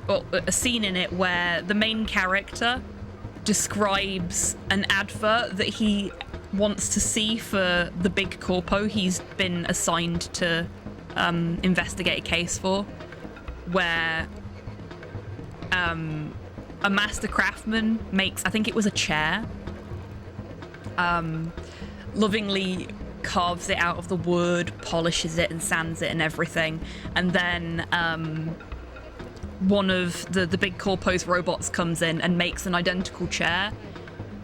well, a scene in it where the main character describes an advert that he wants to see for the big corpo he's been assigned to investigate a case for, where a master craftsman makes, I think it was a chair, lovingly carves it out of the wood, polishes it and sands it and everything, and then one of the big corpo's robots comes in and makes an identical chair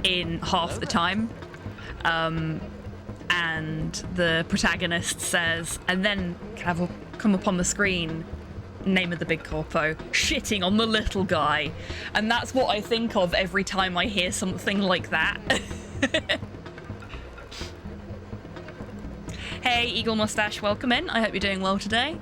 in half the time, and the protagonist says, and then will come up on the screen, name of the big corpo, shitting on the little guy. And that's what I think of every time I hear something like that. Hey, Eagle Mustache, welcome in. I hope you're doing well today.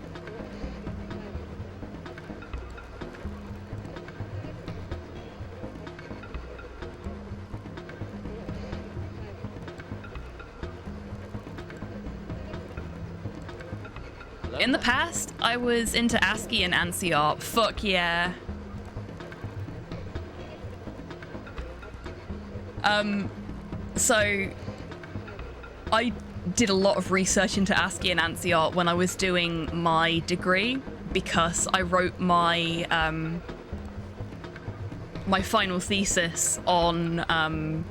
In the past, I was into ASCII and ANSI art. Fuck yeah. So I did a lot of research into ASCII and ANSI art when I was doing my degree, because I wrote my my final thesis on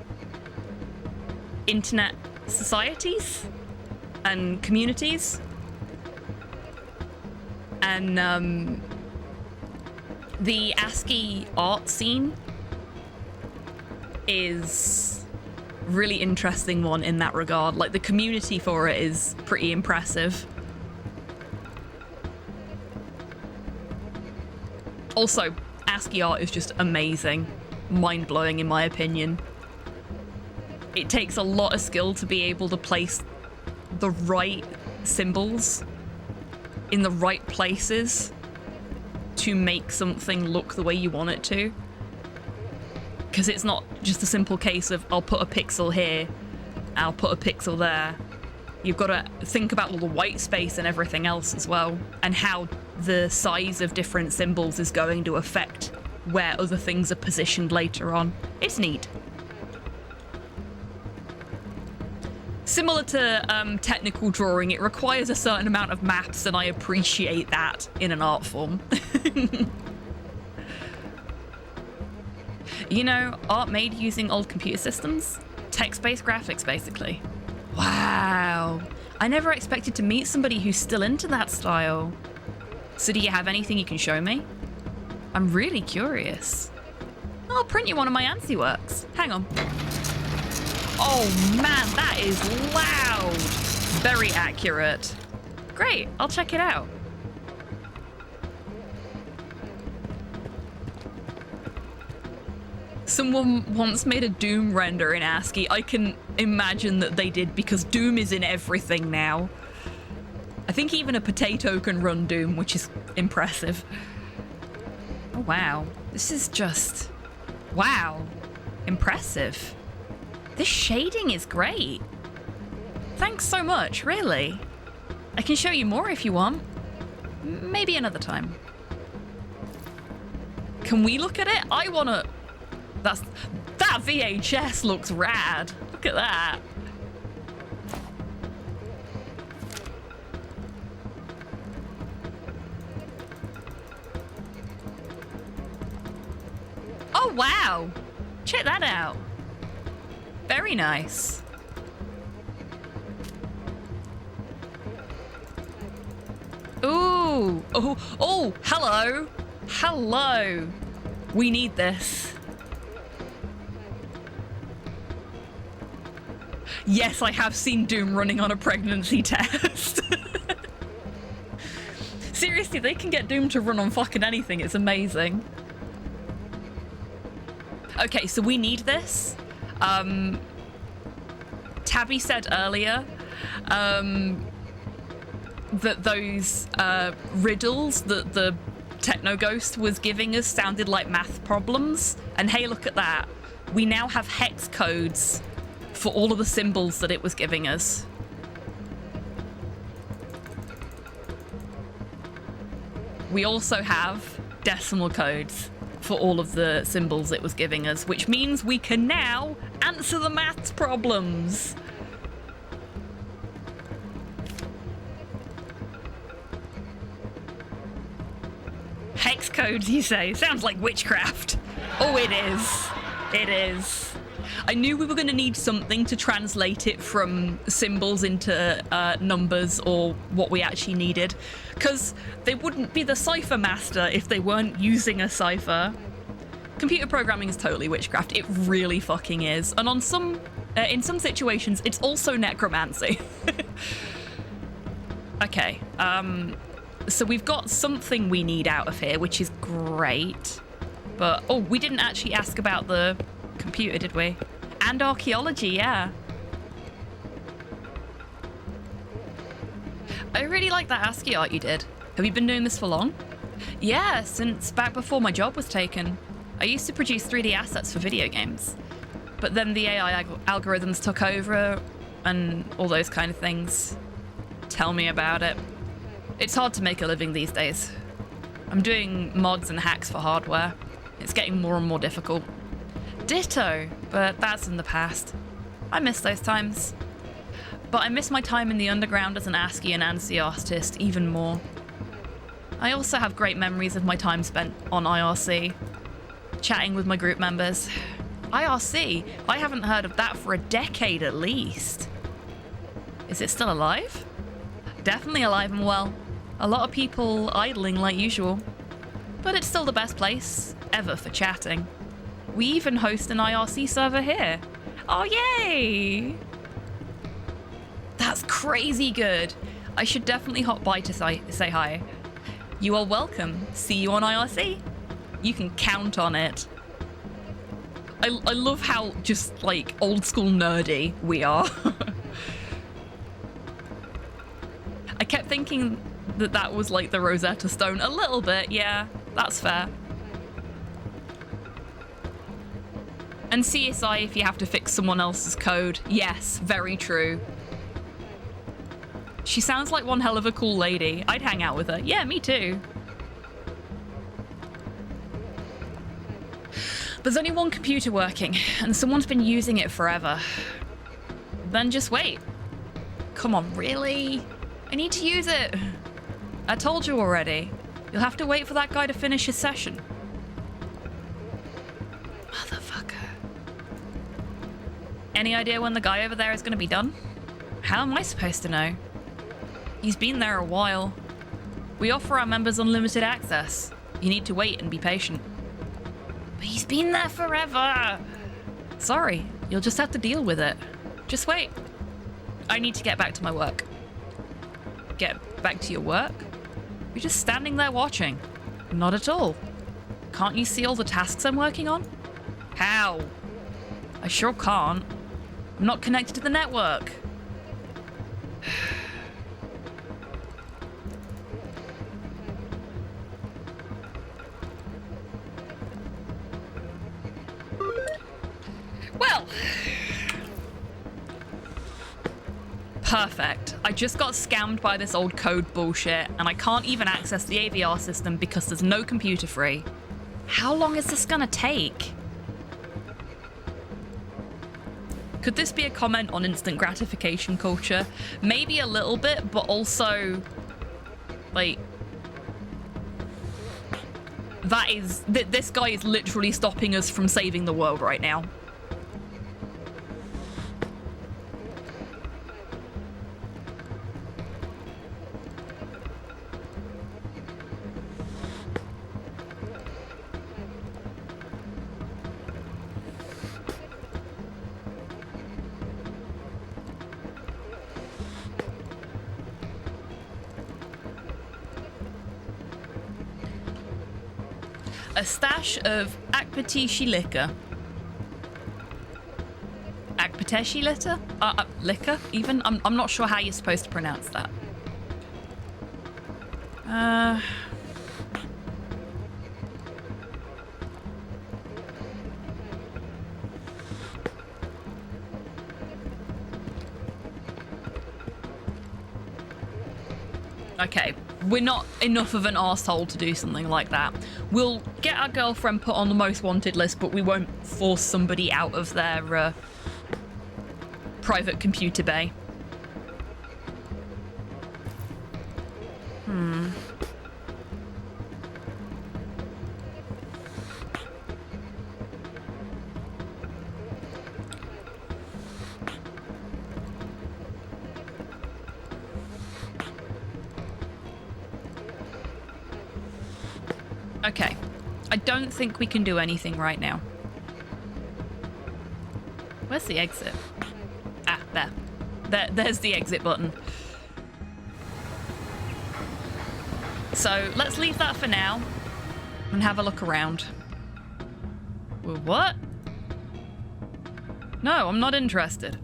internet societies and communities. And the ASCII art scene is a really interesting one in that regard. Like, the community for it is pretty impressive. Also, ASCII art is just amazing. Mind-blowing in my opinion. It takes a lot of skill to be able to place the right symbols in the right places to make something look the way you want it to. Because it's not just a simple case of, I'll put a pixel here, I'll put a pixel there. You've got to think about all the white space and everything else as well, and how the size of different symbols is going to affect where other things are positioned later on. It's neat. Similar to technical drawing, it requires a certain amount of maths, and I appreciate that in an art form. You know, art made using old computer systems? Text-based graphics, basically. Wow. I never expected to meet somebody who's still into that style. So do you have anything you can show me? I'm really curious. I'll print you one of my ANSI works. Hang on. Oh man, that is loud. Very accurate. Great, I'll check it out. Someone once made a Doom render in ASCII. I can imagine that they did, because Doom is in everything now. I think even a potato can run Doom, which is impressive. Oh wow, this is just, wow, impressive. This shading is great. Thanks so much, really. I can show you more if you want. Maybe another time. Can we look at it? I wanna... that VHS looks rad. Look at that. Oh, wow. Check that out. Very nice. Ooh. Oh, hello. Hello. We need this. Yes, I have seen Doom running on a pregnancy test. Seriously, they can get Doom to run on fucking anything. It's amazing. Okay, so we need this. Tabby said earlier that those riddles that the Techno Ghost was giving us sounded like math problems. And hey, look at that. We now have hex codes for all of the symbols that it was giving us. We also have decimal codes for all of the symbols it was giving us, which means we can now answer the maths problems. Hex codes, you say? Sounds like witchcraft. Oh, it is. It is. I knew we were going to need something to translate it from symbols into numbers or what we actually needed, because they wouldn't be the cipher master if they weren't using a cipher. Computer programming is totally witchcraft. It really fucking is. And on some, in some situations, it's also necromancy. Okay. So we've got something we need out of here, which is great. But, oh, we didn't actually ask about the computer, did we? And archaeology, yeah. I really like that ASCII art you did. Have you been doing this for long? Yeah, since back before my job was taken. I used to produce 3D assets for video games. But then the AI algorithms took over and all those kind of things. Tell me about it. It's hard to make a living these days. I'm doing mods and hacks for hardware. It's getting more and more difficult. Ditto, but that's in the past. I miss those times. But I miss my time in the underground as an ASCII and ANSI artist even more. I also have great memories of my time spent on IRC, chatting with my group members. IRC? I haven't heard of that for a decade at least. Is it still alive? Definitely alive and well. A lot of people idling like usual. But it's still the best place ever for chatting. We even host an IRC server here. Oh, yay! That's crazy good. I should definitely hop by to say hi. You are welcome. See you on IRC. You can count on it. I love how just like old school nerdy we are. I kept thinking that was like the Rosetta Stone a little bit. Yeah, that's fair. And CSI if you have to fix someone else's code. Yes, very true. She sounds like one hell of a cool lady. I'd hang out with her. Yeah, me too. There's only one computer working, and someone's been using it forever. Then just wait. Come on, really? I need to use it. I told you already. You'll have to wait for that guy to finish his session. Motherfucker. Any idea when the guy over there is going to be done? How am I supposed to know? He's been there a while. We offer our members unlimited access. You need to wait and be patient. But he's been there forever. Sorry, you'll just have to deal with it. Just wait. I need to get back to my work. Get back to your work? You're just standing there watching. Not at all. Can't you see all the tasks I'm working on? How? I sure can't. I'm not connected to the network. Well, perfect. I just got scammed by this old code bullshit, and I can't even access the AVR system because there's no computer free. How long is this gonna take? Could this be a comment on instant gratification culture? Maybe a little bit, but also, like, this guy is literally stopping us from saving the world right now. A stash of Akpateshi liquor. Akpateshi liquor? Liquor, even? I'm not sure how you're supposed to pronounce that. Okay, we're not enough of an arsehole to do something like that. We'll get our girlfriend put on the most wanted list, but we won't force somebody out of their private computer bay. Okay, I don't think we can do anything right now. Where's the exit? Ah, there's the exit button. So let's leave that for now and have a look around. Well, what? No, I'm not interested.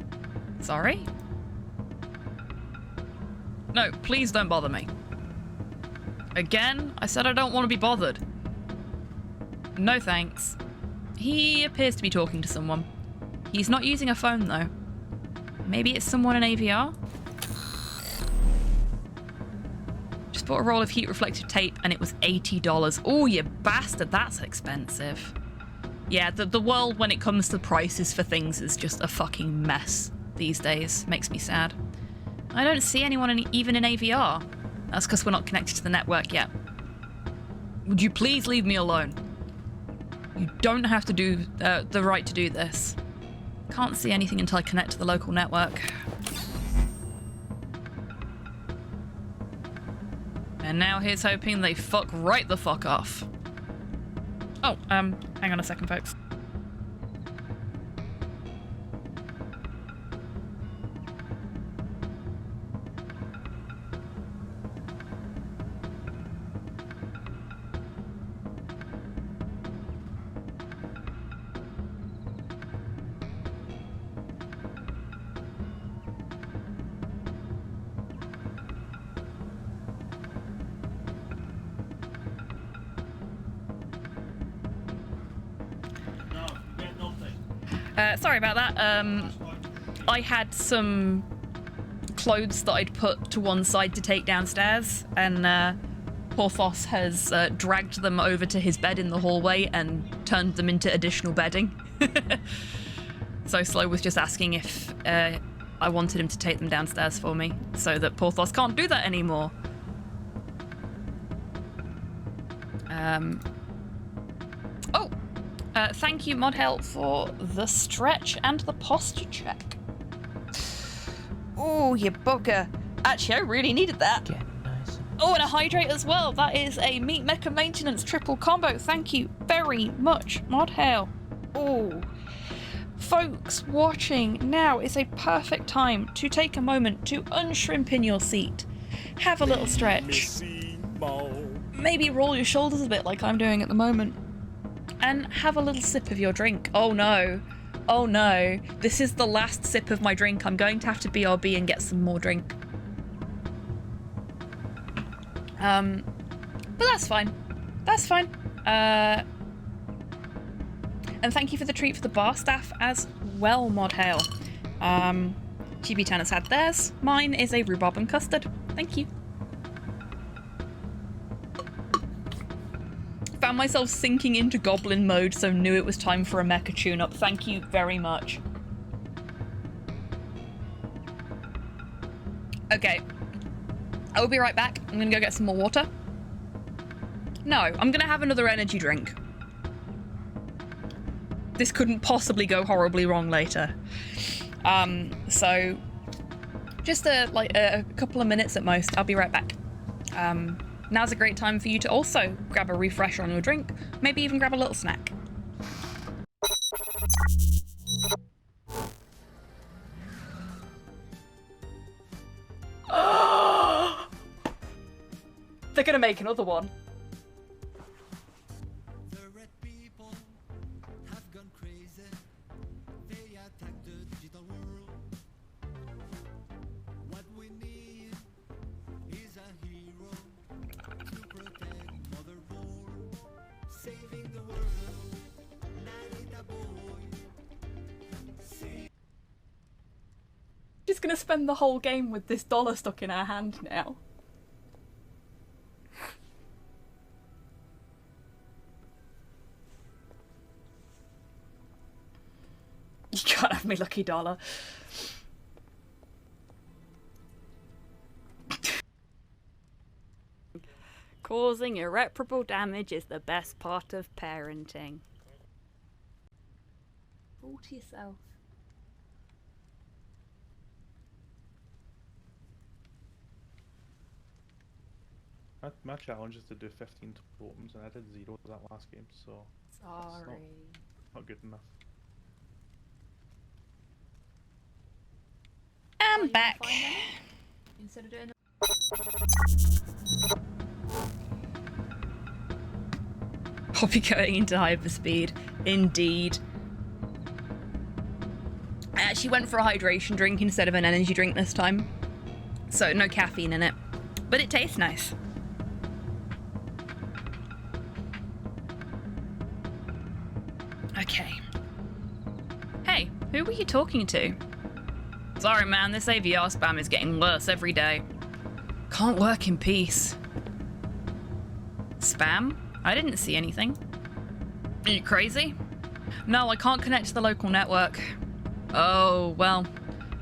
Sorry? No, please don't bother me. Again, I said I don't want to be bothered. No thanks. He appears to be talking to someone. He's not using a phone though. Maybe it's someone in AVR? Just bought a roll of heat reflective tape and it was $80. Oh, you bastard, that's expensive. Yeah, the world when it comes to prices for things is just a fucking mess these days. Makes me sad. I don't see anyone even in AVR. That's because we're not connected to the network yet. Would you please leave me alone? You don't have to do the right to do this. Can't see anything until I connect to the local network. And now here's hoping they fuck right the fuck off. Oh, hang on a second, folks. Sorry about that. I had some clothes that I'd put to one side to take downstairs, and Porthos has dragged them over to his bed in the hallway and turned them into additional bedding. So Slow was just asking if I wanted him to take them downstairs for me, so that Porthos can't do that anymore. Thank you, Modhel, for the stretch and the posture check. Oh, you bugger. Actually, I really needed that. Nice. Oh, and a hydrate as well. That is a Meat Mecha Maintenance triple combo. Thank you very much, Modhel. Oh. Folks watching, now is a perfect time to take a moment to unshrimp in your seat. Have a little stretch. Maybe roll your shoulders a bit like I'm doing at the moment. And have a little sip of your drink. Oh no. Oh no. This is the last sip of my drink. I'm going to have to BRB and get some more drink. But that's fine. That's fine. And thank you for the treat for the bar staff as well, Modhale. HobbyTan has had theirs. Mine is a rhubarb and custard. Thank you. Found myself sinking into goblin mode, so knew it was time for a mecha tune-up. Thank you very much. Okay. I will be right back. I'm gonna go get some more water. No, I'm gonna have another energy drink. This couldn't possibly go horribly wrong later. So just a couple of minutes at most. I'll be right back. Now's a great time for you to also grab a refresher on your drink, maybe even grab a little snack. They're gonna make another one. just gonna spend the whole game with this dollar stuck in her hand now. You can't have me lucky dollar. Causing irreparable damage is the best part of parenting. All to yourself. My challenge is to do 15 totems, and I did 0 that last game, so Sorry. not good enough. I'm back. Instead of doing Hobby going into hyperspeed. Indeed. I actually went for a hydration drink instead of an energy drink this time. So no caffeine in it. But it tastes nice. Okay. Hey, who were you talking to? Sorry man, this AVR spam is getting worse every day. Can't work in peace. Spam? I didn't see anything. Are you crazy? No, I can't connect to the local network. Oh, well,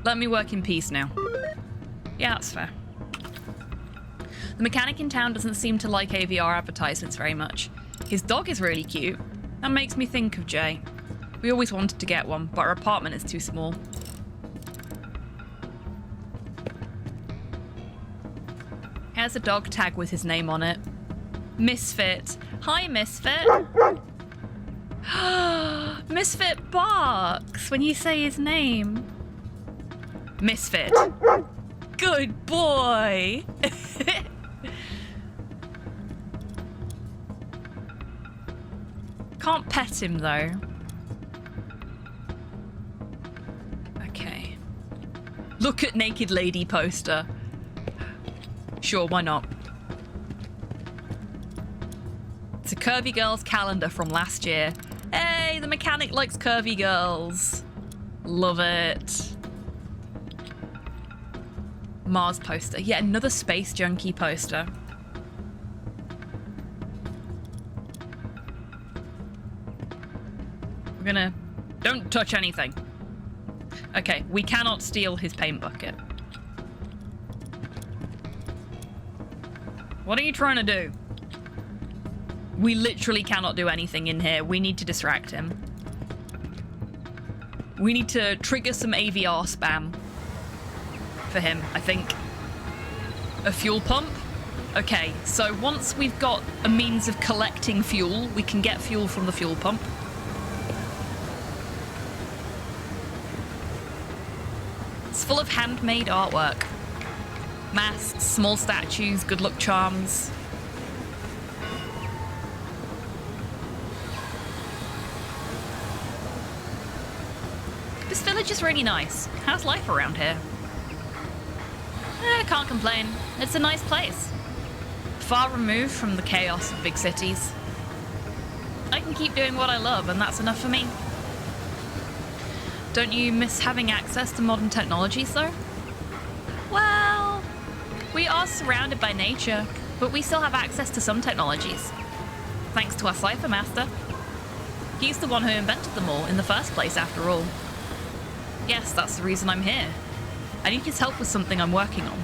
let me work in peace now. Yeah, that's fair. The mechanic in town doesn't seem to like AVR advertisements very much. His dog is really cute. That makes me think of Jay. We always wanted to get one, but our apartment is too small. Here's a dog tag with his name on it. Misfit. Hi, Misfit. Misfit barks when you say his name. Misfit. Good boy. Can't pet him though. Okay. Look at naked lady poster. Sure, why not? It's a curvy girls calendar from last year. Hey, the mechanic likes curvy girls. Love it. Mars poster. Yet another space junkie poster. We're gonna... Don't touch anything. Okay, we cannot steal his paint bucket. What are you trying to do? We literally cannot do anything in here. We need to distract him. We need to trigger some AVR spam for him, I think. A fuel pump? Okay, so once we've got a means of collecting fuel, we can get fuel from the fuel pump. It's full of handmade artwork. Masks, small statues, good luck charms. This village is really nice. How's life around here? Can't complain. It's a nice place. Far removed from the chaos of big cities. I can keep doing what I love, and that's enough for me. Don't you miss having access to modern technologies, though? Well, we are surrounded by nature, but we still have access to some technologies. Thanks to our Cypher Master. He's the one who invented them all in the first place, after all. Yes, that's the reason I'm here. I need his help with something I'm working on.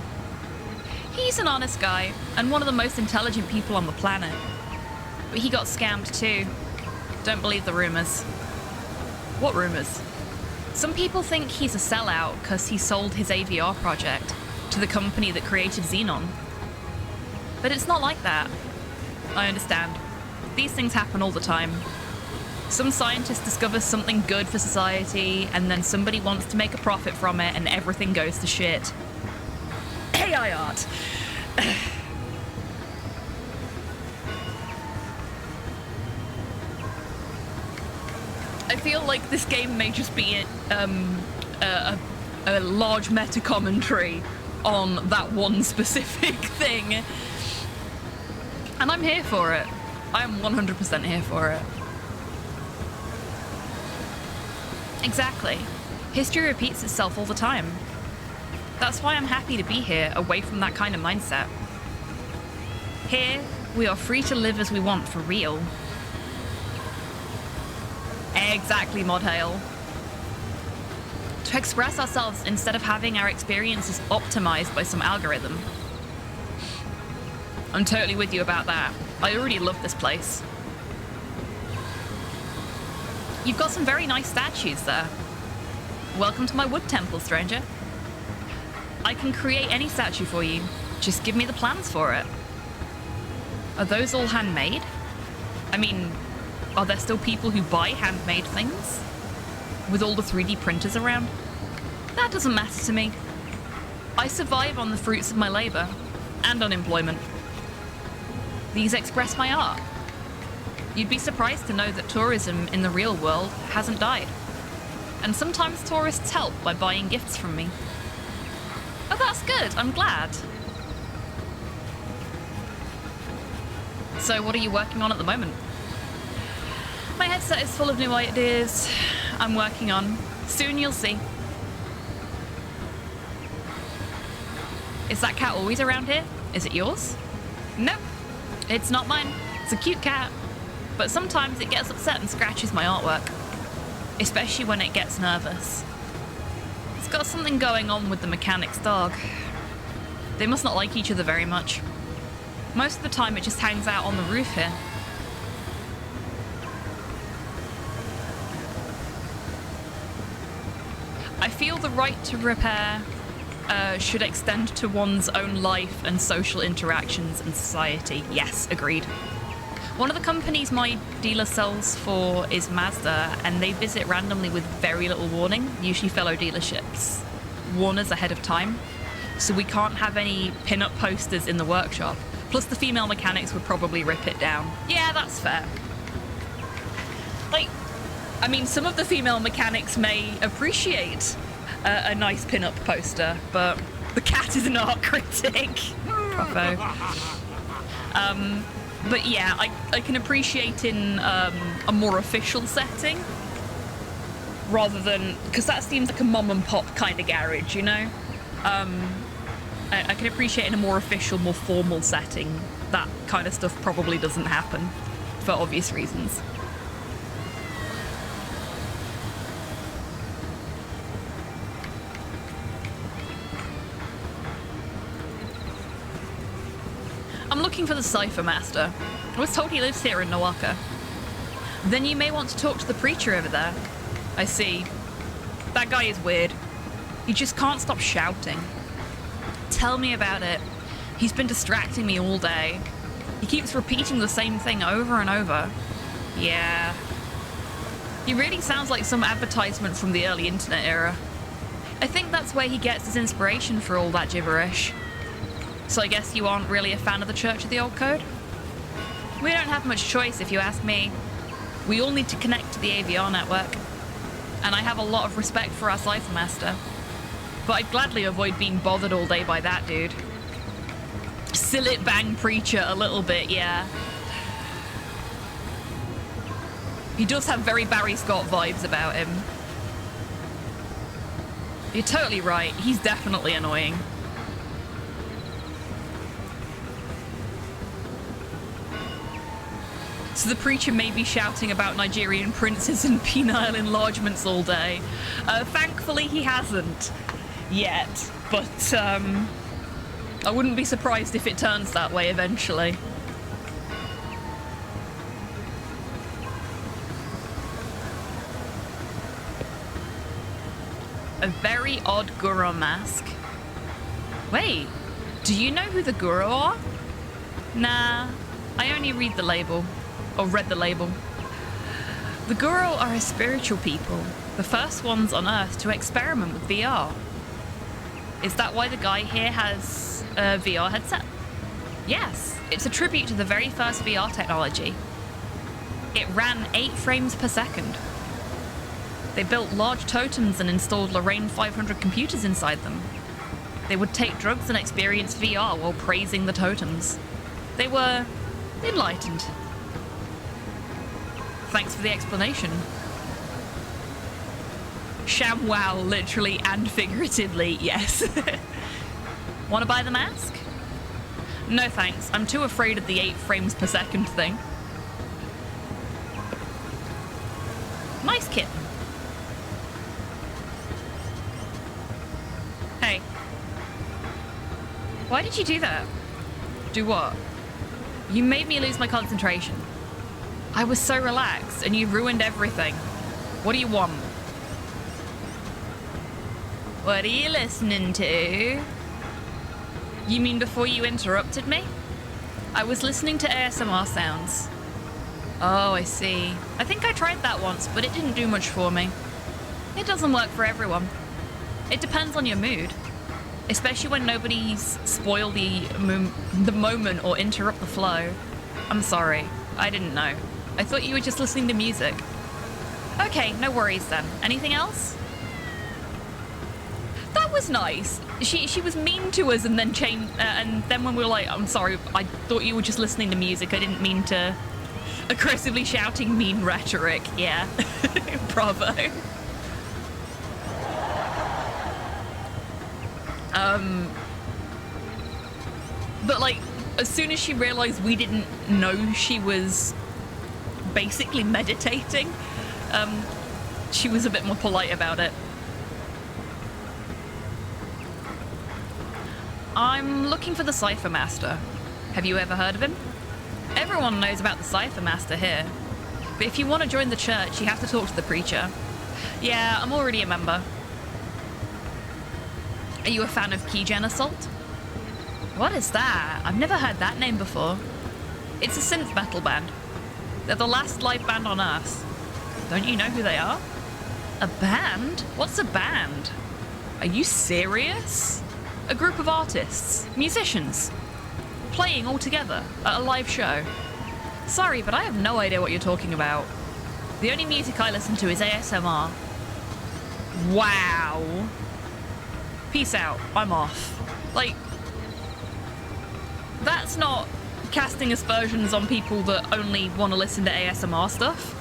He's an honest guy, and one of the most intelligent people on the planet. But he got scammed too. Don't believe the rumors. What rumors? Some people think he's a sellout because he sold his AVR project to the company that created Xenon. But it's not like that. I understand. These things happen all the time. Some scientist discovers something good for society, and then somebody wants to make a profit from it, and everything goes to shit. AI art. I feel like this game may just be a large meta commentary on that one specific thing. And I'm here for it. I'm 100% here for it. Exactly. History repeats itself all the time. That's why I'm happy to be here, away from that kind of mindset. Here, we are free to live as we want for real. Exactly, Modhail. To express ourselves instead of having our experiences optimized by some algorithm. I'm totally with you about that. I already love this place. You've got some very nice statues there. Welcome to my wood temple, stranger. I can create any statue for you. Just give me the plans for it. Are those all handmade? I mean, are there still people who buy handmade things? With all the 3D printers around? That doesn't matter to me. I survive on the fruits of my labor and unemployment. These express my art. You'd be surprised to know that tourism in the real world hasn't died. And sometimes tourists help by buying gifts from me. Oh, that's good. I'm glad. So what are you working on at the moment? My headset is full of new ideas I'm working on. Soon you'll see. Is that cat always around here? Is it yours? Nope. It's not mine. It's a cute cat. But sometimes it gets upset and scratches my artwork. Especially when it gets nervous. It's got something going on with the mechanic's dog. They must not like each other very much. Most of the time it just hangs out on the roof here. I feel the right to repair should extend to one's own life and social interactions and society. Yes, agreed. One of the companies my dealer sells for is Mazda, and they visit randomly with very little warning, usually fellow dealerships. Warn us ahead of time, so we can't have any pin-up posters in the workshop. Plus the female mechanics would probably rip it down. Yeah, that's fair. Like, I mean, some of the female mechanics may appreciate a nice pin-up poster, but the cat is an art critic. Bravo. But yeah, I can appreciate in a more official setting, rather than, because that seems like a mom and pop kind of garage, you know? I can appreciate in a more official, more formal setting, that kind of stuff probably doesn't happen, for obvious reasons. I'm looking for the Cypher Master. I was told he lives here in Nawaka. Then you may want to talk to the preacher over there. I see. That guy is weird. He just can't stop shouting. Tell me about it. He's been distracting me all day. He keeps repeating the same thing over and over. Yeah. He really sounds like some advertisement from the early internet era. I think that's where he gets his inspiration for all that gibberish. So I guess you aren't really a fan of the Church of the Old Code? We don't have much choice if you ask me. We all need to connect to the AVR network. And I have a lot of respect for our Cypher Master. But I'd gladly avoid being bothered all day by that dude. Sillet bang preacher a little bit, yeah. He does have very Barry Scott vibes about him. You're totally right, he's definitely annoying. So the preacher may be shouting about Nigerian princes and penile enlargements all day. Thankfully he hasn't. Yet. But, I wouldn't be surprised if it turns that way eventually. A very odd Guru mask. Wait, do you know who the Guru are? Nah, I only read the label. Or read the label. The Guru are a spiritual people, the first ones on Earth to experiment with VR. Is that why the guy here has a VR headset? Yes, it's a tribute to the very first VR technology. It ran 8 frames per second. They built large totems and installed Lorraine 500 computers inside them. They would take drugs and experience VR while praising the totems. They were enlightened. Thanks for the explanation. ShamWow, literally and figuratively, yes. Wanna buy the mask? No thanks, I'm too afraid of the 8 frames per second thing. Nice kitten. Hey. Why did you do that? Do what? You made me lose my concentration. I was so relaxed and you ruined everything. What do you want? What are you listening to? You mean before you interrupted me? I was listening to ASMR sounds. Oh, I see. I think I tried that once, but it didn't do much for me. It doesn't work for everyone. It depends on your mood. Especially when nobody's spoil the moment or interrupt the flow. I'm sorry. I didn't know. I thought you were just listening to music. Okay, no worries then. Anything else? That was nice. She was mean to us and then and then when we were like, I'm sorry, I thought you were just listening to music. I didn't mean to. Aggressively shouting mean rhetoric. Yeah. Bravo. But like, as soon as she realized we didn't know she was basically meditating, she was a bit more polite about it. I'm looking for the Cypher Master. Have you ever heard of him? Everyone knows about the Cypher Master here. But if you want to join the church, you have to talk to the preacher. Yeah, I'm already a member. Are you a fan of Keygen Assault? What is that? I've never heard that name before. It's a synth metal band. They're the last live band on Earth. Don't you know who they are? A band? What's a band? Are you serious? A group of artists, musicians, playing all together at a live show. Sorry, but I have no idea what you're talking about. The only music I listen to is ASMR. Wow. Peace out. I'm off. Like, that's not casting aspersions on people that only want to listen to ASMR stuff.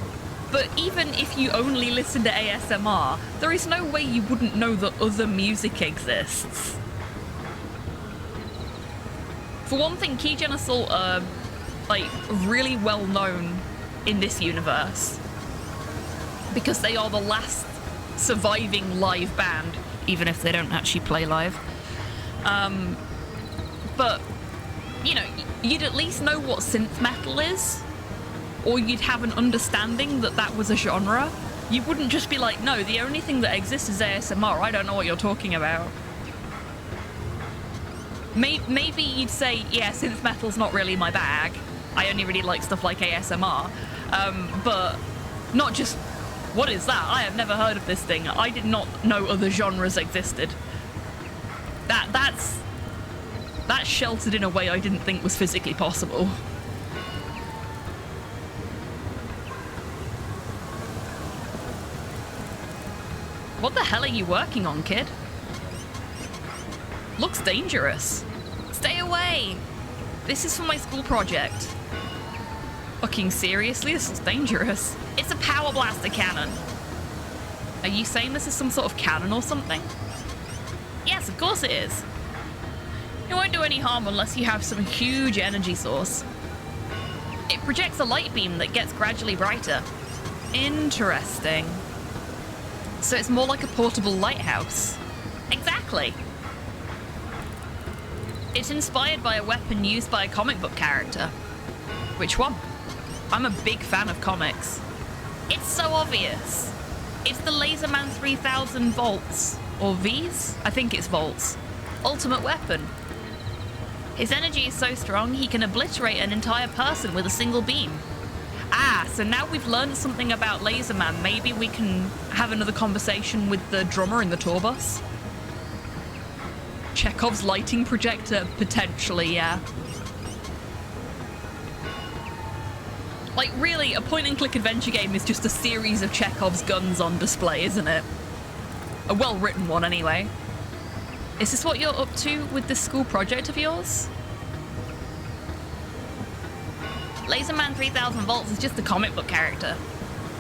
But even if you only listen to ASMR, there is no way you wouldn't know that other music exists. For one thing, Keygen Assault are, like, really well known in this universe. Because they are the last surviving live band, even if they don't actually play live. But, you know, you'd at least know what synth metal is, or you'd have an understanding that that was a genre. You wouldn't just be like, no, the only thing that exists is ASMR, I don't know what you're talking about. Maybe you'd say, yeah, synth metal's not really my bag. I only really like stuff like ASMR. But not just, what is that? I have never heard of this thing. I did not know other genres existed. That's sheltered in a way I didn't think was physically possible. What the hell are you working on, kid? Looks dangerous. Stay away! This is for my school project. Fucking seriously? This is dangerous. It's a power blaster cannon. Are you saying this is some sort of cannon or something? Yes, of course it is. It won't do any harm unless you have some huge energy source. It projects a light beam that gets gradually brighter. Interesting. So it's more like a portable lighthouse. Exactly. It's inspired by a weapon used by a comic book character. Which one? I'm a big fan of comics. It's so obvious. It's the Laserman 3000 volts. Or Vs? I think it's volts. Ultimate weapon. His energy is so strong he can obliterate an entire person with a single beam. Ah, so now we've learned something about Laserman. Maybe we can have another conversation with the drummer in the tour bus? Chekhov's lighting projector? Potentially, yeah. Like, really, a point-and-click adventure game is just a series of Chekhov's guns on display, isn't it? A well-written one, anyway. Is this what you're up to with this school project of yours? Laserman 3000 volts is just a comic book character.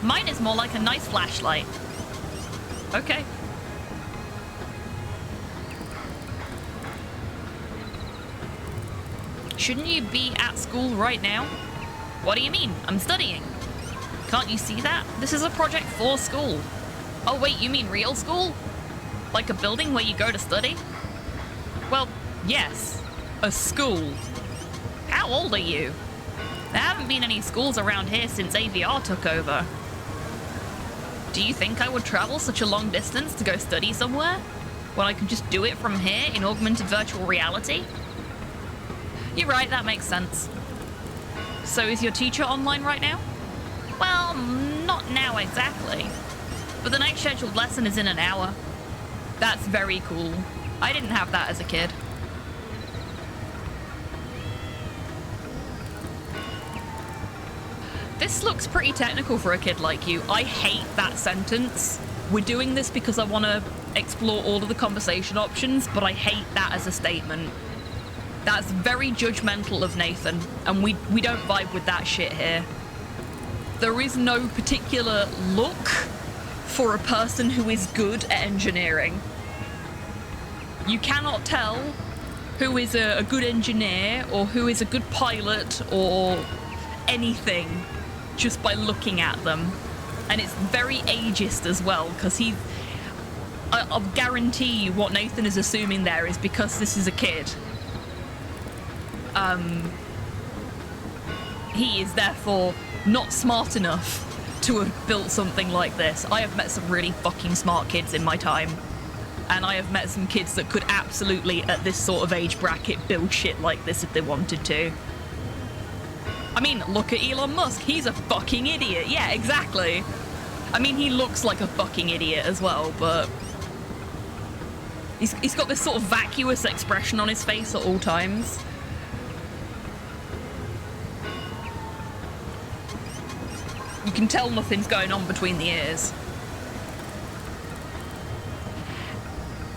Mine is more like a nice flashlight. Okay. Shouldn't you be at school right now? What do you mean? I'm studying. Can't you see that? This is a project for school. Oh wait, you mean real school? Like a building where you go to study? Well, yes. A school. How old are you? There haven't been any schools around here since AVR took over. Do you think I would travel such a long distance to go study somewhere when I could just do it from here in augmented virtual reality? You're right, that makes sense. So is your teacher online right now? Well, not now exactly. But the next scheduled lesson is in an hour. That's very cool. I didn't have that as a kid. This looks pretty technical for a kid like you. I hate that sentence. We're doing this because I want to explore all of the conversation options, but I hate that as a statement. That's very judgmental of Nathan, and we don't vibe with that shit here. There is no particular look for a person who is good at engineering. You cannot tell who is a good engineer or who is a good pilot or anything just by looking at them. And it's very ageist as well, because I'll guarantee you what Nathan is assuming there is because this is a kid. He is therefore not smart enough to have built something like this. I have met some really fucking smart kids in my time. And I have met some kids that could absolutely, at this sort of age bracket, build shit like this if they wanted to. I mean, look at Elon Musk. He's a fucking idiot. Yeah, exactly. I mean, he looks like a fucking idiot as well, but... He's got this sort of vacuous expression on his face at all times. You can tell nothing's going on between the ears.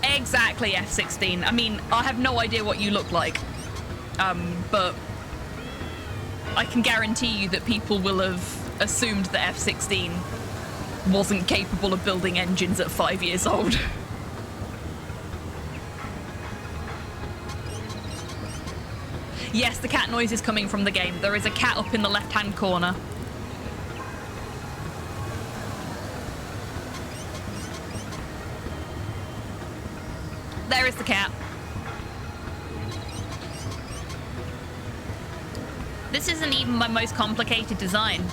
Exactly, F16. I mean, I have no idea what you look like. But I can guarantee you that people will have assumed that F16 wasn't capable of building engines at 5 years old. Yes, the cat noise is coming from the game. There is a cat up in the left-hand corner. There is the cat. This isn't even my most complicated design.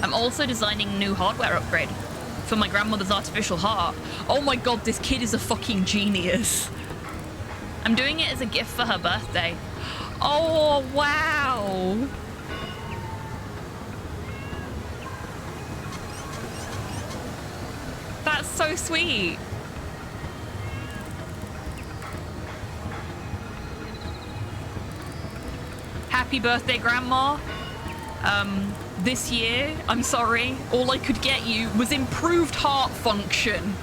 I'm also designing a new hardware upgrade for my grandmother's artificial heart. Oh my god, this kid is a fucking genius. I'm doing it as a gift for her birthday. Oh, wow. That's so sweet. Happy birthday, Grandma. This year, I'm sorry, all I could get you was improved heart function.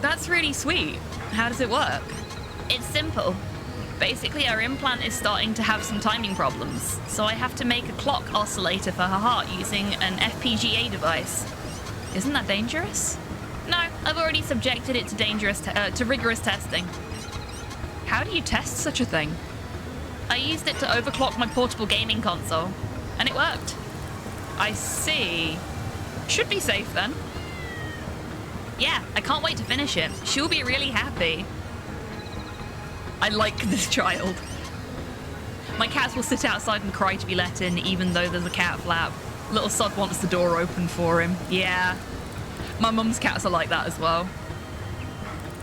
That's really sweet. How does it work? It's simple. Basically, our implant is starting to have some timing problems, so I have to make a clock oscillator for her heart using an FPGA device. Isn't that dangerous? No, I've already subjected it to rigorous testing. How do you test such a thing? I used it to overclock my portable gaming console, and it worked. I see. Should be safe then. Yeah, I can't wait to finish it. She'll be really happy. I like this child. My cats will sit outside and cry to be let in, even though there's a cat flap. Little sod wants the door open for him. Yeah. My mum's cats are like that as well.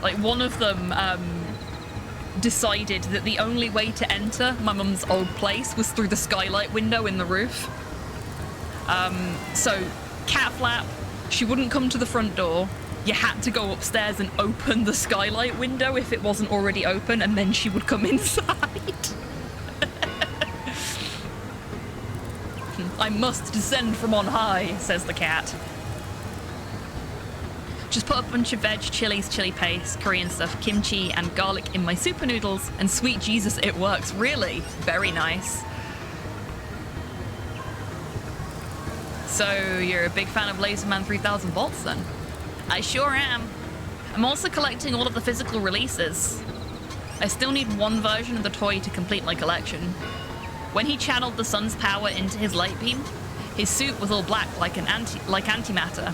Like, one of them, decided that the only way to enter my mum's old place was through the skylight window in the roof. So, cat flap, she wouldn't come to the front door. You had to go upstairs and open the skylight window if it wasn't already open, and then she would come inside. I must descend from on high, says the cat. Just put a bunch of veg, chilies, chili paste, Korean stuff, kimchi, and garlic in my super noodles, and sweet Jesus, it works. Really? Very nice. So you're a big fan of Laserman 3000 Volts then? I sure am. I'm also collecting all of the physical releases. I still need one version of the toy to complete my collection. When he channeled the sun's power into his light beam, his suit was all black like antimatter,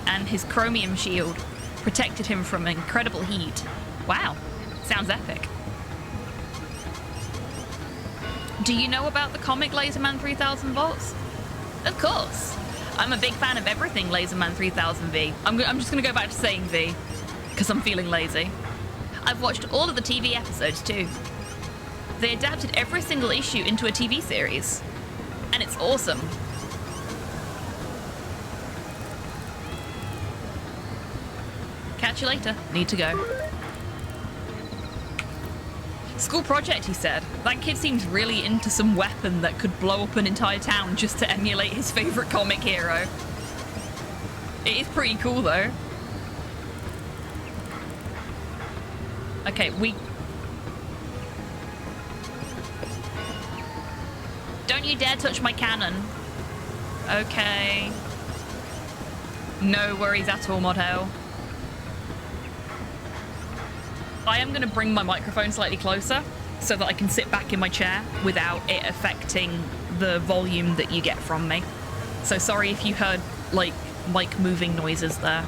and his chromium shield protected him from incredible heat. Wow, sounds epic. Do you know about the comic Laserman 3000 Volts? Of course. I'm a big fan of everything Laserman 3000V. I'm just going to go back to saying V, because I'm feeling lazy. I've watched all of the TV episodes too. They adapted every single issue into a TV series, and it's awesome. Catch you later. Need to go. School project, he said. That kid seems really into some weapon that could blow up an entire town just to emulate his favorite comic hero. It is pretty cool, though. Okay, Don't you dare touch my cannon. Okay. No worries at all, Modho. I am going to bring my microphone slightly closer so that I can sit back in my chair without it affecting the volume that you get from me. So sorry if you heard, like, mic moving noises there.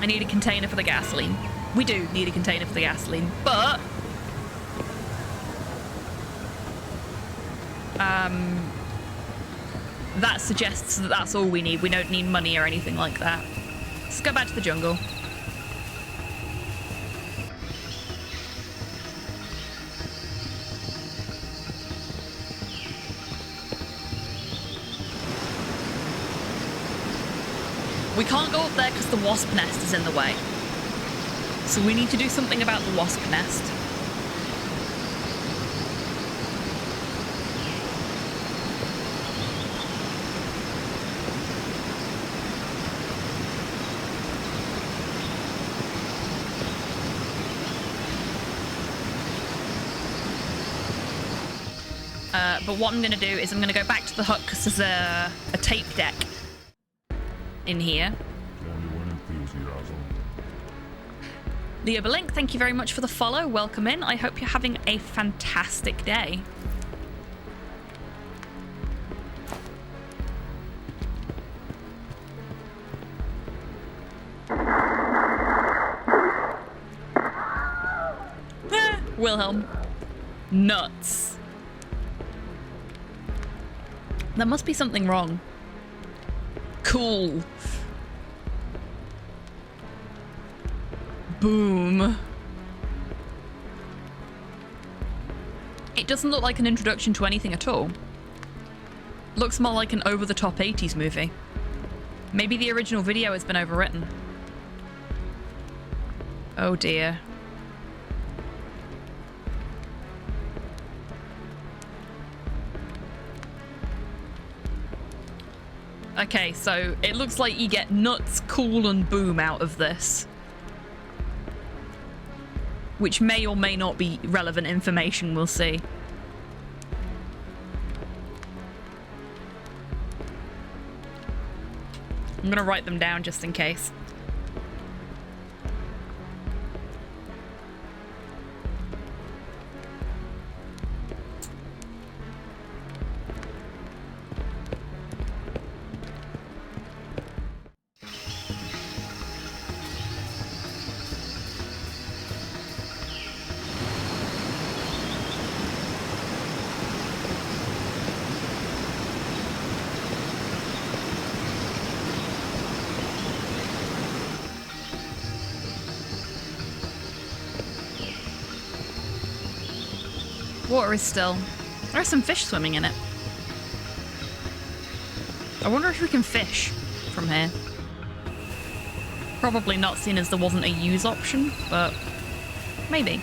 I need a container for the gasoline. We do need a container for the gasoline, but... that suggests that that's all we need. We don't need money or anything like that. Let's go back to the jungle. We can't go up there because the wasp nest is in the way. So we need to do something about the wasp nest. But what I'm going to do is I'm going to go back to the hut because there's a tape deck in here. Leo Belink, thank you very much for the follow. Welcome in. I hope you're having a fantastic day. Wilhelm. Nuts. There must be something wrong. Cool. Boom. It doesn't look like an introduction to anything at all. Looks more like an over-the-top 80s movie. Maybe the original video has been overwritten. Oh dear. Okay, so it looks like you get nuts, cool, and boom out of this. Which may or may not be relevant information, we'll see. I'm gonna write them down just in case. Water is still. There are some fish swimming in it. I wonder if we can fish from here. Probably not, seen as there wasn't a use option, but maybe.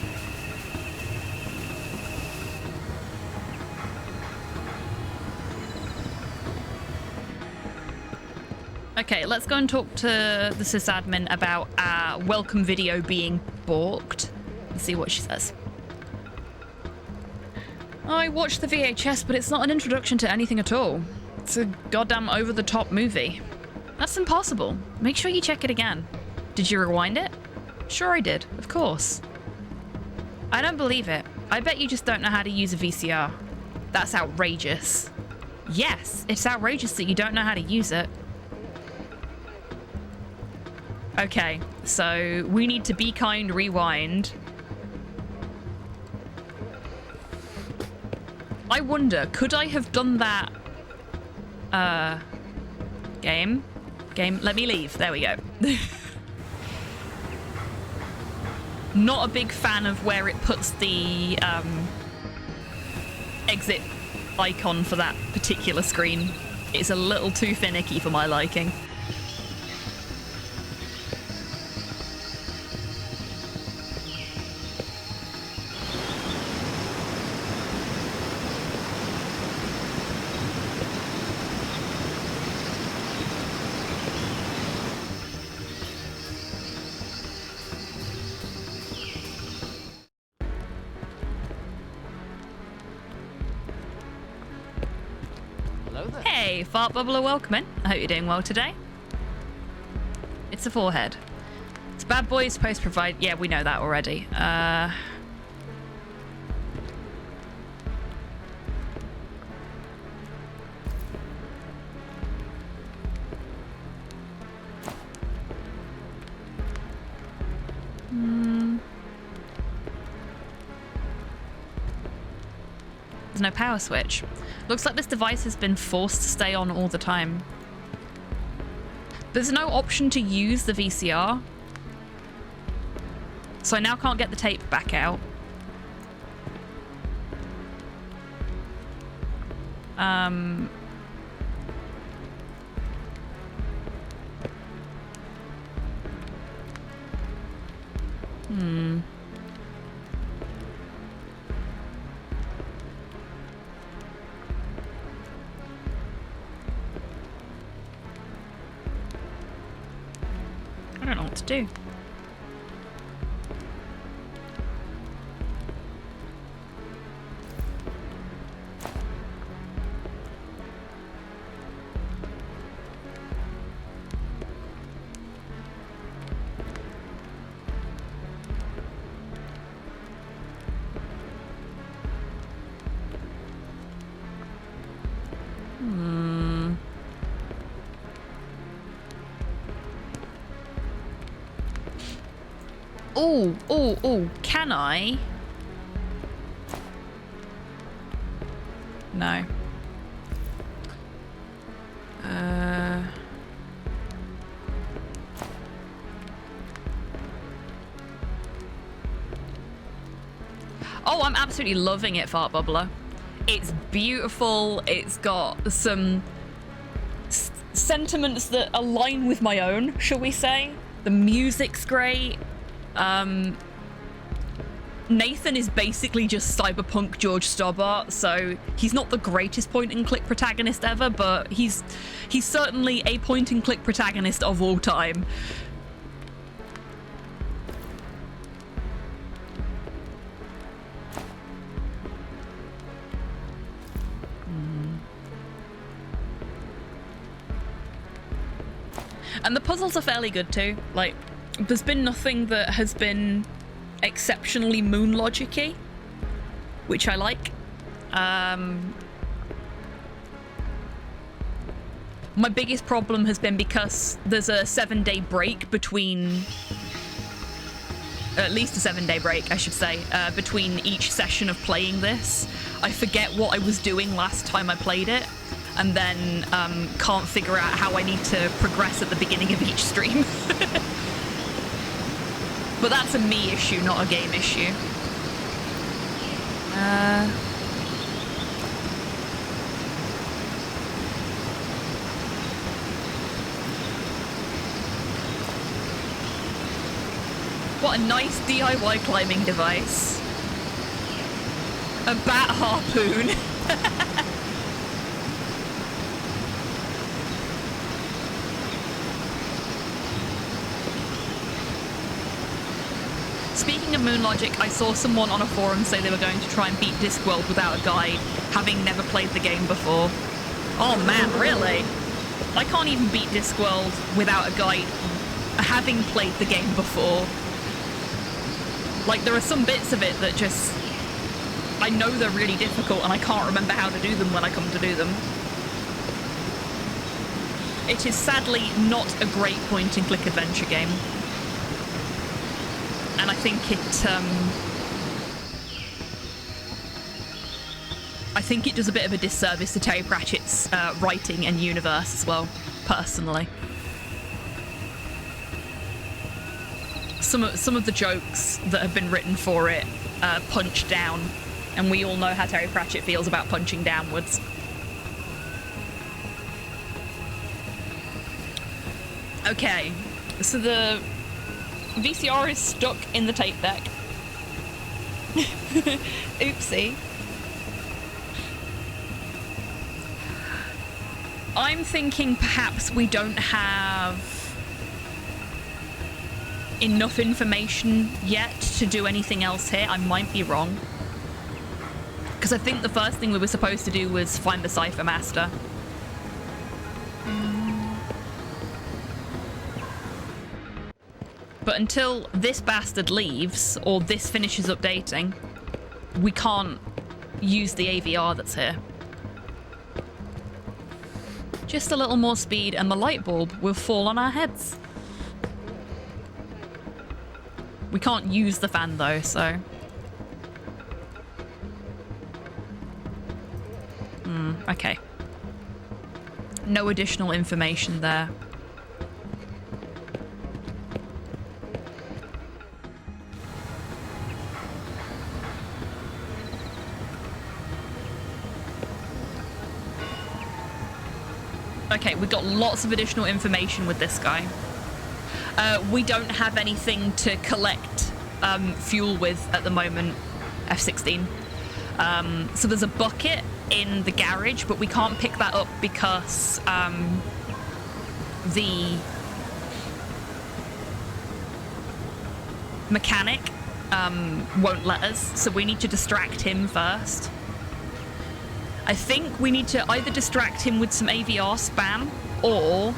Okay, let's go and talk to the sysadmin about our welcome video being balked and see what she says. I watched the VHS, but it's not an introduction to anything at all. It's a goddamn over-the-top movie. That's impossible. Make sure you check it again. Did you rewind it? Sure I did, of course. I don't believe it. I bet you just don't know how to use a VCR. That's outrageous. Yes, it's outrageous that you don't know how to use it. Okay, so we need to Be Kind rewind. I wonder, could I have done that? Game, let me leave. There we go. Not a big fan of where it puts the exit icon for that particular screen. It's a little too finicky for my liking. Hey, Fart Bubbler, welcome in. I hope you're doing well today. It's a forehead. It's Bad Boys supposed to provide... Yeah, we know that already. There's no power switch. Looks like this device has been forced to stay on all the time. There's no option to use the VCR. So I now can't get the tape back out. I don't know what to do. Oh, can I? No. Oh, I'm absolutely loving it, Fart Bubbler. It's beautiful. It's got some sentiments that align with my own, shall we say. The music's great. Nathan is basically just cyberpunk George Stobbart, so he's not the greatest point-and-click protagonist ever, but he's certainly a point-and-click protagonist of all time. And the puzzles are fairly good too. Like, there's been nothing that has been exceptionally Moon Logic-y, which I like. My biggest problem has been because there's a 7-day break between, at least a 7-day break, I should say, between each session of playing this. I forget what I was doing last time I played it, and then can't figure out how I need to progress at the beginning of each stream. But that's a me issue, not a game issue. What a nice DIY climbing device. A bat harpoon. Speaking of Moon Logic, I saw someone on a forum say they were going to try and beat Discworld without a guide, having never played the game before. Oh man, really? I can't even beat Discworld without a guide, having played the game before. Like, there are some bits of it that just... I know they're really difficult and I can't remember how to do them when I come to do them. It is sadly not a great point-and-click adventure game. And I think it does a bit of a disservice to Terry Pratchett's writing and universe as well, personally. Some of the jokes that have been written for it punch down, and we all know how Terry Pratchett feels about punching downwards. Okay, so the VCR is stuck in the tape deck. Oopsie. I'm thinking perhaps we don't have enough information yet to do anything else here. I might be wrong. Because I think the first thing we were supposed to do was find the Cypher Master. But until this bastard leaves, or this finishes updating, we can't use the AVR that's here. Just a little more speed and the light bulb will fall on our heads. We can't use the fan though, so... okay. No additional information there. Okay, we've got lots of additional information with this guy. We don't have anything to collect fuel with at the moment, F-16. So there's a bucket in the garage, but we can't pick that up because the mechanic won't let us, so we need to distract him first. I think we need to either distract him with some AVR spam, or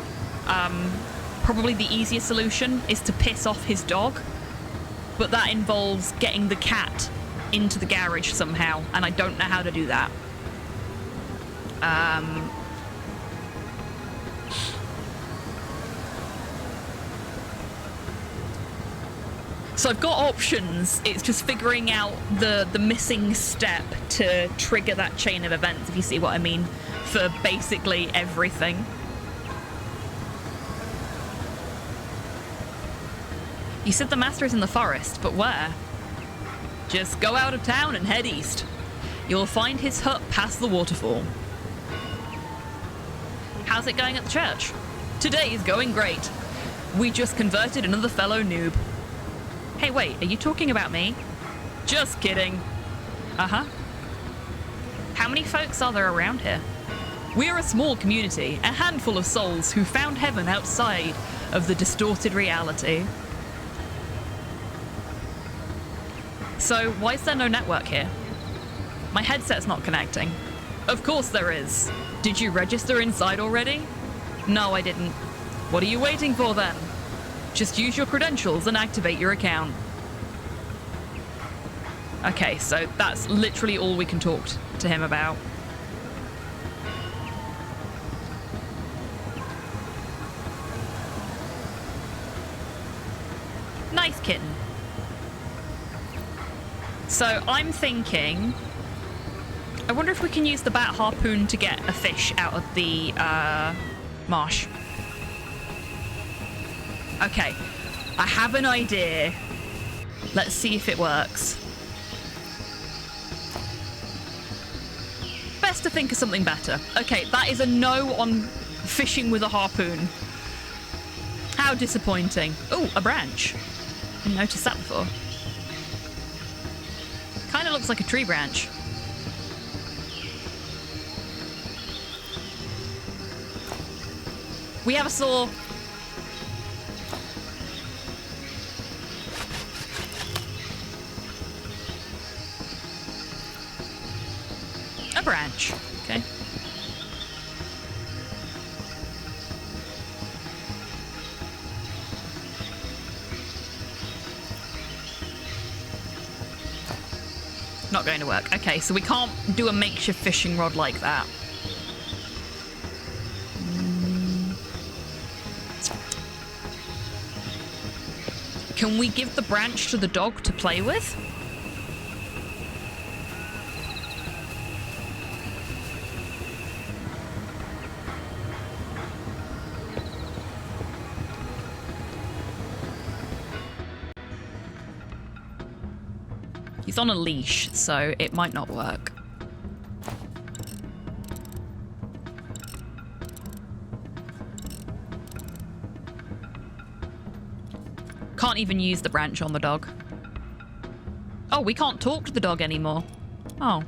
probably the easier solution is to piss off his dog, but that involves getting the cat into the garage somehow, and I don't know how to do that. So I've got options, it's just figuring out the missing step to trigger that chain of events, if you see what I mean, for basically everything. You said the master is in the forest, but where? Just go out of town and head east. You'll find his hut past the waterfall. How's it going at the church? Today is going great. We just converted another fellow noob. Hey, wait, are you talking about me? Just kidding. Uh-huh. How many folks are there around here? We're a small community, a handful of souls who found heaven outside of the distorted reality. So, why is there no network here? My headset's not connecting. Of course there is. Did you register inside already? No, I didn't. What are you waiting for then? Just use your credentials and activate your account. Okay, so that's literally all we can talk to him about. Nice kitten. So I'm thinking, I wonder if we can use the bat harpoon to get a fish out of the marsh. Okay, I have an idea. Let's see if it works. Best to think of something better. Okay, that is a no on fishing with a harpoon. How disappointing. Oh, a branch. Didn't notice that before. Kind of looks like a tree branch. We have a saw. branch. Okay. Not going to work. Okay, so we can't do a makeshift fishing rod like that. Can we give the branch to the dog to play with? He's on a leash, so it might not work. Can't even use the branch on the dog. Oh, we can't talk to the dog anymore. Oh.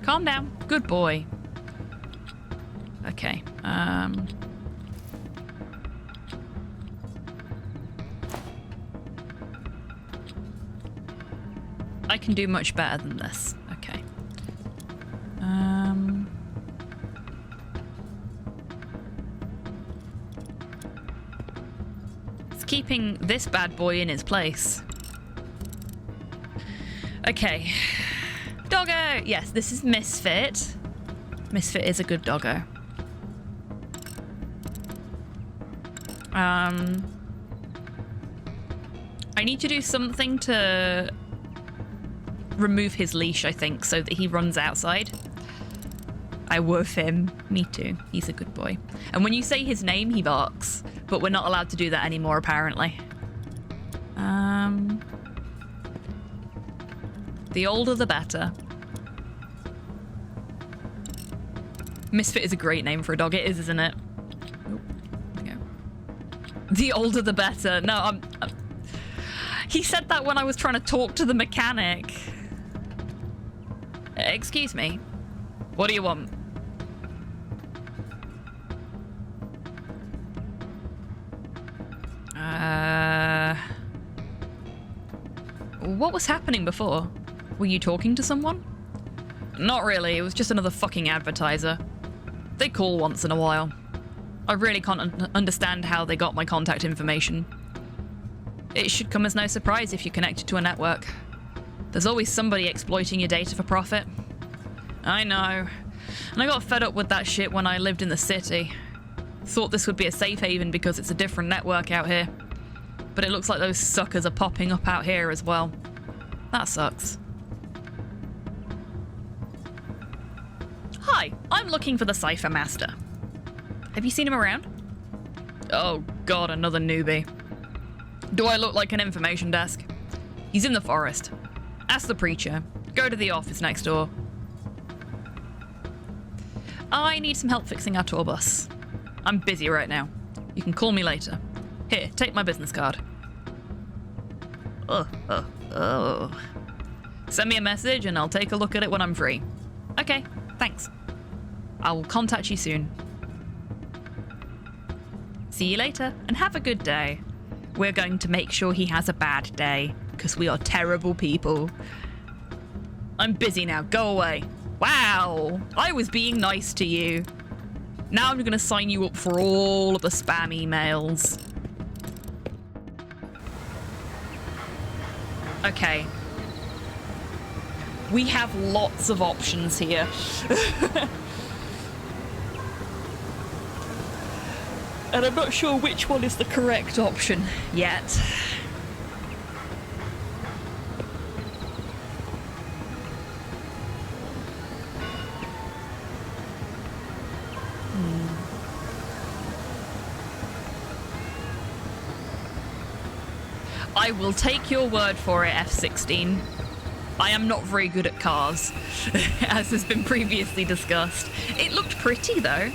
Calm down. Good boy. Okay. I can do much better than this. Okay. It's keeping this bad boy in his place. Okay. Doggo! Yes, this is Misfit. Misfit is a good doggo. I need to do something to remove his leash, I think, so that he runs outside. I woof him. Me too. He's a good boy. And when you say his name, he barks. But we're not allowed to do that anymore, apparently. The older, the better. Misfit is a great name for a dog. It is, isn't it? Oh, there we go. The older, the better. No, I'm... He said that when I was trying to talk to the mechanic. Excuse me. What do you want? What was happening before? Were you talking to someone? Not really. It was just another fucking advertiser. They call once in a while. I really can't understand how they got my contact information. It should come as no surprise if you're connected to a network. There's always somebody exploiting your data for profit. I know. And I got fed up with that shit when I lived in the city. Thought this would be a safe haven because it's a different network out here. But it looks like those suckers are popping up out here as well. That sucks. Hi, I'm looking for the Cypher Master. Have you seen him around? Oh god, another newbie. Do I look like an information desk? He's in the forest. Ask the preacher. Go to the office next door. I need some help fixing our tour bus. I'm busy right now. You can call me later. Here, take my business card. Oh. Send me a message and I'll take a look at it when I'm free. Okay, thanks. I'll contact you soon. See you later and have a good day. We're going to make sure he has a bad day because we are terrible people. I'm busy now. Go away. Wow, I was being nice to you. Now I'm going to sign you up for all of the spam emails. Okay. We have lots of options here. And I'm not sure which one is the correct option yet. I will take your word for it, F-16. I am not very good at cars, as has been previously discussed. It looked pretty, though.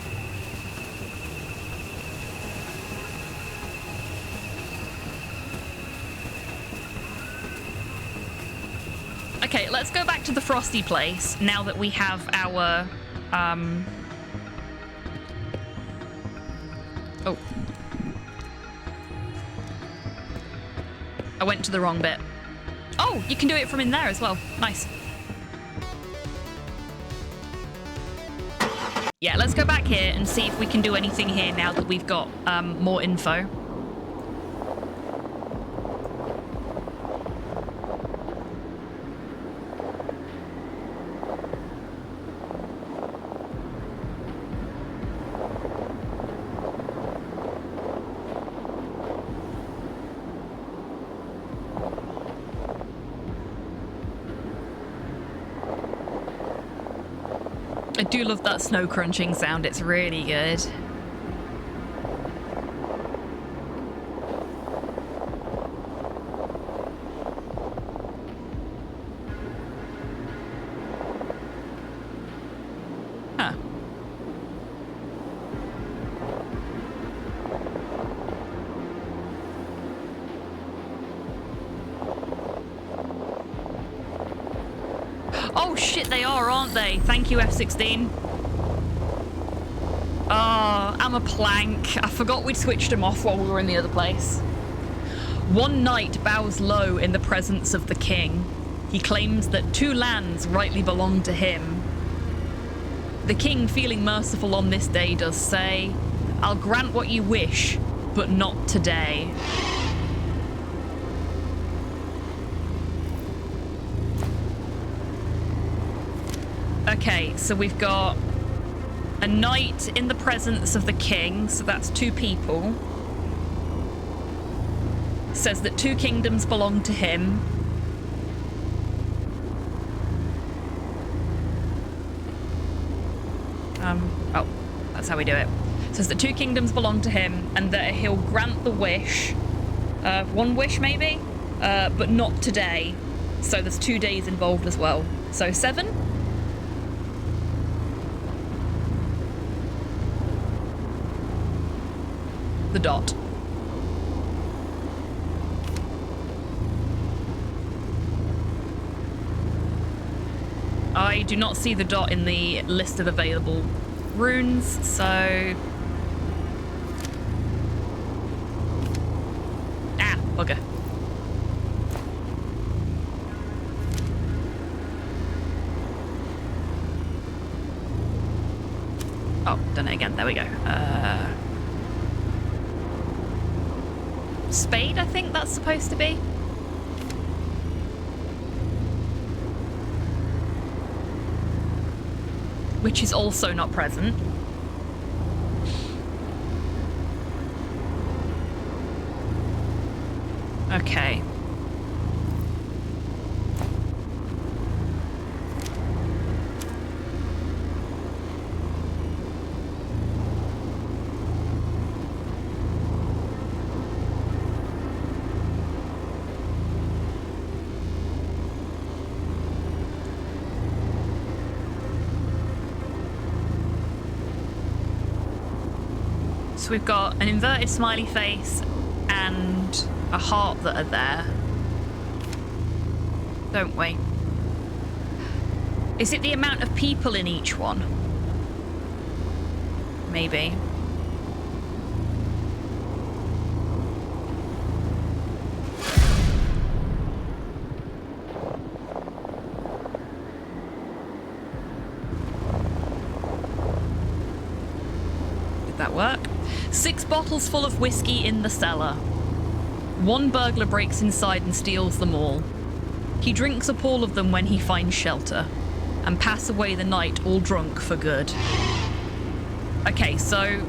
Okay, let's go back to the Frosty place, now that we have our, Oh. I went to the wrong bit. Oh, you can do it from in there as well. Nice. Yeah, let's go back here and see if we can do anything here now that we've got more info. I do love that snow crunching sound, it's really good. Huh. Oh shit, they are, aren't they? Thank you, F-16. Oh, I'm a plank. I forgot we'd switched them off while we were in the other place. One knight bows low in the presence of the king. He claims that 2 lands rightly belong to him. The king, feeling merciful on this day, does say, "I'll grant what you wish, but not today." Okay, so we've got a knight in the presence of the king, so that's 2 people. Says that 2 kingdoms belong to him. Oh, that's how we do it. Says that 2 kingdoms belong to him and that he'll grant the wish. 1 wish maybe? But not today. So there's 2 days involved as well. So 7? The dot. I do not see the dot in the list of available runes, so... Ah, bugger. Oh, done it again. There we go. Spade, I think that's supposed to be. Which is also not present. Okay. So we've got an inverted smiley face and a heart that are there, don't we? Is it the amount of people in each one? Maybe. Did that work? 6 bottles full of whiskey in the cellar. 1 burglar breaks inside and steals them all. He drinks up all of them when he finds shelter, and pass away the night all drunk for good. Okay, so...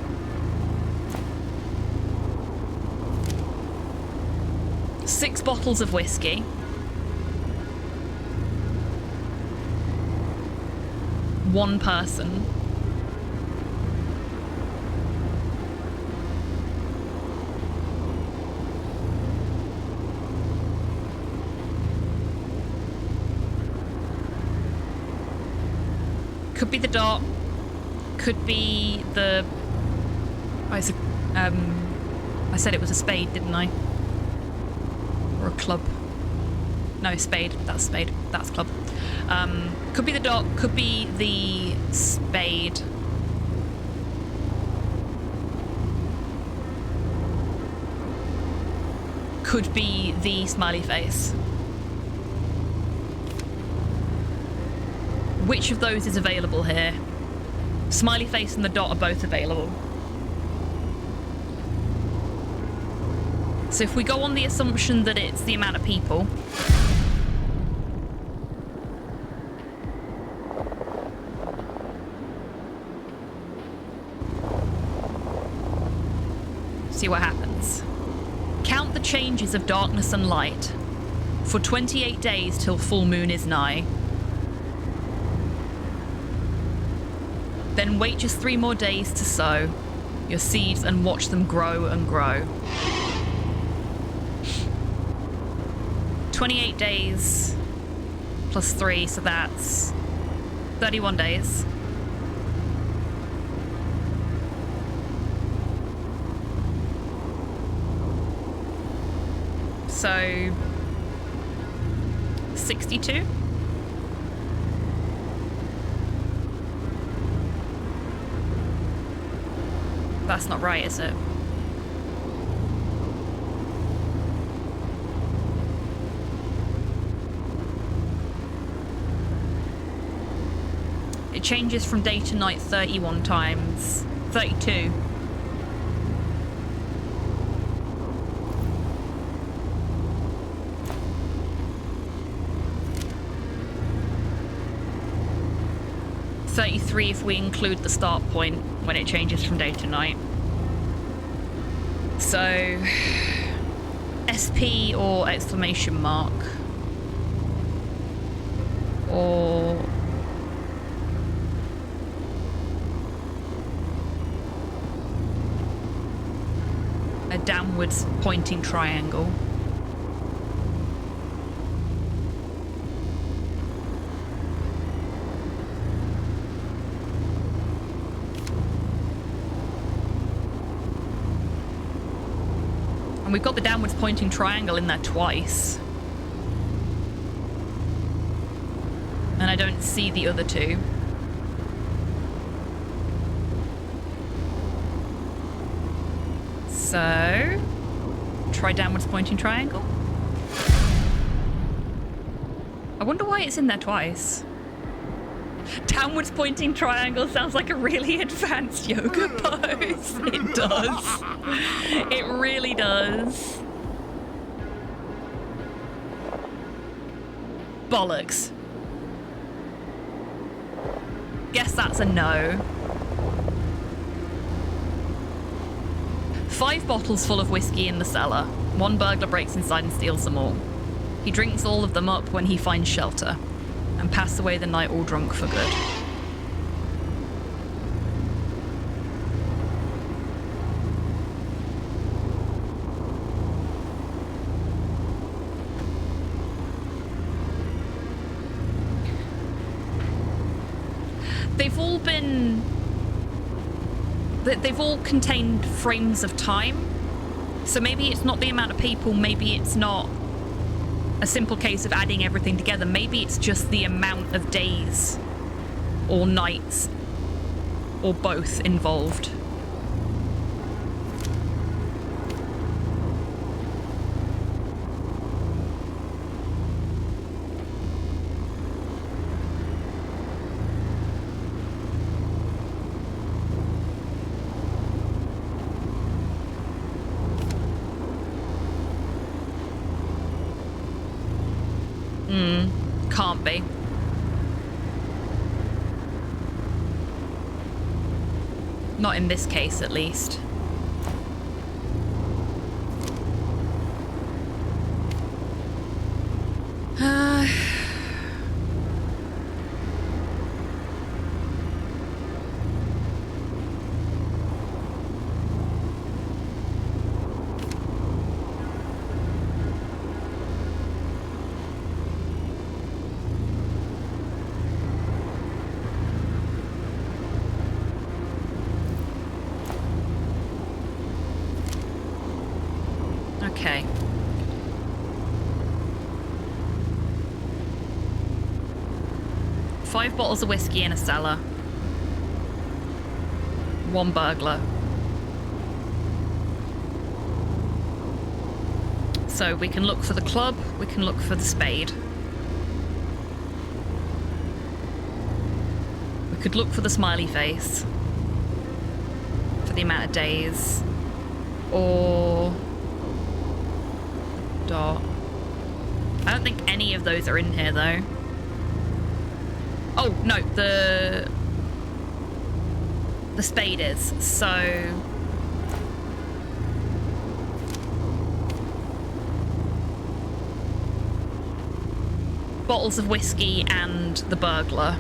Six bottles of whiskey. One person. Could be the dot. Could be the... I said it was a spade, didn't I? Or a club. No, spade. That's spade. That's club. Could be the dot. Could be the spade. Could be the smiley face. which of those is available here? Smiley face and the dot are both available. So if we go on the assumption that it's the amount of people, see what happens. Count the changes of darkness and light for 28 days till full moon is nigh. Then wait just 3 more days to sow your seeds and watch them grow and grow. 28 days plus 3, so that's 31 days. So 62. That's not right, is it? It changes from day to night 31 times. 32. If we include the start point when it changes from day to night. So SP or exclamation mark or a downwards pointing triangle. And we've got the downwards pointing triangle in there twice. And I don't see the other two. So, try downwards pointing triangle. I wonder why it's in there twice. Downwards pointing triangle sounds like a really advanced yoga pose. It does. It really does. Bollocks. Guess that's a no. 5 bottles full of whiskey in the cellar. 1 burglar breaks inside and steals them all. He drinks all of them up when he finds shelter and passed away the night all drunk for good. They've all contained frames of time. So maybe it's not the amount of people, maybe it's not a simple case of adding everything together. Maybe it's just the amount of days or nights or both involved. Can't be. Not in this case, at least. Okay. Five bottles of whiskey in a cellar. 1 burglar. So we can look for the club, we can look for the spade. could look for the smiley face for the amount of days, or dot. I don't think any of those are in here though. Oh no, the spade is, so bottles of whiskey and the burglar.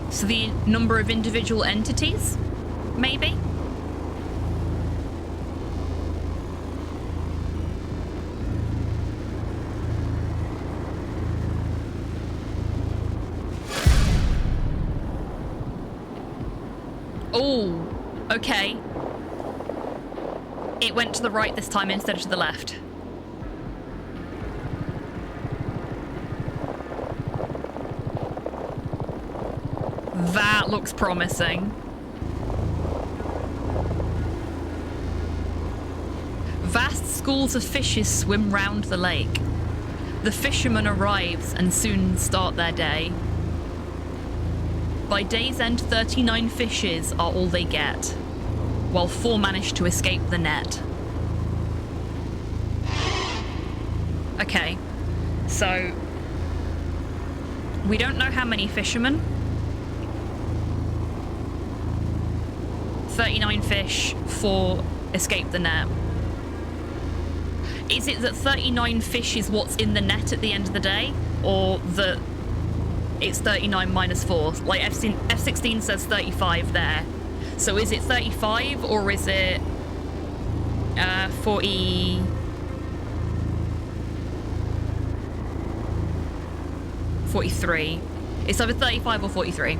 So the number of individual entities, maybe? Oh, okay. It went to the right this time instead of to the left. That looks promising. Vast schools of fishes swim round the lake. The fisherman arrives and soon start their day. By day's end, 39 fishes are all they get, while 4 manage to escape the net. Okay, so we don't know how many fishermen. 39 fish, 4 escape the net. Is it that 39 fish is what's in the net at the end of the day, or that it's 39 minus 4? Like F16 says 35 there. So is it 35 or is it 40? 43. It's either 35 or 43.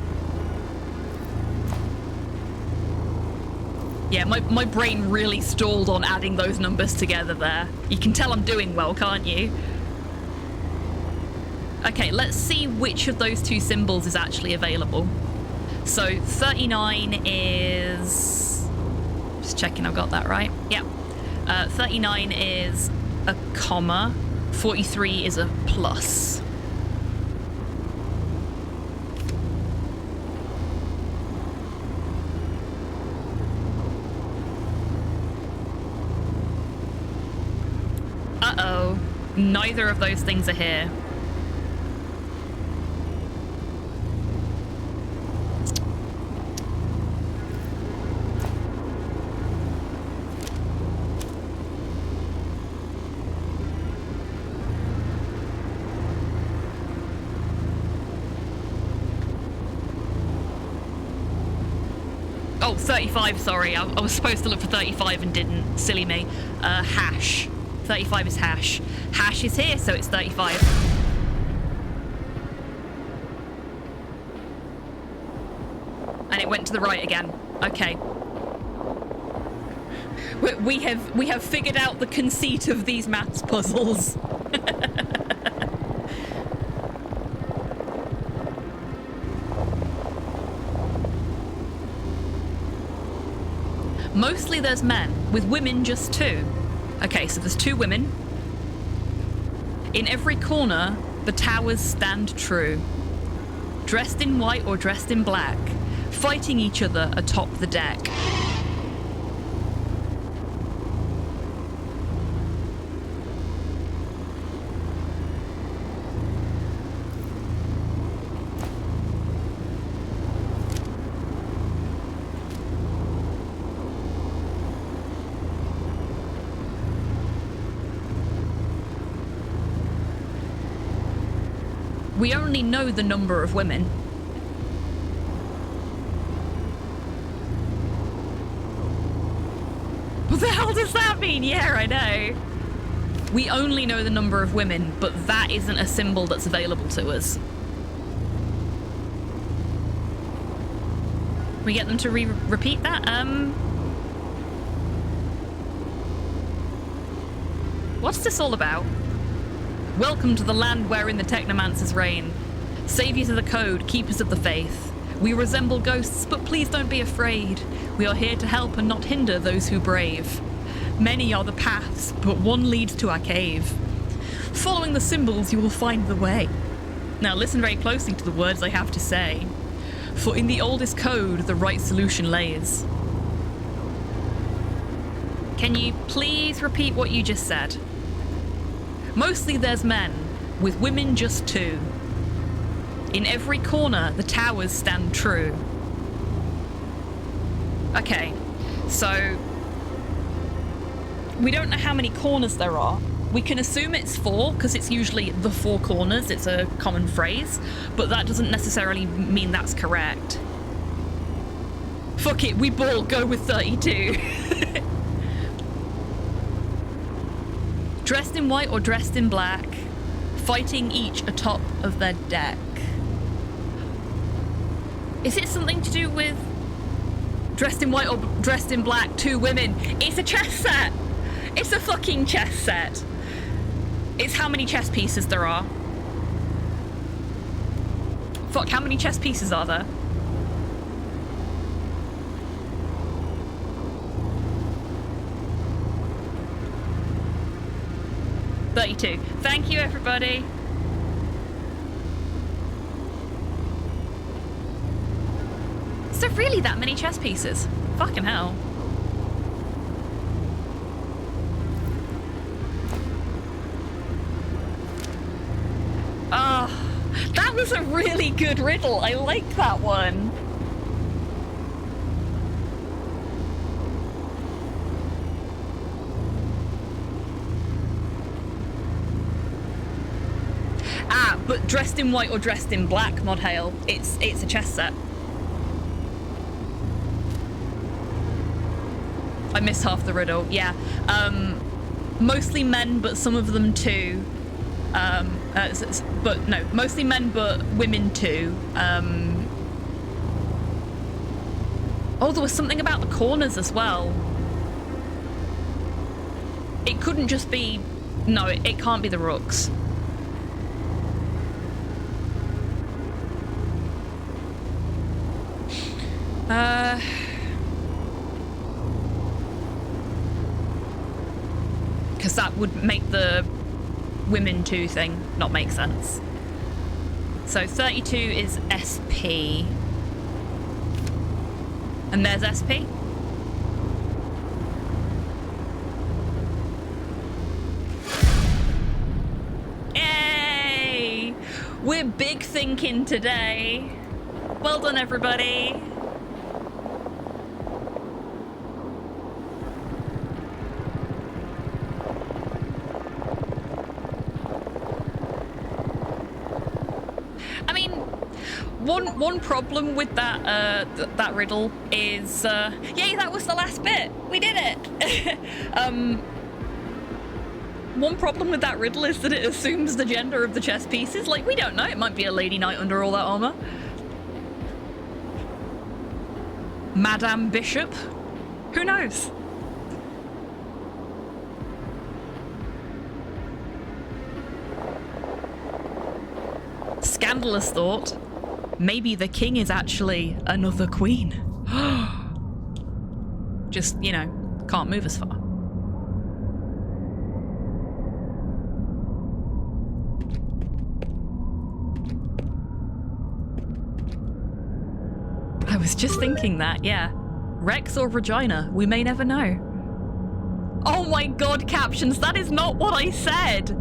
Yeah, my brain really stalled on adding those numbers together there. You can tell I'm doing well, can't you? Okay, let's see which of those 2 symbols is actually available. So 39 is... Just checking I've got that right. Yeah. 39 is a comma. 43 is a plus. Uh-oh. Neither of those things are here. Oh, 35, sorry. I was supposed to look for 35 and didn't. Silly me. Hash. 35 is hash. Hash is here, so it's 35. And it went to the right again. Okay. We have figured out the conceit of these maths puzzles. Mostly there's men, with women just 2. Okay, so there's 2 women. In every corner, the towers stand true. Dressed in white or dressed in black, fighting each other atop the deck. We only know the number of women. What the hell does that mean? Yeah, I know. We only know the number of women, but that isn't a symbol that's available to us. We get them to repeat that? What's this all about? Welcome to the land wherein the technomancers reign. Saviors of the code, keepers of the faith. We resemble ghosts, but please don't be afraid. We are here to help and not hinder those who brave. Many are the paths, but one leads to our cave. Following the symbols, you will find the way. Now listen very closely to the words I have to say. For in the oldest code, the right solution lays. Can you please repeat what you just said? Mostly there's men, with women just two. In every corner, the towers stand true. Okay, so we don't know how many corners there are. We can assume it's 4, because it's usually the 4 corners. It's a common phrase, but that doesn't necessarily mean that's correct. Fuck it, we ball go with 32. Dressed in white or dressed in black, fighting each atop of their deck. Is it something to do with dressed in white or dressed in black, 2 women? It's a chess set! It's a fucking chess set. It's how many chess pieces there are. Fuck, how many chess pieces are there? $32. Thank you, everybody. Is there really that many chess pieces? Fucking hell. Oh, that was a really good riddle. I like that one. Ah, but dressed in white or dressed in black, Mod Hale. It's a chess set. I missed half the riddle. Yeah. Mostly men, but some of them too. But no, mostly men, but women too. Oh, there was something about the corners as well. It couldn't just be... No, it can't be the rooks. Because that would make the women too thing not make sense. So 32 is SP. And there's SP. Yay! We're big thinking today. Well done, everybody. One problem with that that riddle is, yay, that was the last bit. We did it. One problem with that riddle is that it assumes the gender of the chess pieces. Like, we don't know. It might be a lady knight under all that armor. Madame Bishop. Who knows? Scandalous thought. Maybe the king is actually another queen. Just, you know, can't move as far. I was just thinking that, yeah. Rex or Regina, we may never know. Oh my god, captions, that is not what I said!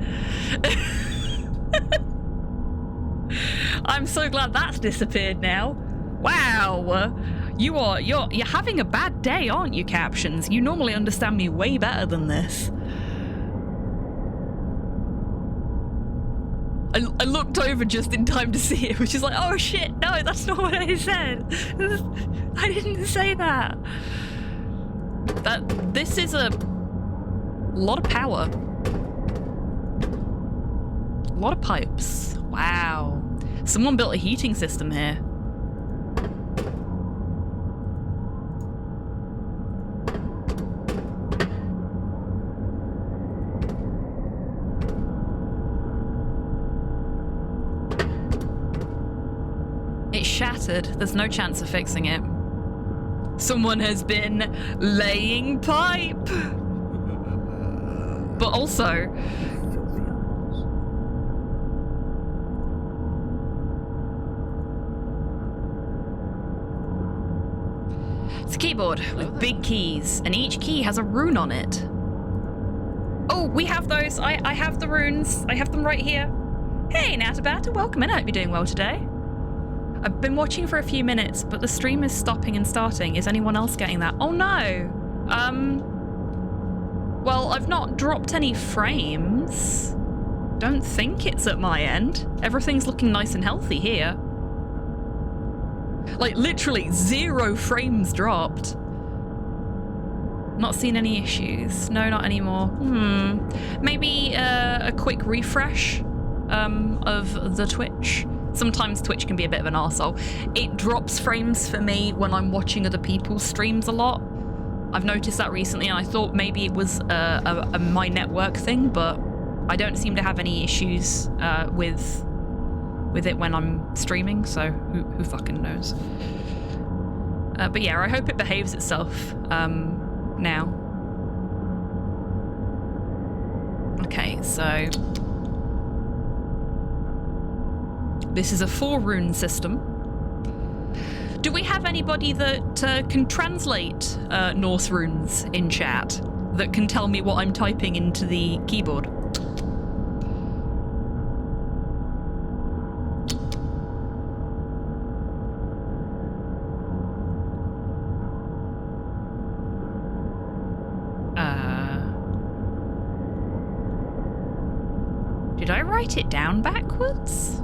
I'm so glad that's disappeared now. Wow, you're having a bad day, aren't you, captions? You normally understand me way better than this. I looked over just in time to see it, which is like, oh shit, no, that's not what I said. I didn't say that. This is a lot of power. A lot of pipes. Wow. Someone built a heating system here. It's shattered. There's no chance of fixing it. Someone has been laying pipe. But also... It's a keyboard with big keys, and each key has a rune on it. Oh, we have those. I have the runes. I have them right here. Hey, Natabata, welcome in. I hope you're doing well today. I've been watching for a few minutes, but the stream is stopping and starting. Is anyone else getting that? Oh no. Well, I've not dropped any frames. Don't think it's at my end. Everything's looking nice and healthy here. Like, literally 0 frames dropped. Not seen any issues. No, not anymore. Maybe a quick refresh of the Twitch. Sometimes Twitch can be a bit of an arsehole. It drops frames for me when I'm watching other people's streams a lot. I've noticed that recently, and I thought maybe it was a my network thing, but I don't seem to have any issues with it when I'm streaming, so who fucking knows. But yeah, I hope it behaves itself now. Okay, so this is a 4-rune system. Do we have anybody that can translate Norse runes in chat that can tell me what I'm typing into the keyboard? Did I write it down backwards?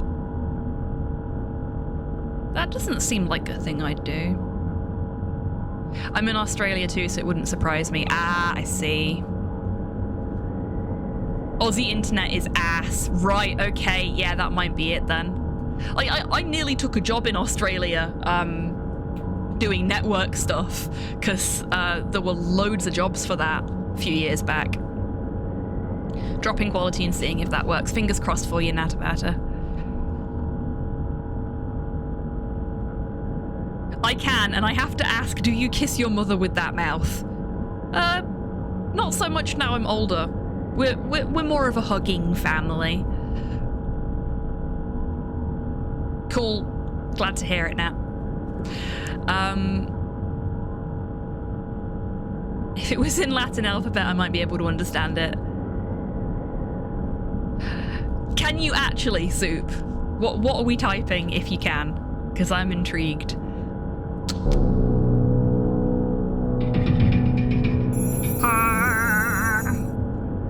That doesn't seem like a thing I'd do. I'm in Australia too, so it wouldn't surprise me. Ah, I see. Aussie internet is ass. Right, okay, yeah, that might be it then. Like, I nearly took a job in Australia doing network stuff, because there were loads of jobs for that a few years back. Dropping quality and seeing if that works. Fingers crossed for you, Natabata. I can, and I have to ask, do you kiss your mother with that mouth? Not so much now I'm older. We're more of a hugging family. Cool. Glad to hear it now. If it was in Latin alphabet, I might be able to understand it. Can you actually, Soup? What are we typing, if you can? Because I'm intrigued.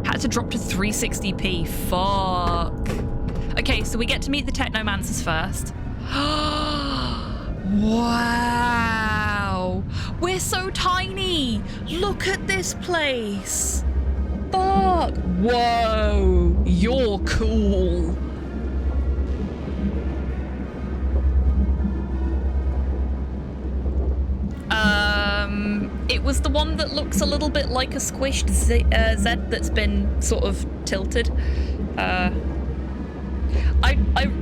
Had to drop to 360p. Fuck. Okay, so we get to meet the Technomancers first. Wow. We're so tiny. Look at this place. Fuck. Whoa. You're cool. It was the one that looks a little bit like a squished Z that's been sort of tilted. I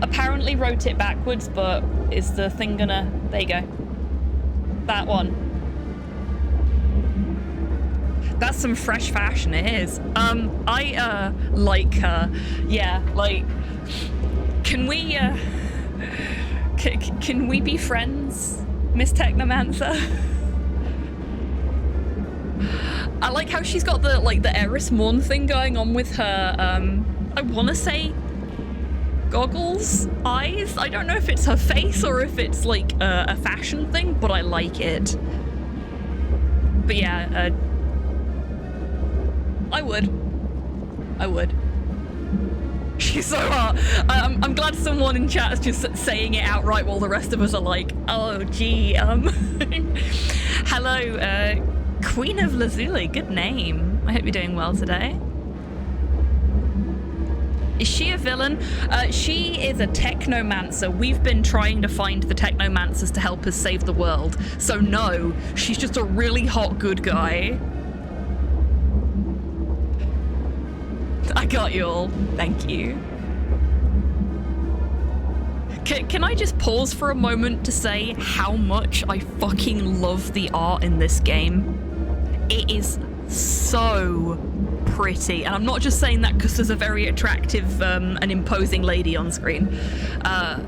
apparently wrote it backwards, but is the thing gonna... There you go. That one. That's some fresh fashion, it is. I like her. Yeah, like... Can we, can we be friends, Miss Technomancer? I like how she's got the, like, the Eris Morn thing going on with her, I want to say goggles, eyes? I don't know if it's her face or if it's, like, a fashion thing, but I like it. But yeah, I would. She's so hot. I'm glad someone in chat is just saying it outright while the rest of us are like, oh, gee, Hello, Queen of Lazuli, good name. I hope you're doing well today. Is she a villain? She is a technomancer. We've been trying to find the technomancers to help us save the world. So no, she's just a really hot good guy. I got you all. Thank you. Can I just pause for a moment to say how much I fucking love the art in this game? It is so pretty, and I'm not just saying that because there's a very attractive and imposing lady on screen. But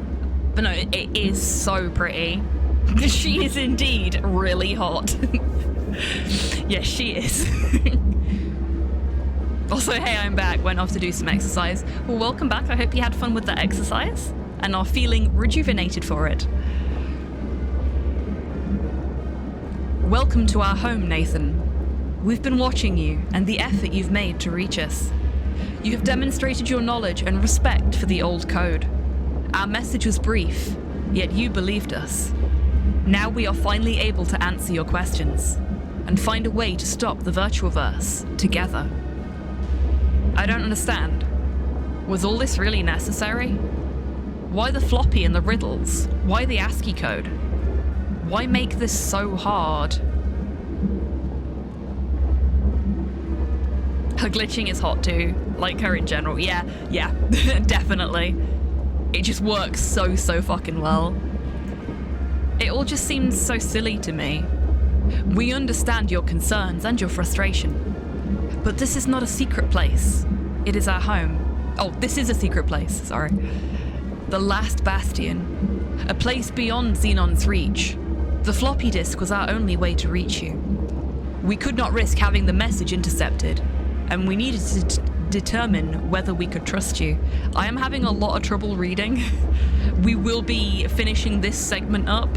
no, it is so pretty. She is indeed really hot. Yes, she is. Also, hey, I'm back. Went off to do some exercise. Well, welcome back. I hope you had fun with that exercise and are feeling rejuvenated for it. Welcome to our home, Nathan. We've been watching you and the effort you've made to reach us. You have demonstrated your knowledge and respect for the old code. Our message was brief, yet you believed us. Now we are finally able to answer your questions and find a way to stop the VirtuaVerse together. I don't understand. Was all this really necessary? Why the floppy and the riddles? Why the ASCII code? Why make this so hard? Her glitching is hot too, like her in general. Yeah, definitely. It just works so fucking well. It all just seems so silly to me. We understand your concerns and your frustration. But this is not a secret place. It is our home. Oh, this is a secret place, sorry. The last bastion. A place beyond Xenon's reach. The floppy disk was our only way to reach you. We could not risk having the message intercepted, and we needed to determine whether we could trust you. I am having a lot of trouble reading. We will be finishing this segment up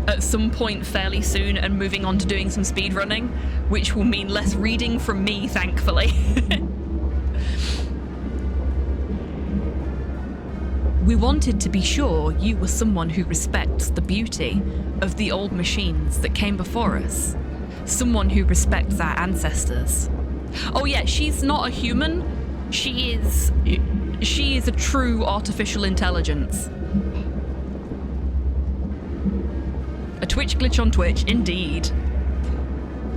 at some point fairly soon and moving on to doing some speed running, which will mean less reading from me, thankfully. We wanted to be sure you were someone who respects the beauty of the old machines that came before us. Someone who respects our ancestors. Oh yeah, she's not a human. She is a true artificial intelligence. A Twitch glitch on Twitch, indeed.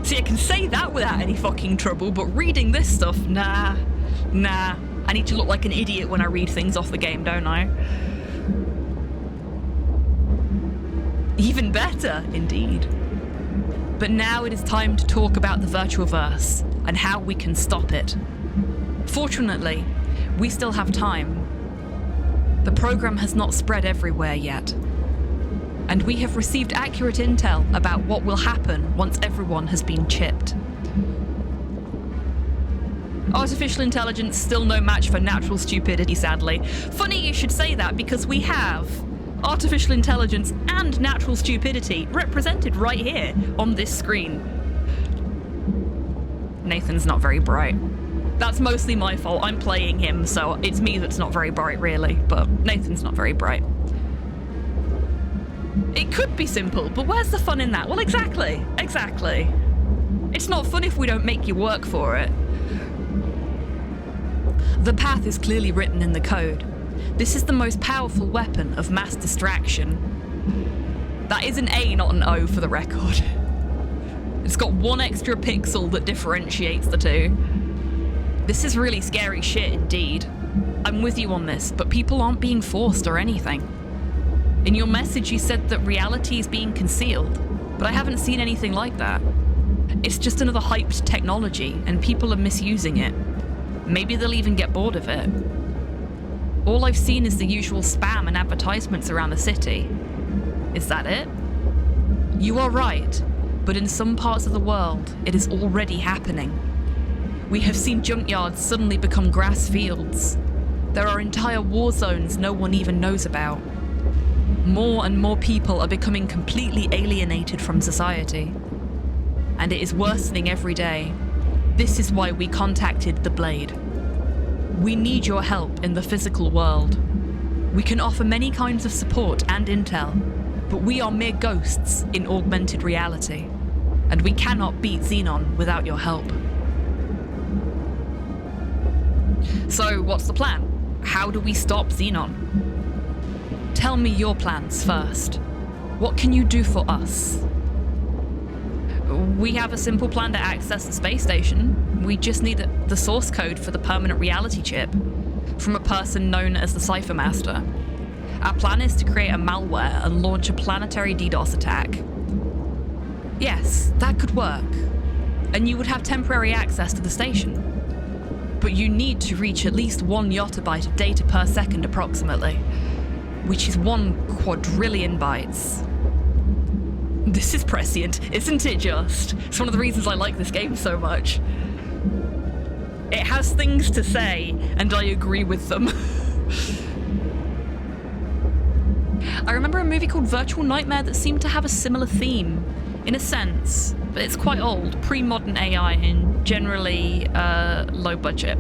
See, I can say that without any fucking trouble, but reading this stuff, nah. I need to look like an idiot when I read things off the game, don't I? Even better, indeed. But now it is time to talk about the VirtuaVerse and how we can stop it. Fortunately, we still have time. The program has not spread everywhere yet. And we have received accurate intel about what will happen once everyone has been chipped. Artificial intelligence still no match for natural stupidity, sadly. Funny you should say that, because we have artificial intelligence and natural stupidity represented right here on this screen. Nathan's not very bright. That's mostly my fault. I'm playing him, so it's me that's not very bright, really. But Nathan's not very bright. It could be simple, but where's the fun in that? Well, exactly. It's not fun if we don't make you work for it. The path is clearly written in the code. This is the most powerful weapon of mass distraction. That is an A, not an O, for the record. It's got one extra pixel that differentiates the two. This is really scary shit indeed. I'm with you on this, but people aren't being forced or anything. In your message, you said that reality is being concealed, but I haven't seen anything like that. It's just another hyped technology, and people are misusing it. Maybe they'll even get bored of it. All I've seen is the usual spam and advertisements around the city. Is that it? You are right, but in some parts of the world, it is already happening. We have seen junkyards suddenly become grass fields. There are entire war zones no one even knows about. More and more people are becoming completely alienated from society. And it is worsening every day. This is why we contacted the Blade. We need your help in the physical world. We can offer many kinds of support and intel, but we are mere ghosts in augmented reality. And we cannot beat Xenon without your help. So, what's the plan? How do we stop Xenon? Tell me your plans first. What can you do for us? We have a simple plan to access the space station. We just need the source code for the permanent reality chip from a person known as the Cipher Master. Our plan is to create a malware and launch a planetary DDoS attack. Yes, that could work. And you would have temporary access to the station. But you need to reach at least 1 yottabyte of data per second approximately. which is 1 quadrillion bytes. This is prescient, isn't it just? It's one of the reasons I like this game so much. It has things to say, and I agree with them. I remember a movie called Virtual Nightmare that seemed to have a similar theme, in a sense, but it's quite old, pre-modern AI and generally low budget.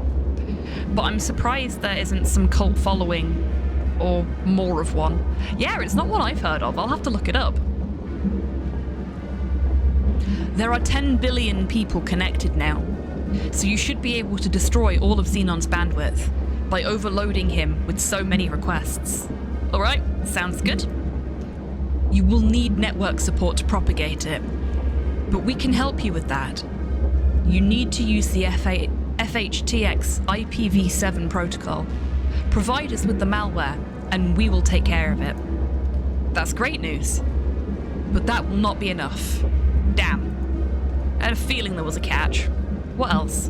But I'm surprised there isn't some cult following, or more of one. Yeah, it's not one I've heard of, I'll have to look it up. There are 10 billion people connected now, so you should be able to destroy all of Xenon's bandwidth by overloading him with so many requests. Alright, sounds good. You will need network support to propagate it, but we can help you with that. You need to use the FHTX IPv7 protocol. Provide us with the malware, and we will take care of it. That's great news, but that will not be enough. Damn. I had a feeling there was a catch. What else?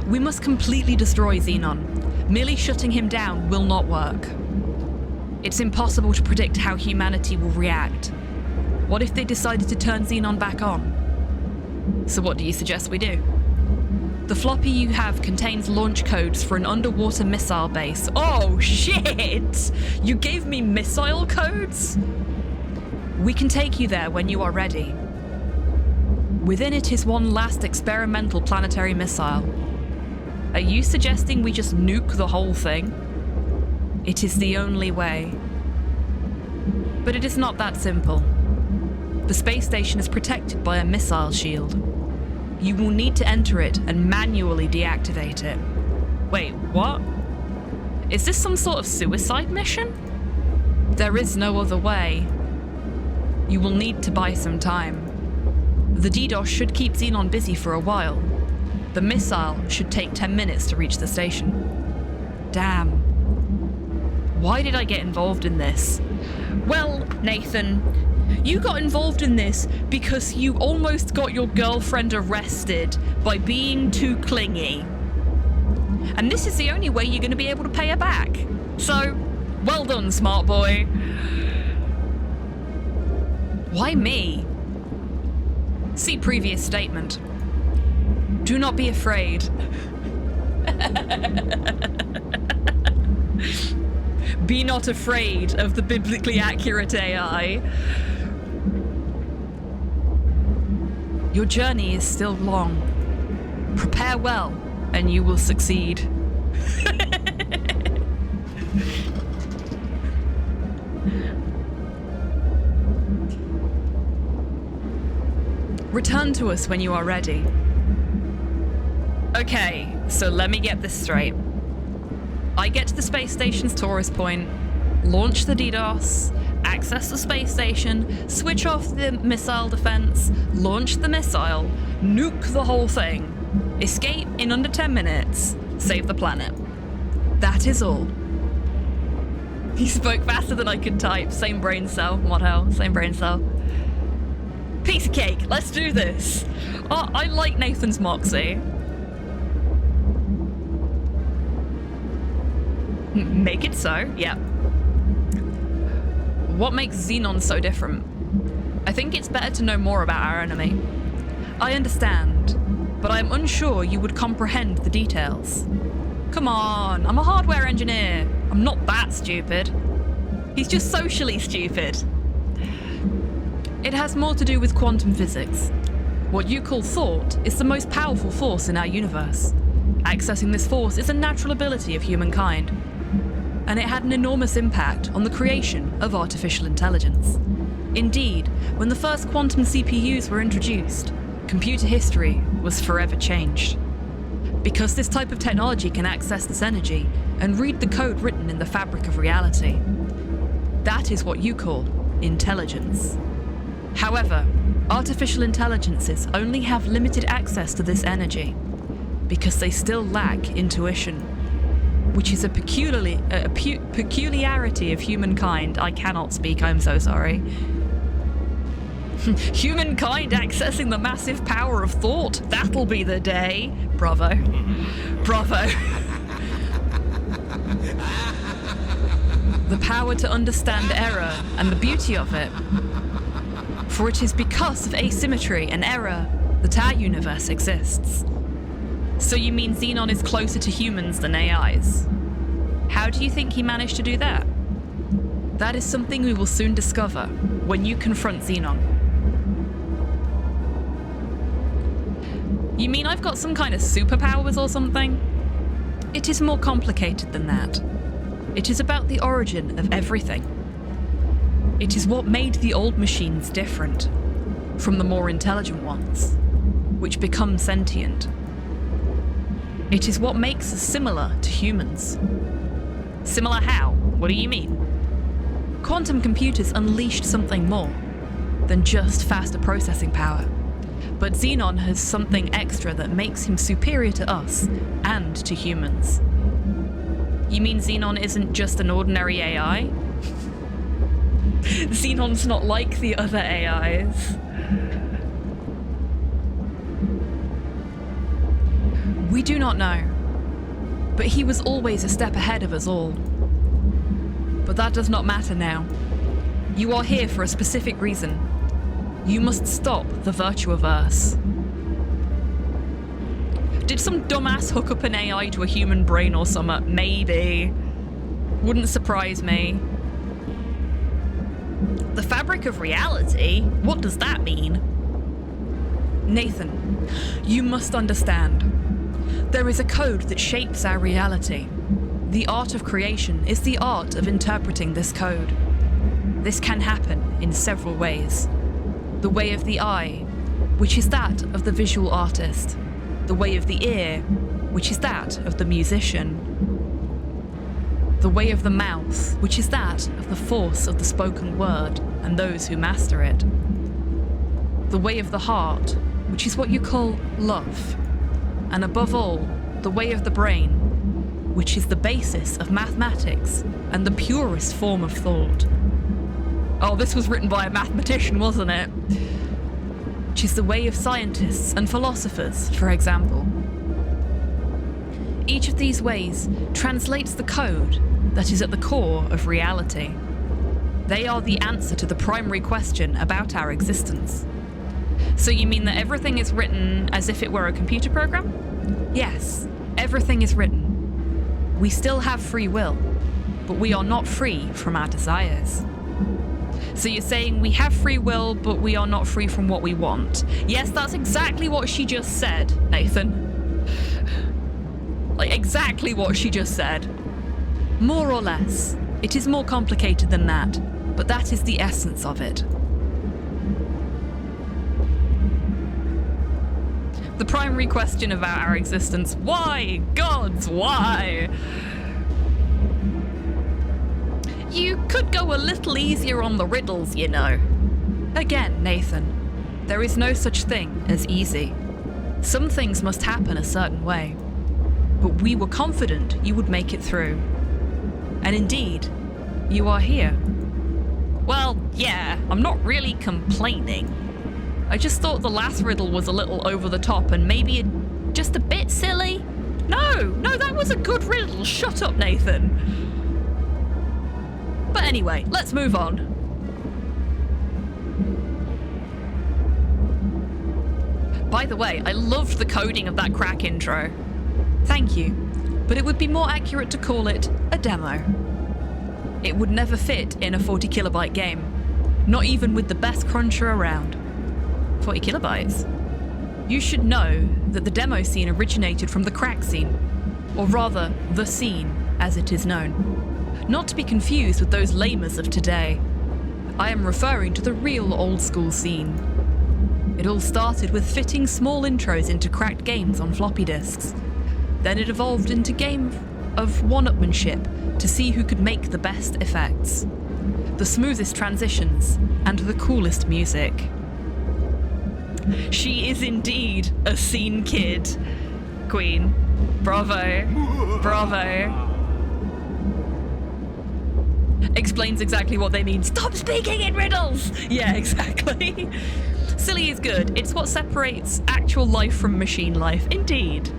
We must completely destroy Xenon. Merely shutting him down will not work. It's impossible to predict how humanity will react. What if they decided to turn Xenon back on? So what do you suggest we do? The floppy you have contains launch codes for an underwater missile base. Oh shit! You gave me missile codes? We can take you there when you are ready. Within it is one last experimental planetary missile. Are you suggesting we just nuke the whole thing? It is the only way. But it is not that simple. The space station is protected by a missile shield. You will need to enter it and manually deactivate it. Wait, what? Is this some sort of suicide mission? There is no other way. You will need to buy some time. The DDoS should keep Xenon busy for a while. The missile should take 10 minutes to reach the station. Damn. Why did I get involved in this? Well, Nathan, you got involved in this because you almost got your girlfriend arrested by being too clingy. And this is the only way you're going to be able to pay her back. So, well done, smart boy. Why me? See previous statement. Do not be afraid. Be not afraid of the biblically accurate AI. Your journey is still long. Prepare well, and you will succeed. Return to us when you are ready. Okay, so let me get this straight. I get to the space station's tourist point, launch the DDoS, access the space station, switch off the missile defense, launch the missile, nuke the whole thing, escape in under 10 minutes, save the planet. That is all. He spoke faster than I could type. Same brain cell. What hell? Same brain cell. Piece of cake. Let's do this. Oh, I like Nathan's moxie. Make it so, yeah. What makes Xenon so different? I think it's better to know more about our enemy. I understand, but I'm unsure you would comprehend the details. Come on, I'm a hardware engineer. I'm not that stupid. He's just socially stupid. It has more to do with quantum physics. What you call thought is the most powerful force in our universe. Accessing this force is a natural ability of humankind, and it had an enormous impact on the creation of artificial intelligence. Indeed, when the first quantum CPUs were introduced, computer history was forever changed. Because this type of technology can access this energy and read the code written in the fabric of reality. That is what you call intelligence. However, artificial intelligences only have limited access to this energy because they still lack intuition, which is a peculiarity of humankind. I cannot speak, I'm so sorry. Humankind accessing the massive power of thought. That'll be the day. Bravo. Bravo. the power to understand error and the beauty of it. For it is because of asymmetry and error that our universe exists. So you mean Xenon is closer to humans than AIs? How do you think he managed to do that? That is something we will soon discover when you confront Xenon. You mean I've got some kind of superpowers or something? It is more complicated than that. It is about the origin of everything. It is what made the old machines different from the more intelligent ones, which become sentient. It is what makes us similar to humans. Similar how? What do you mean? Quantum computers unleashed something more than just faster processing power. But Xenon has something extra that makes him superior to us and to humans. You mean Xenon isn't just an ordinary AI? Xenon's not like the other AIs. We do not know, but he was always a step ahead of us all. But that does not matter now. You are here for a specific reason. You must stop the VirtuaVerse. Did some dumbass hook up an AI to a human brain or something? Maybe. Wouldn't surprise me. The fabric of reality? What does that mean? Nathan, you must understand. There is a code that shapes our reality. The art of creation is the art of interpreting this code. This can happen in several ways. The way of the eye, which is that of the visual artist. The way of the ear, which is that of the musician. The way of the mouth, which is that of the force of the spoken word and those who master it. The way of the heart, which is what you call love. And above all, the way of the brain, which is the basis of mathematics and the purest form of thought. Oh, this was written by a mathematician, wasn't it? Which is the way of scientists and philosophers, for example. Each of these ways translates the code that is at the core of reality. They are the answer to the primary question about our existence. So you mean that everything is written as if it were a computer program? Yes, everything is written. We still have free will, but we are not free from our desires. So you're saying we have free will, but we are not free from what we want. Yes, that's exactly what she just said, Nathan. Like, exactly what she just said. More or less. It is more complicated than that, but that is the essence of it. The primary question about our existence: why? Gods, why? You could go a little easier on the riddles, you know. Again, Nathan, there is no such thing as easy. Some things must happen a certain way. But we were confident you would make it through. And indeed, you are here. Well, yeah, I'm not really complaining. I just thought the last riddle was a little over the top and maybe just a bit silly. No, that was a good riddle. Shut up, Nathan. But anyway, let's move on. By the way, I loved the coding of that crack intro. Thank you, but it would be more accurate to call it a demo. It would never fit in a 40 kilobyte game, not even with the best cruncher around. 40 kilobytes? You should know that the demo scene originated from the crack scene, or rather, the scene, as it is known. Not to be confused with those lamers of today. I am referring to the real old school scene. It all started with fitting small intros into cracked games on floppy disks. Then it evolved into game of one-upmanship to see who could make the best effects, the smoothest transitions, and the coolest music. She is indeed a scene kid. Queen. Bravo. Bravo. Explains exactly what they mean. Stop speaking in riddles! Yeah, exactly. Silly is good. It's what separates actual life from machine life. Indeed.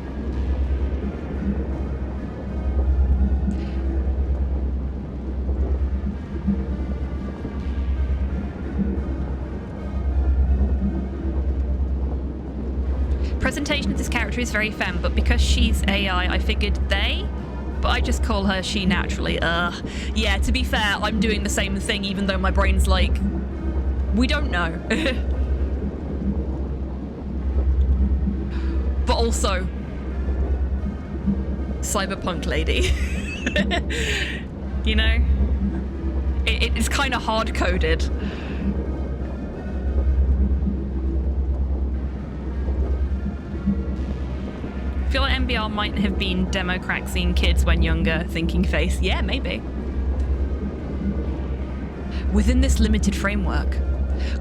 presentation of this character is very femme, but because she's AI, I figured they, but I just call her she naturally. Yeah, to be fair, I'm doing the same thing, even though my brain's like, we don't know. But also, cyberpunk lady. You know? It's kind of hard-coded. I feel like MBR might have been Democraxing kids when younger, thinking face. Yeah, maybe. Within this limited framework,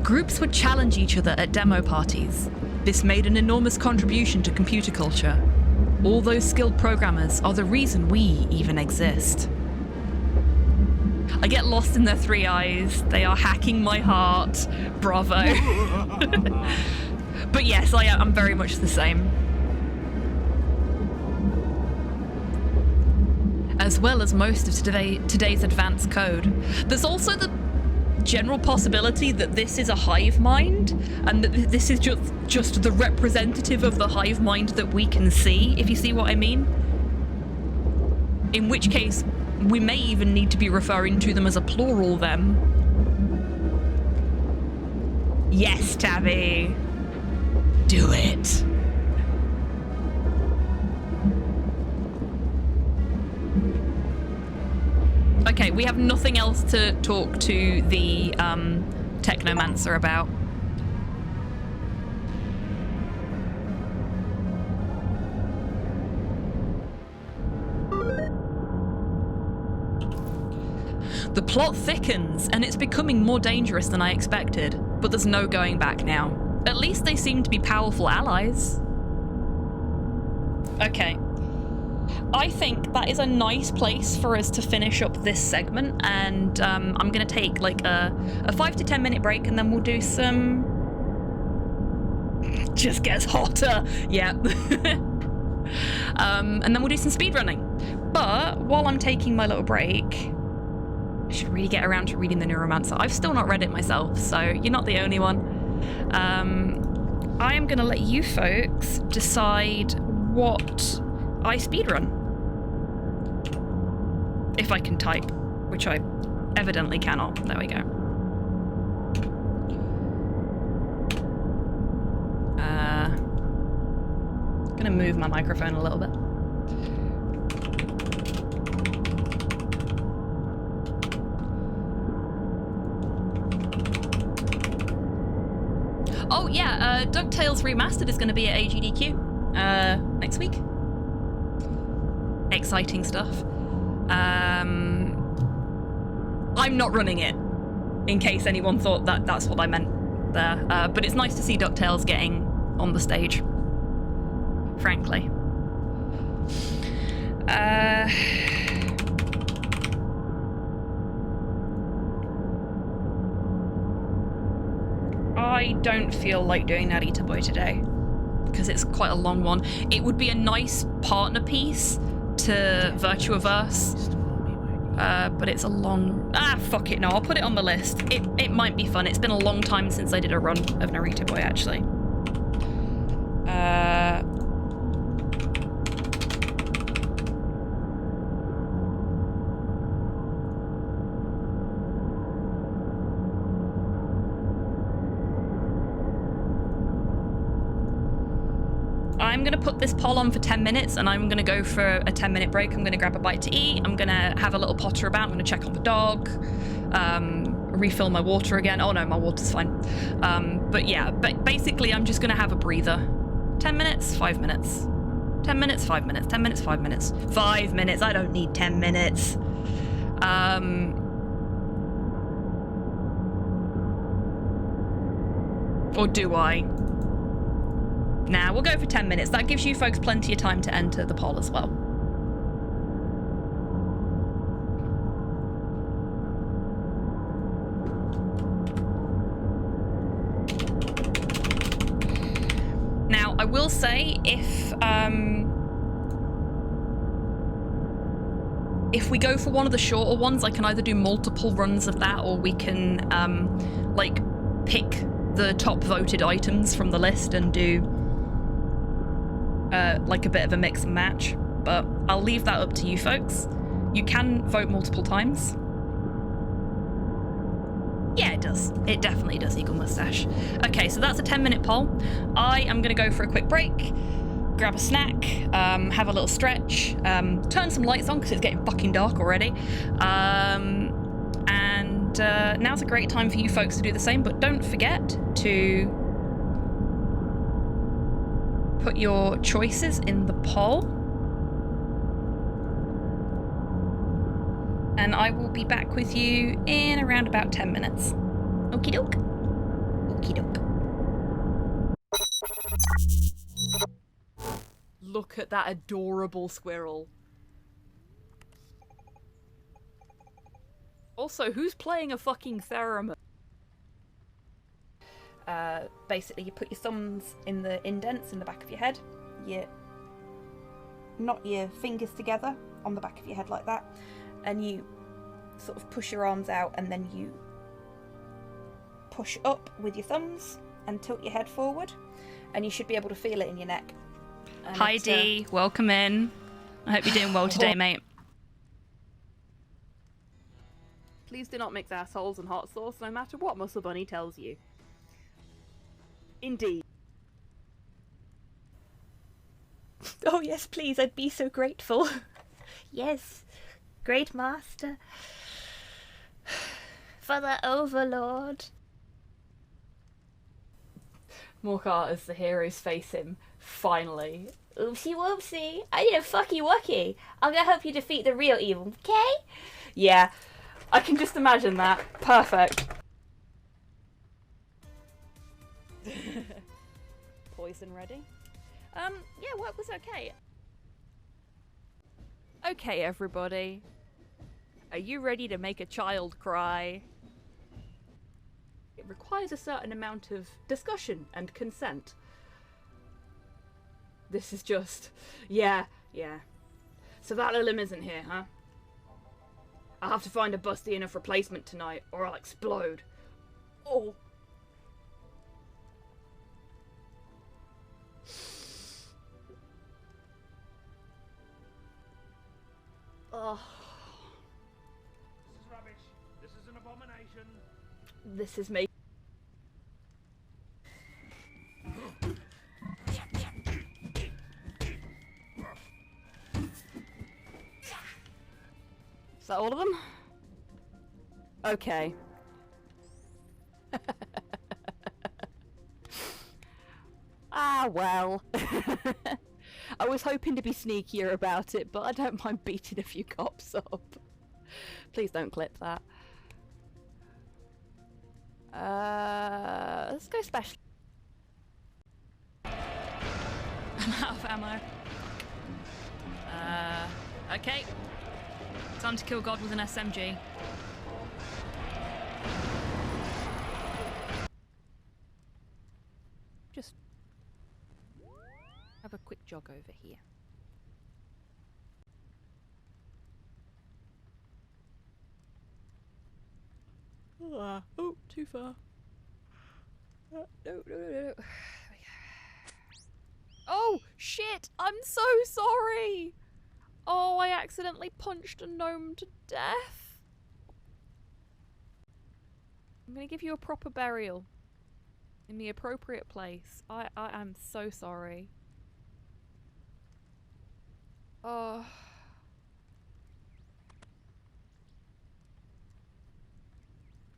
groups would challenge each other at demo parties. This made an enormous contribution to computer culture. All those skilled programmers are the reason we even exist. I get lost in their three eyes. They are hacking my heart. Bravo. But yes, I'm very much the same. As well as most of today's advanced code. There's also the general possibility that this is a hive mind, and that this is just the representative of the hive mind that we can see, if you see what I mean. In which case, we may even need to be referring to them as a plural them. Yes, Tabby. Do it. Okay, we have nothing else to talk to the Technomancer about. The plot thickens, and it's becoming more dangerous than I expected, but there's no going back now. At least they seem to be powerful allies. Okay. I think that is a nice place for us to finish up this segment, and I'm going to take like a 5 to 10 minute break, and then we'll do some... Just gets hotter. Yeah. And then we'll do some speedrunning. But while I'm taking my little break, I should really get around to reading the Neuromancer. I've still not read it myself, so you're not the only one. I am going to let you folks decide what I speedrun. If I can type, which I evidently cannot. There we go. Gonna move my microphone a little bit. Oh yeah, DuckTales Remastered is going to be at AGDQ next week. Exciting stuff. I'm not running it, in case anyone thought that that's what I meant there. But it's nice to see DuckTales getting on the stage, frankly. I don't feel like doing Narita Boy today, because it's quite a long one. It would be a nice partner piece to VirtuaVerse, but it's a long... fuck it, no, I'll put it on the list. It might be fun. It's been a long time since I did a run of Narita Boy, actually. I'm going to put this poll on for 10 minutes, and I'm going to go for a 10-minute break. I'm going to grab a bite to eat. I'm going to have a little potter about. I'm going to check on the dog, refill my water again. Oh no, my water's fine. But yeah, basically I'm just going to have a breather. 10 minutes, 5 minutes. 10 minutes, 5 minutes. 10 minutes, 5 minutes. 5 minutes, I don't need 10 minutes. Or do I? Nah, we'll go for 10 minutes. That gives you folks plenty of time to enter the poll as well. Now, I will say, if we go for one of the shorter ones, I can either do multiple runs of that, or we can like pick the top voted items from the list and do like a bit of a mix and match, but I'll leave that up to you folks. You can vote multiple times. Yeah, it does. It definitely does, Eagle Mustache. Okay, so that's a 10-minute poll. I am going to go for a quick break, grab a snack, have a little stretch, turn some lights on because it's getting fucking dark already. And now's a great time for you folks to do the same, but don't forget to put your choices in the poll. And I will be back with you in around about 10 minutes. Okie doke. Okie doke. Look at that adorable squirrel. Also, who's playing a fucking theremin? Basically, you put your thumbs in the indents in the back of your head. You knot your fingers together on the back of your head like that. And you sort of push your arms out, and then you push up with your thumbs and tilt your head forward, and you should be able to feel it in your neck. And hi Dee, welcome in. I hope you're doing well today, mate. Please do not mix assholes and hot sauce, no matter what Muscle Bunny tells you. Indeed. Oh yes, please, I'd be so grateful. Yes. Great master. For the overlord. Morcar as the heroes face him, finally. Oopsie whoopsie, I did a fucky wucky. I'm gonna help you defeat the real evil, okay? Yeah, I can just imagine that. Perfect. Poison ready? Yeah, work was okay. Okay, everybody. Are you ready to make a child cry? It requires a certain amount of discussion and consent. This is just... Yeah. So that Lilim isn't here, huh? I'll have to find a busty enough replacement tonight, or I'll explode. Oh. Oh. This is rubbish. This is an abomination. This is me. Is that all of them? Okay. Ah, well. I was hoping to be sneakier about it, but I don't mind beating a few cops up. Please don't clip that. Let's go special. I'm out of ammo. Okay. Time to kill God with an SMG. Just have a quick jog over here. Oh, too far. No. Oh, shit! I'm so sorry! Oh, I accidentally punched a gnome to death. I'm gonna give you a proper burial. In the appropriate place. I am so sorry. Oh.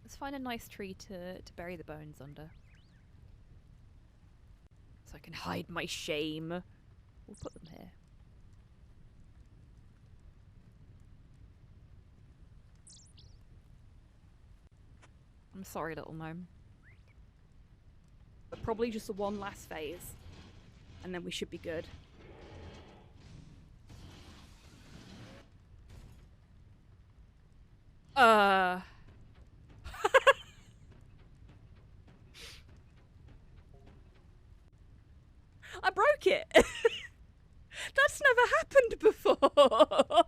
Let's find a nice tree to bury the bones under. So I can hide my shame. We'll put them here. I'm sorry, little gnome. But probably just the one last phase. And then we should be good. I broke it! That's never happened before!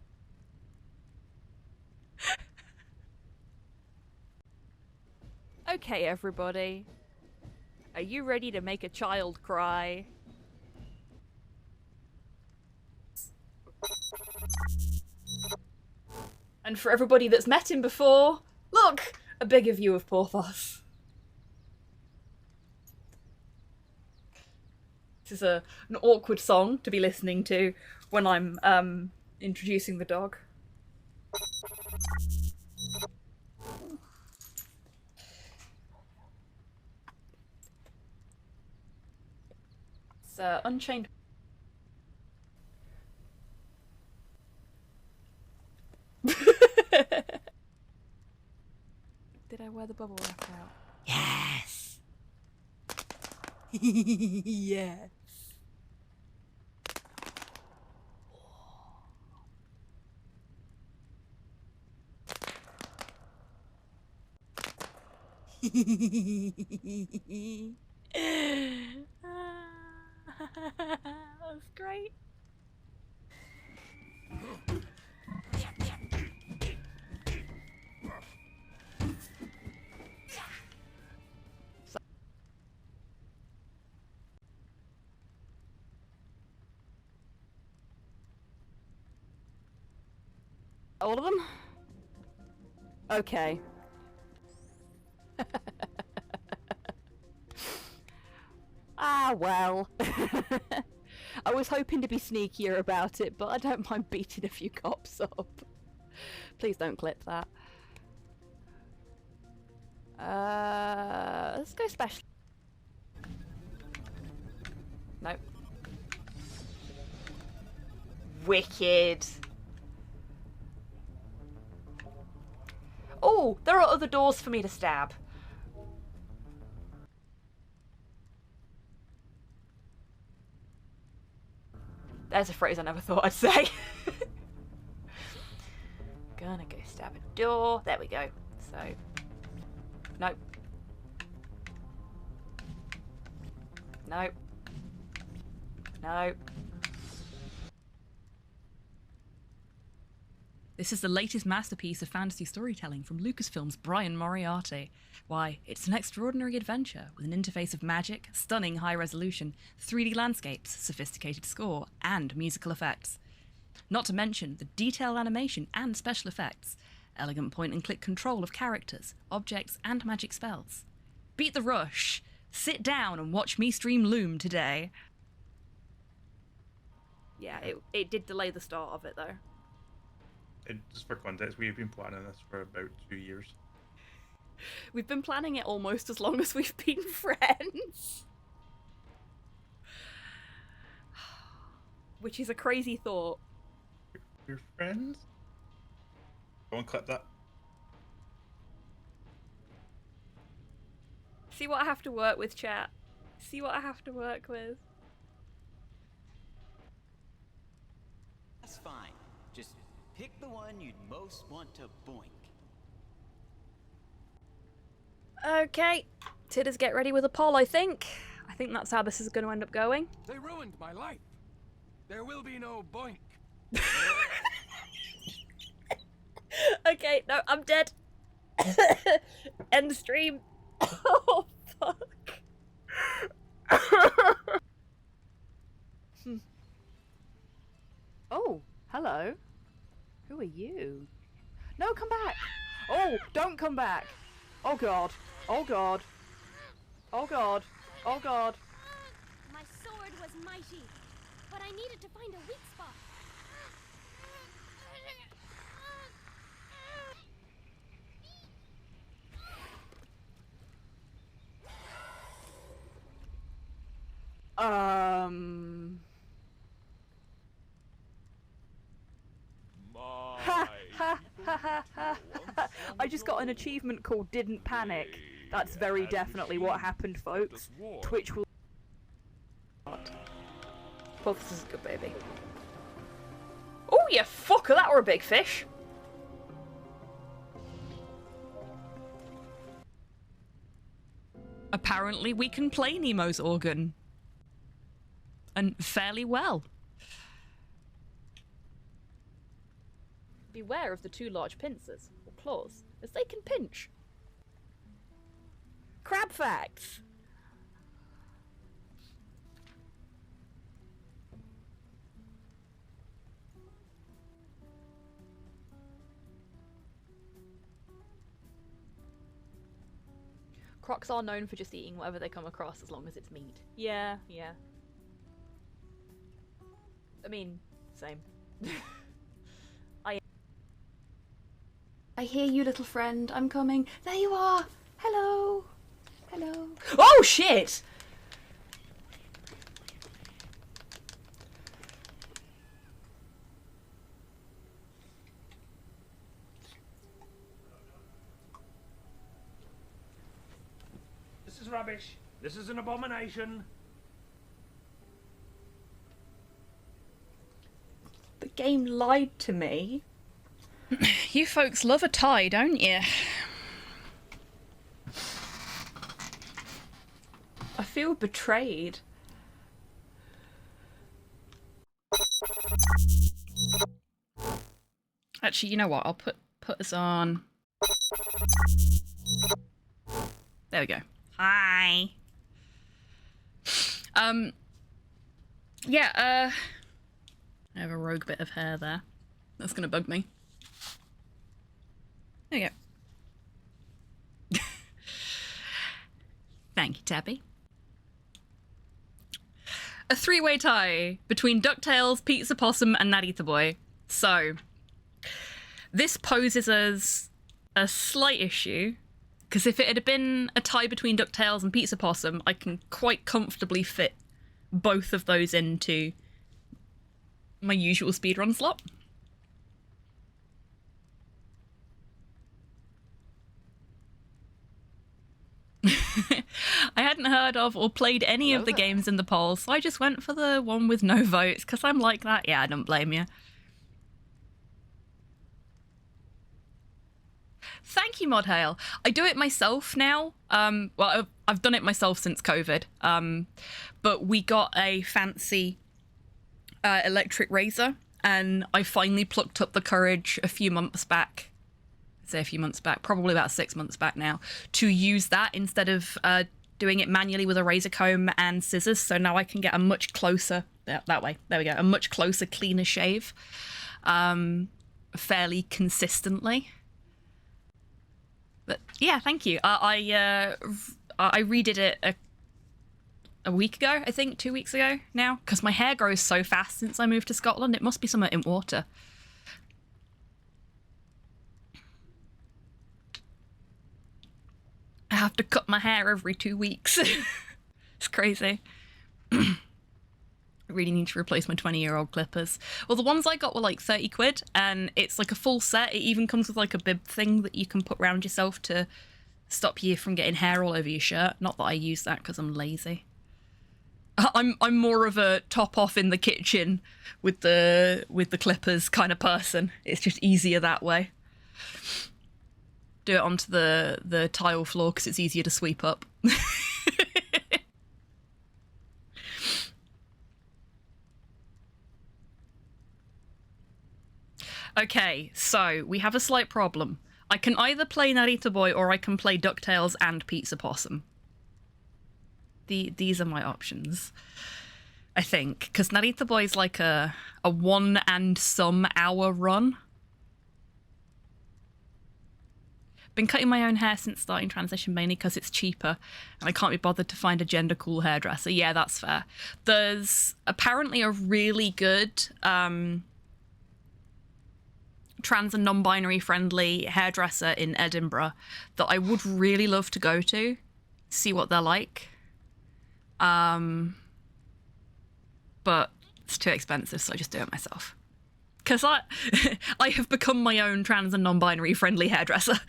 Okay, everybody. Are you ready to make a child cry? And for everybody that's met him before, look, a bigger view of Porthos. This is an awkward song to be listening to when I'm introducing the dog. It's Unchained. Did I wear the bubble wrap out? Yes! Yes! That's great. All of them? Okay. Ah, well. I was hoping to be sneakier about it, but I don't mind beating a few cops up. Please don't clip that. Let's go special. Nope. Wicked. Oh, there are other doors for me to stab. There's a phrase I never thought I'd say. Gonna go stab a door. There we go. So, nope. Nope. Nope. This is the latest masterpiece of fantasy storytelling from Lucasfilm's Brian Moriarty. Why, it's an extraordinary adventure with an interface of magic, stunning high resolution, 3D landscapes, sophisticated score, and musical effects. Not to mention the detailed animation and special effects, elegant point-and-click control of characters, objects, and magic spells. Beat the rush! Sit down and watch me stream Loom today. Yeah, it did delay the start of it though. Just for context, we've been planning this for about 2 years. We've been planning it almost as long as we've been friends. Which is a crazy thought. We're friends? Go and clip that. See what I have to work with, chat. See what I have to work with. That's fine. Just pick the one you'd most want to boink. Okay, Tidders, get ready with a poll, I think. I think that's how this is going to end up going. They ruined my life. There will be no boink. Okay, no, I'm dead. End the stream. Oh, fuck. Oh, hello. Who are you? No, come back. Oh, don't come back. Oh, God. Oh, God. Oh, God. Oh, God. My sword was mighty, but I needed to find a weak spot. I just got an achievement called Didn't Panic. That's very definitely what happened, folks. Twitch will... Well, this is a good baby. Oh, you fucker, that were a big fish. Apparently we can play Nemo's organ. And fairly well. Beware of the two large pincers, or claws, as they can pinch. Crab facts! Crocs are known for just eating whatever they come across as long as it's meat. Yeah, yeah. I mean, same. I hear you, little friend. I'm coming. There you are. Hello. Hello. Oh, shit! This is rubbish. This is an abomination. The game lied to me. You folks love a tie, don't you? I feel betrayed. Actually, you know what? I'll put us on. There we go. Hi. Yeah, I have a rogue bit of hair there. That's gonna bug me. There you go. Thank you, Tabby. A three-way tie between DuckTales, Pizza Possum, and Natty the Boy. So, this poses as a slight issue, because if it had been a tie between DuckTales and Pizza Possum, I can quite comfortably fit both of those into my usual speedrun slot. I hadn't heard of or played any of the games in the polls, so I just went for the one with no votes, because I'm like that. Yeah, I don't blame you. Thank you, Mod Hale. I do it myself now. Well, I've done it myself since COVID. But we got a fancy electric razor, and I finally plucked up the courage a few months back. I'd say a few months back, probably about 6 months back now, to use that instead of doing it manually with a razor comb and scissors. So now I can get a much closer, that way, there we go, a much closer, cleaner shave fairly consistently. But yeah, thank you. I redid it a week ago, I think, 2 weeks ago now, because my hair grows so fast since I moved to Scotland. It must be somewhere in water. I have to cut my hair every 2 weeks. It's crazy. I really need to replace my 20-year-old clippers. Well, the ones I got were like 30 quid, and it's like a full set. It even comes with like a bib thing that you can put around yourself to stop you from getting hair all over your shirt. Not that I use that because I'm lazy. I'm more of a top off in the kitchen with the clippers kind of person. It's just easier that way. Do it onto the tile floor because it's easier to sweep up. Okay, so we have a slight problem. I can either play Narita Boy or I can play DuckTales and Pizza Possum. These are my options, I think, because Narita Boy is like a 1 and some hour run. Been cutting my own hair since starting transition, mainly because it's cheaper and I can't be bothered to find a gender cool hairdresser. Yeah, that's fair. There's apparently a really good trans and non-binary friendly hairdresser in Edinburgh that I would really love to go to, see what they're like. But it's too expensive, so I just do it myself. Because I have become my own trans and non-binary friendly hairdresser.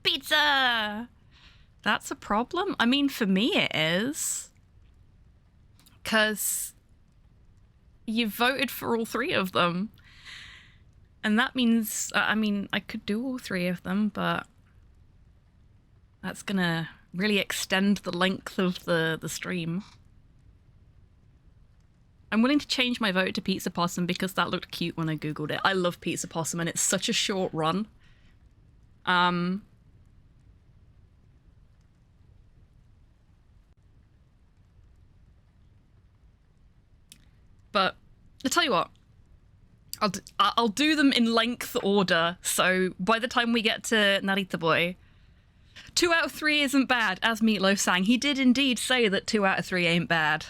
Pizza! That's a problem? I mean, for me it is. Because you voted for all 3 of them. And that means, I mean, I could do all 3 of them, but that's gonna really extend the length of the stream. I'm willing to change my vote to Pizza Possum because that looked cute when I googled it. I love Pizza Possum and it's such a short run. But I'll tell you what, I'll do them in length order, so by the time we get to Narita Boy, 2 out of 3 isn't bad, as Meatloaf sang. He did indeed say that 2 out of 3 ain't bad.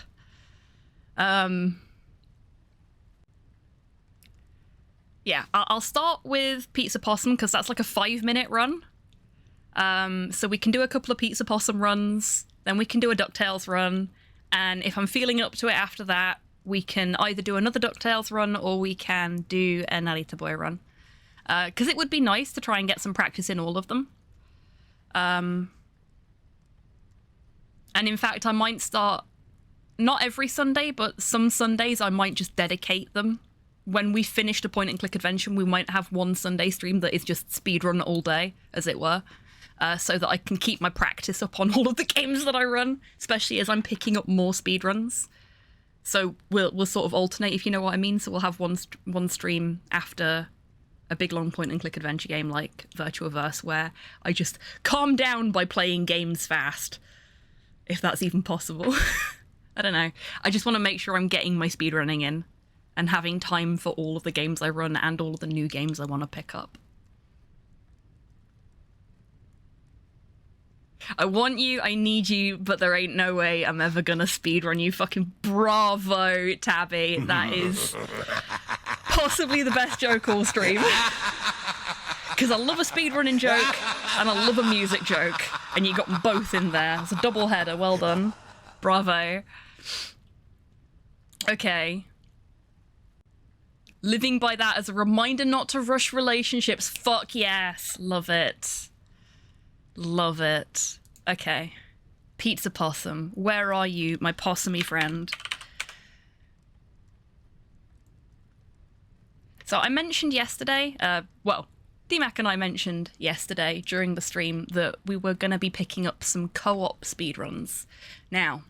Yeah, I'll start with Pizza Possum because that's like a 5-minute run. So we can do a couple of Pizza Possum runs, then we can do a DuckTales run, and if I'm feeling up to it after that, we can either do another DuckTales run or we can do an Alita Boy run. Because it would be nice to try and get some practice in all of them. And in fact, I might start, not every Sunday, but some Sundays I might just dedicate them. When we finish the point-and-click adventure, we might have one Sunday stream that is just speedrun all day, as it were, so that I can keep my practice up on all of the games that I run, especially as I'm picking up more speedruns. So we'll sort of alternate, if you know what I mean. So we'll have one stream after a big long point-and-click adventure game like VirtuaVerse, where I just calm down by playing games fast, if that's even possible. I don't know. I just want to make sure I'm getting my speedrunning in and having time for all of the games I run and all of the new games I want to pick up. I want you, I need you, but there ain't no way I'm ever gonna speedrun you. Fucking bravo, Tabby. That is possibly the best joke all stream. Because I love a speedrunning joke and I love a music joke, and you got them both in there. It's a double header. Well done. Bravo. Okay. Living by that as a reminder not to rush relationships. Fuck yes. Love it. Love it. Okay. Pizza Possum. Where are you, my possumy friend? So I mentioned yesterday, well, DMAC and I mentioned yesterday during the stream that we were going to be picking up some co-op speedruns. Now,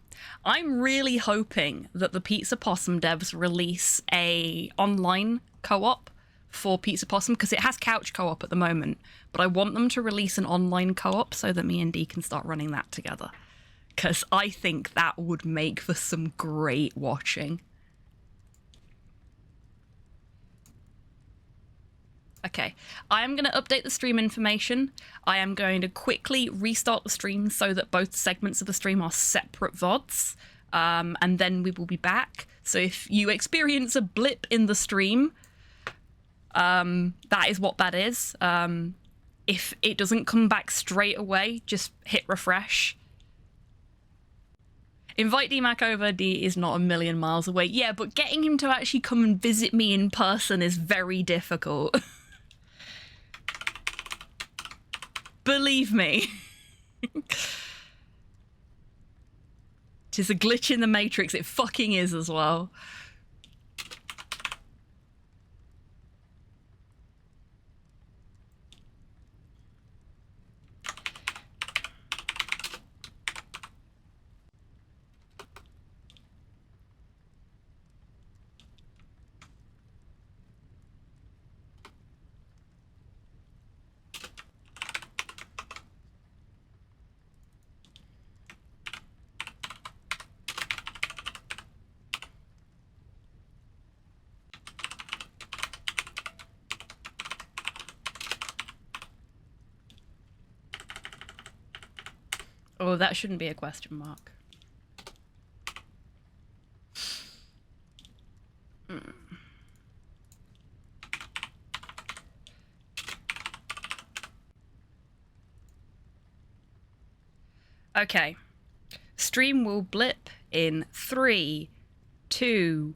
I'm really hoping that the Pizza Possum devs release a online co-op for Pizza Possum, because it has couch co-op at the moment, but I want them to release an online co-op so that me and Dee can start running that together, because I think that would make for some great watching. Okay, I am going to update the stream information. I am going to quickly restart the stream so that both segments of the stream are separate VODs, and then we will be back. So if you experience a blip in the stream, that is what that is. If it doesn't come back straight away, just hit refresh. Invite DMAC over. D is not a million miles away. Yeah, but getting him to actually come and visit me in person is very difficult. Believe me. Tis a glitch in the Matrix. It fucking is as well. Oh, that shouldn't be a question mark. Okay. Stream will blip in 3, 2,